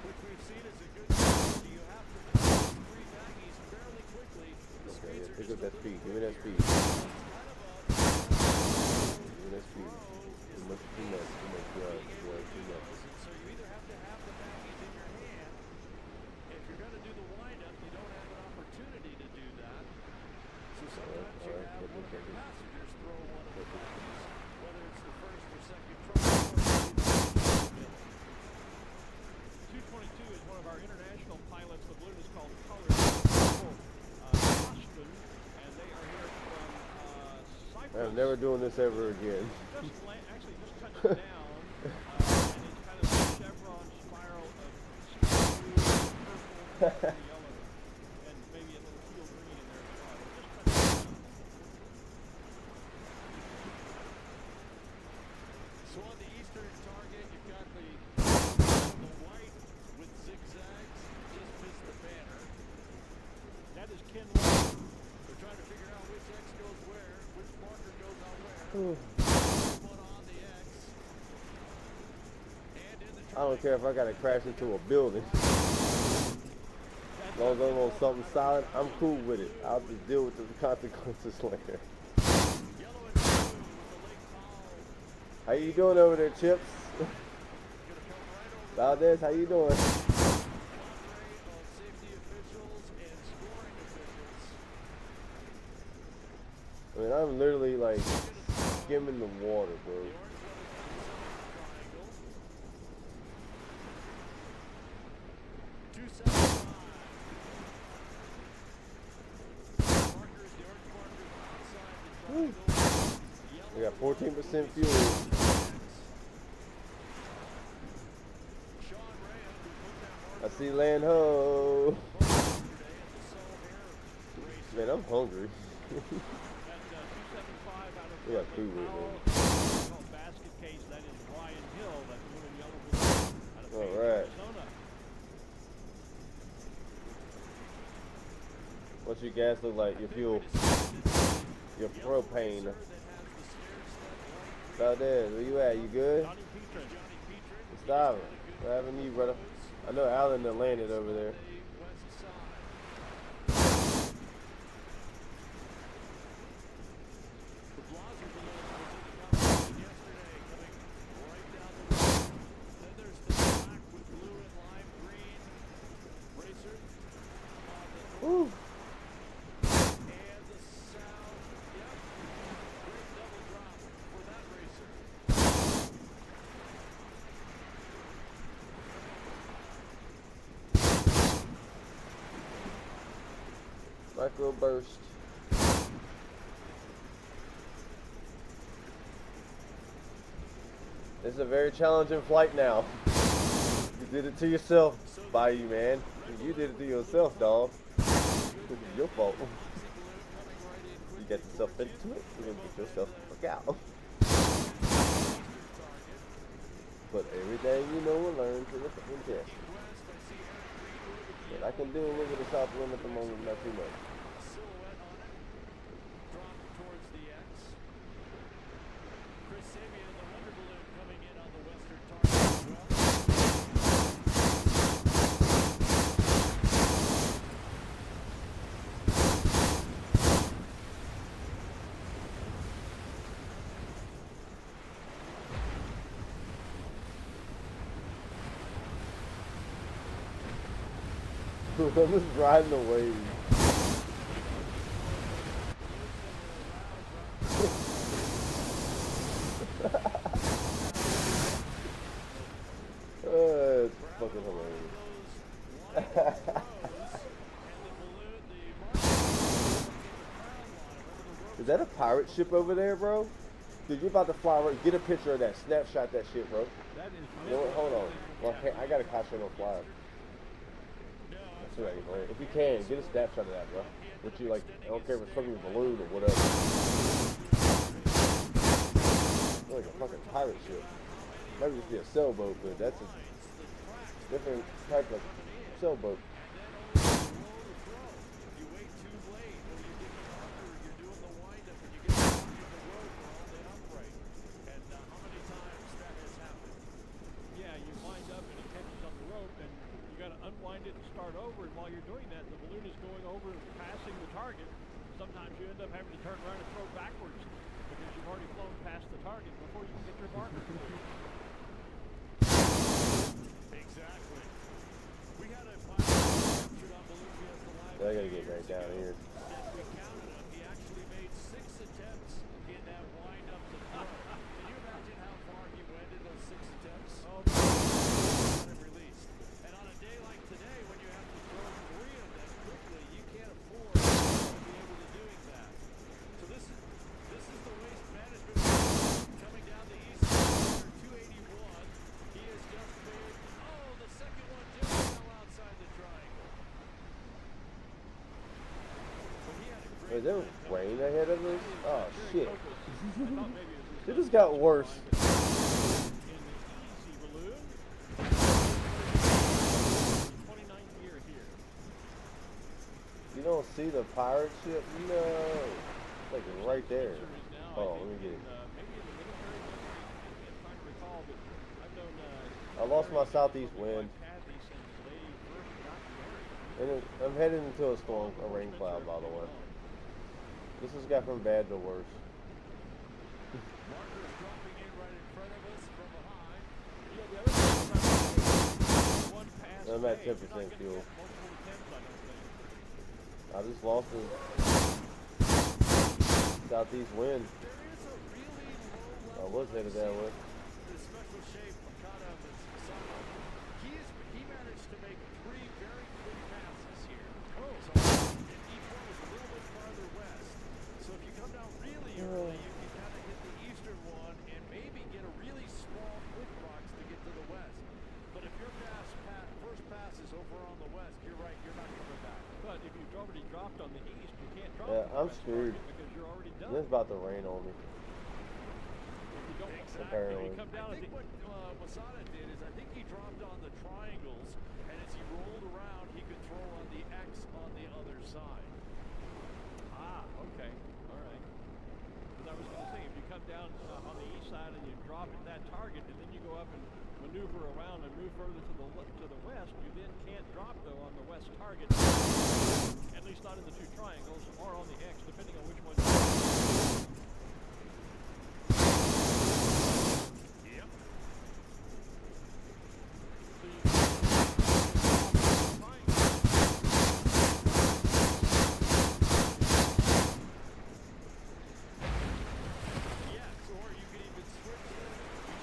which we've seen is a good strategy. You have to pass three baggies fairly quickly. Okay, yeah, pick up that speed. Give me that speed. Give me that speed. Too much. Too much. So you either have to have the baggies in your hand. If you're going to do the windup, you don't have an opportunity to do that. So sometimes you have one of your passengers throw one of the baggies, whether it's the first or second try. 222 is one of our international pilots. The balloon is called Color. And they are here from Cyprus. I'm never doing this ever again. Actually just touched down, and it's kind of a chevron spiral of blue, purple, yellow, and maybe a little teal green in there as well. Just touched down. So on the eastern target, you've got the white with zigzags. Just missed the banner. That is Ken Long. They're trying to figure out which X goes where, which marker goes on where. One on the X. And in the I don't care if I gotta crash into a building. As long as I'm on something solid, I'm cool with it. I'll just deal with the consequences later. How you doing over there, Chips? Valdez, how you doing? I mean, I'm literally like skimming the water, bro. We got 14% fuel. I see land ho. Man, I'm hungry. We got food right now. case, that is Ryan Hill, that blue and yellow balloon out of Phoenix, Arizona. What's your gas look like? Your fuel? Your propane? About there. Where you at? You good? Stop. What happened to you, brother? I know Alan done landed over there. Woo. Micro burst. This is a very challenging flight now. You did it to yourself, Bayou man. You did it to yourself, dog. This is your fault. You get yourself into it, you're gonna get yourself the fuck out. But everything you know and learn to the fucking test. But I can do a little bit of top limb at the moment, not too much. I'm just riding the wave. It's fucking hilarious. Is that a pirate ship over there, bro? Dude, you're about to fly right. Get a picture of that. Snapshot that shit, bro. You know what? Hold on. Well, I got a catch on flyer. If you can, get a snapshot of that, bro. What you like, I don't care if it's fucking a balloon or whatever. It's like a fucking pirate ship. Maybe just be a sailboat, but that's a different type of sailboat. Unwind it and start over, and while you're doing that, the balloon is going over and passing the target. Sometimes you end up having to turn around and throw backwards because you've already flown past the target before you can get your marker. Exactly. We had a pilot captured on Balloon Fiesta Live. I gotta get right down here. We counted him. He actually made 6 attempts in that wind up to throw. Can you imagine how far he went in those 6 attempts? Oh, released. And on a day like today, when you have to throw 3 of them quickly, you can't afford to be able to doing that. So this is the waste management coming down the east side, 281. He has just made, the second one just fell outside the triangle. Is there rain ahead of us? Oh shit. It just got worse. You don't see the pirate ship? No. It's like right there. Oh, let me get it. I lost my southeast wind. And I'm headed into a storm, a rain cloud, by the way. This has got from bad to worse. I'm at 10% fuel. I just lost the southeast wind. I was headed that way. He managed to make 3 very quick passes here. So he plays a little bit farther west. So if you come down really early, you can kind of hit the eastern one and maybe get a really small quick box to get to the west. But if your first pass is over on the west, you're right, you're not coming back. But if you've already dropped on the east, you can't drop on the I'm west screwed. because you're already done. It's about to rain on me. If you don't Exactly. you come down. I think what Masada did is I think he dropped on the triangles, and as he rolled around, he could throw on the X on the other side. Ah, okay. All right. Because I was going to say, if you come down on the east side and you drop at that target, and then you go up and maneuver around and move further to the west, you then can't drop, though, on the west target. At least not in the two triangles or on the X, depending on which one. Yep. Yes, or you could even switch them.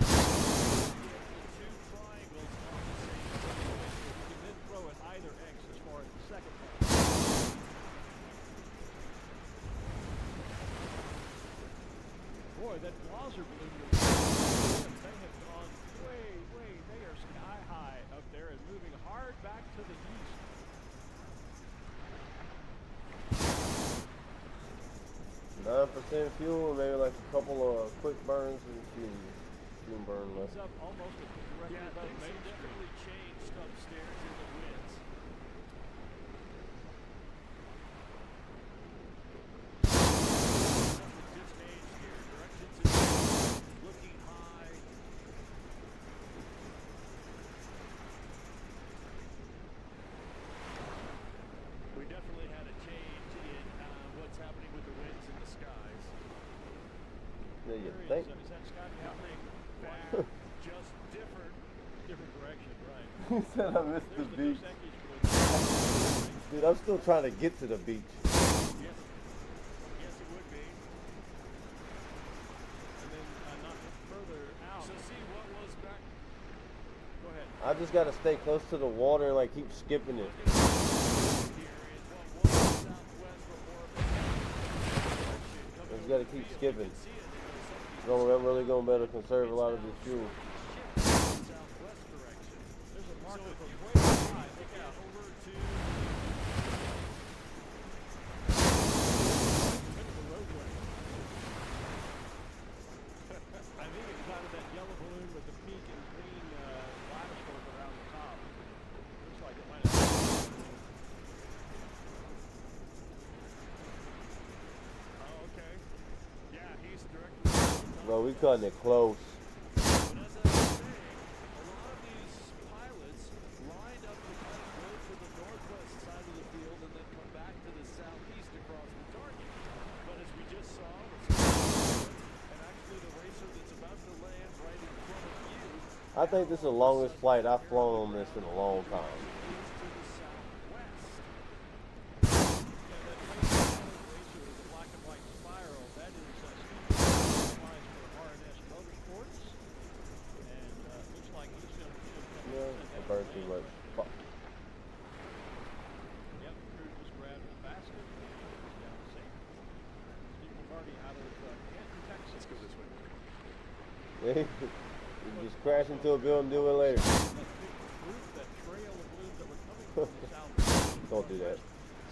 You just get the two triangles on the same situation. You can then throw at either X as far as the second one. Boy, that Blaser balloon, they have gone way, they are sky high up there and moving hard back to the east. 9% fuel, maybe like a couple of quick burns and fume burn less. It's up almost directly above Things Main have Street. definitely changed upstairs in the winds. Nothing just changed here. Directions is looking high. We definitely had a change in what's happening with the winds in the skies. Yeah, you There think? is that Scott Nothing bad, just different. different direction, right? He said I missed the There's beach. Dos Equis balloon. Dude, I'm still trying to get to the beach. Yes, yes, it would be. And then not further out. So see what was back. Go ahead. I just gotta stay close to the water and like keep skipping it. Here is what was southwest but more of a direction I coming just gotta over keep the field. skipping. You can see it. I'm really gonna better conserve a lot of this fuel. Southwest direction. There's a marker So from if you way high. look Look out. over to Into the roadway. I think it's out of that yellow balloon with the pink and green lattice work around the top. Looks like it might have. oh, okay. Yeah, he's directly. Bro, we cutting it close. But as I was saying, a lot of these pilots lined up to kind of go to the northwest side of the field and then come back to the southeast across the target. But as we just saw, and actually the racer that's about to land right in front of you I think this is the longest flight I've flown on this in a long time. is to the southwest. Yeah, that racer with the black and white spiral, that is Steve flies for RNS Motorsports. And looks like he's going to come Yeah, I burned too much. Fuck. Yep, crew just grabbed the basket. Down the same. Steve McCarty out of Canton, Texas. Let's go this way. You just crash into a building, do it later. That trail of balloons that were coming from the south. Don't do that.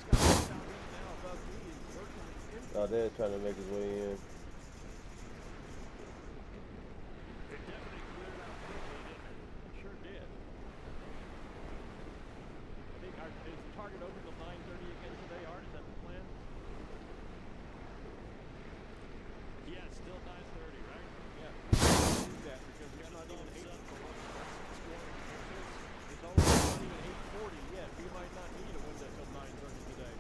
Sky southeast now above me is virtually empty. Oh, they're trying to make his way in. It definitely cleared out quickly, didn't it? It sure did. I think is the target open till 9:30 again today, Art? Is that the plan? Yeah, it's still 9:30, right? Yeah. Do that because it's not even 8. It's almost not even 8:40 yet. We might not need a window till 9:30 today.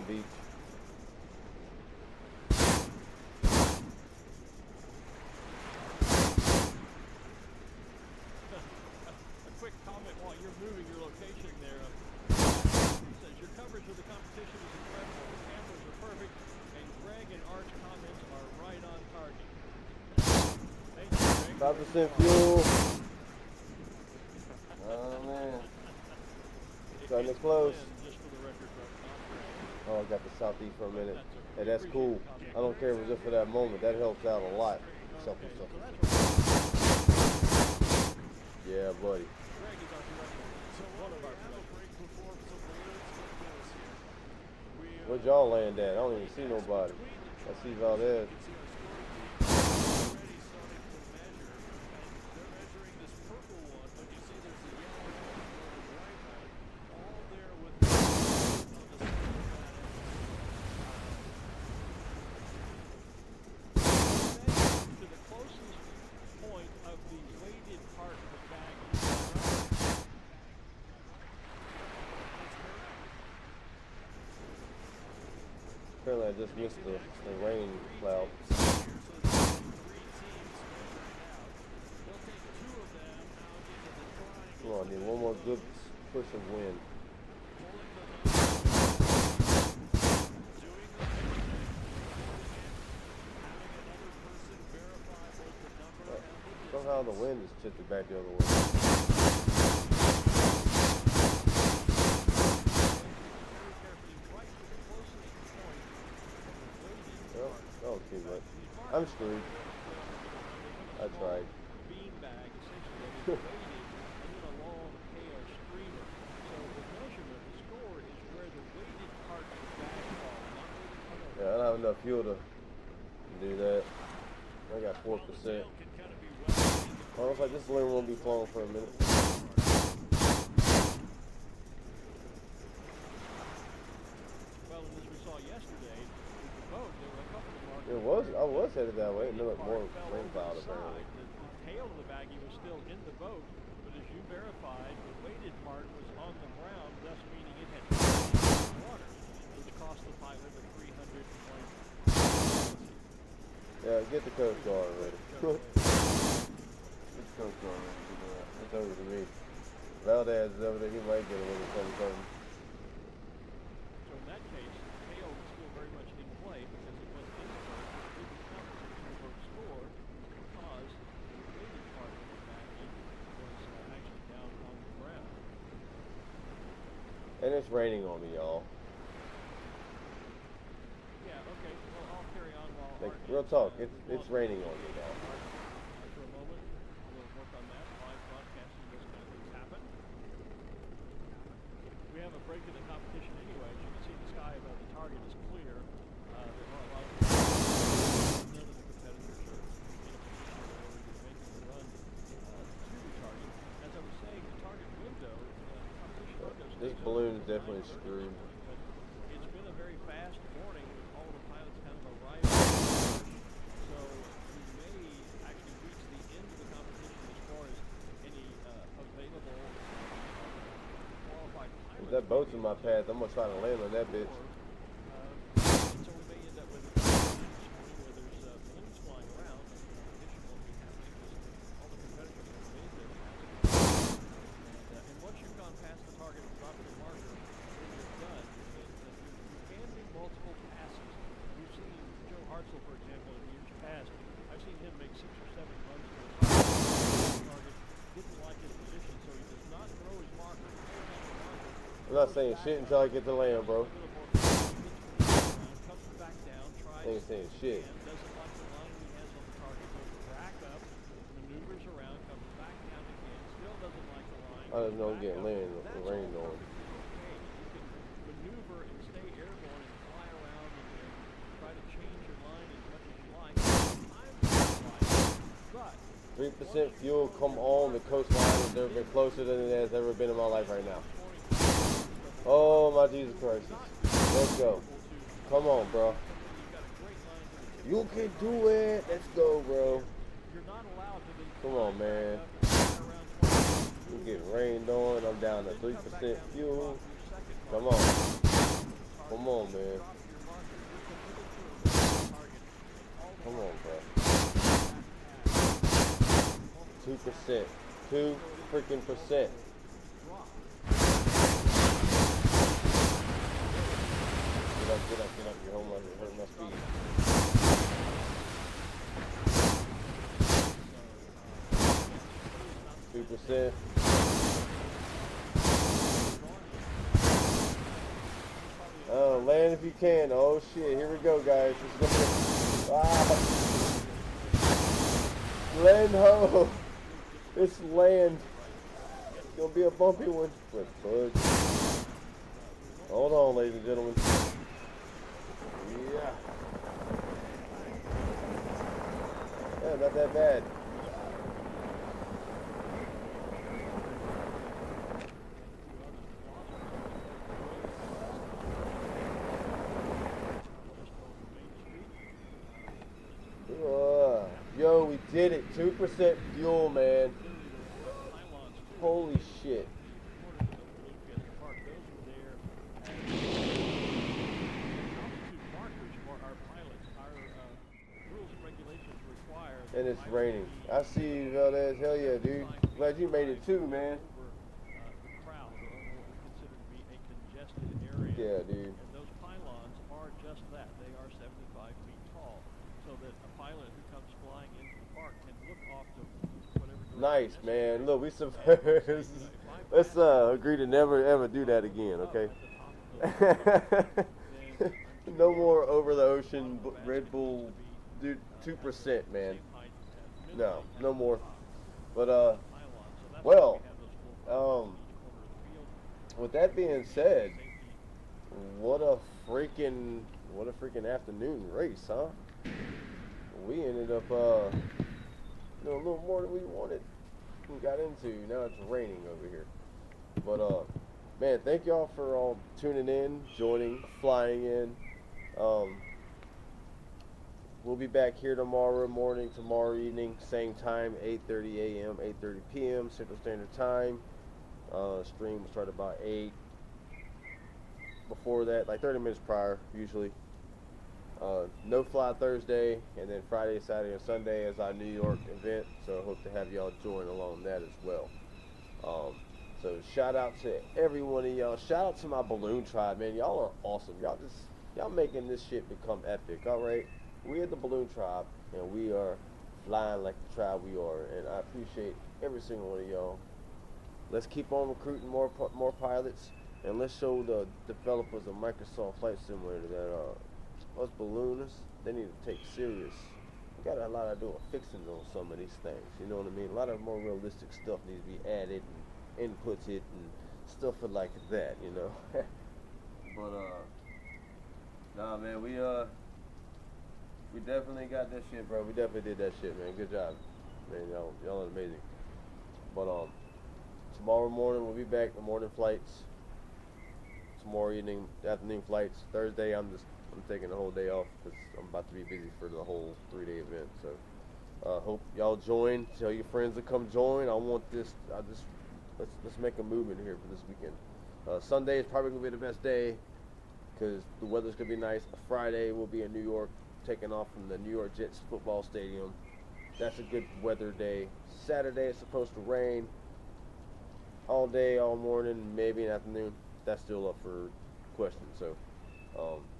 beach. A quick comment while you're moving your location there. It says your coverage of the competition is incredible. The cameras are perfect, and Greg and Art's comments are right on target. Thank you, Greg. 5% fuel. Oh man. Starting to close. Oh, I got the southeast for a minute. Hey, that's cool. I don't care if it's just for that moment. That helps out a lot. Something. Yeah, buddy. Where'd y'all land at? I don't even see nobody. I see Valdez. Apparently I just missed the rain cloud. Come on, I need one more good push of wind. Somehow the wind is shifted back the other way. Too much. I'm screwed. I tried. Beanbag, essentially, and then a long tail streamer. So the measurement, the score is where the weighted part of the bag falls, not where the color. Yeah, I don't have enough fuel to do that. I got 4%. Almost like this balloon won't be flowing for a minute. Well, and as we saw yesterday, with the boat, there were a couple of markers. I was headed that way. No, more rain cloud apparently. The tail of the baggie was still in the boat, but as you verified, the weighted part was on the ground, thus meaning it had fallen in the water, which cost the pilot a 300 point. Yeah, get the Coast Guard ready. Get the Coast Guard ready to do that. It's over to me. Valdez is over there. He might get a little something. So in that case, the tail was still very much in play because it was in the boat. It didn't count as a boat score because the weighted part of the baggie was actually down on the ground. And it's raining on me, y'all. Yeah, okay. Well, I'll carry on while Like, Art real talk, it's raining on me, y'all. for a moment. We'll work on that. Live broadcasting, those kind of things happen. We have a break in the competition anyway. As you can see, the sky above the target is clear. There are a lot of none of the competitors are in a position where they're making the run to the target. As I was saying, the target window, competition window. This balloon is definitely screwed. It's been a very fast morning with all the pilots kind of arriving. So we may actually reach the end of the competition as far as any available qualified pilots. If that boat's in my path, I'm gonna try to land on that bitch. So we may end up with a competition this morning where there's balloons flying around. The competition won't be happening because all the competitors have made their passes. And once you've gone past the target and dropped the marker, then you're done. You can do multiple passes. We've seen Joe Hartzell, for example, in years past. I've seen him make 6 or 7 runs to the target. Didn't like his position, so he does not throw his marker. I'm not saying shit until I get to land, bro. Comes back down, tries Ain't saying shit. doesn't like the line he has on the target, goes back up, maneuvers around, comes back down again, still doesn't like the line. I just know I'm getting land with the rain on. You can maneuver and stay airborne and fly around and try to change your line as much as you like. But 3% fuel, come on. The coastline has never been closer than it has ever been in my life right now. Oh my Jesus Christ. Let's go. Come on, bro. You can do it. Let's go, bro. Come on, man. We're getting rained on. I'm down to 3% fuel. Come on. Come on, man. Come on, bro. 2%. 2 freaking percent. Get up. You're home like you're hurting my speed. %. Oh, land if you can. Oh shit, here we go, guys. This is gonna be land ho. It's land. It's gonna be a bumpy one. But fudge. Hold on, ladies and gentlemen. Yeah. Yeah, not that bad. Yo, we did it. 2% fuel, man. Holy shit. And it's raining. I see you, Valdez. Hell yeah, dude. Glad you made it too, man. Yeah, dude. And those pylons are just that. They are 75 feet tall. So that a pilot who comes flying into the park can look off to whatever. Nice, man. Look, we survived. Let's agree to never ever do that again, okay? No more over the ocean Red Bull, dude. 2%, man. No more. But well, with that being said, what a freaking afternoon race, huh? We ended up a little more than we wanted. We got into. Now it's raining over here. But man, thank y'all for all tuning in, joining, flying in. We'll be back here tomorrow morning, tomorrow evening, same time, 8:30 a.m., 8:30 p.m. Central Standard Time. Stream will start about 8. Before that, like 30 minutes prior, usually. No fly Thursday, and then Friday, Saturday, and Sunday is our New York event. So I hope to have y'all join along that as well. So shout out to every one of y'all. Shout out to my balloon tribe, man. Y'all are awesome. Y'all making this shit become epic. All right, we are the balloon tribe, and we are flying like the tribe we are. And I appreciate every single one of y'all. Let's keep on recruiting more pilots, and let's show the developers of Microsoft Flight Simulator that us balloonists, they need to take serious. We got a lot to do with fixing on some of these things. You know what I mean? A lot of more realistic stuff needs to be added and inputted and stuff like that. You know. But nah, man, we definitely got that shit, bro. We definitely did that shit, man. Good job, man. Y'all are amazing. But tomorrow morning we'll be back. The morning flights. Tomorrow evening, afternoon flights. Thursday, I'm taking the whole day off because I'm about to be busy for the whole 3-day event. So hope y'all join. Tell your friends to come join. I want this. Let's make a movement here for this weekend. Sunday is probably gonna be the best day because the weather's gonna be nice. Friday we'll be in New York, taking off from the New York Jets football stadium. That's a good weather day. Saturday it's supposed to rain all day, all morning, maybe in the afternoon. That's still up for question. So,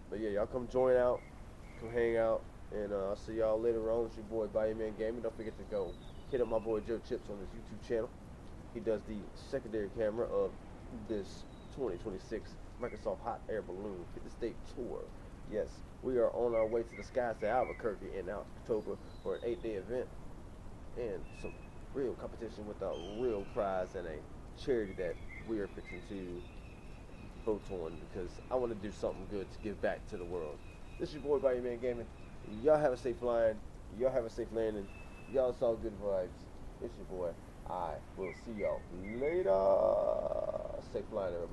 but yeah, y'all come join out, come hang out, and I'll see y'all later on. It's your boy Bayou Man Gaming. Don't forget to go hit up my boy Joe Chips on his YouTube channel. He does the secondary camera of this 2026 Microsoft Hot Air Balloon 50 State Tour. Yes, we are on our way to the skies to Albuquerque in October for an 8-day event and some real competition with a real prize and a charity that we are fixing to vote on because I want to do something good to give back to the world. This is your boy Bayou Man Gaming. Y'all have a safe flying. Y'all have a safe landing. Y'all saw good vibes. It's your boy. I will see y'all later. Safe flying, everybody.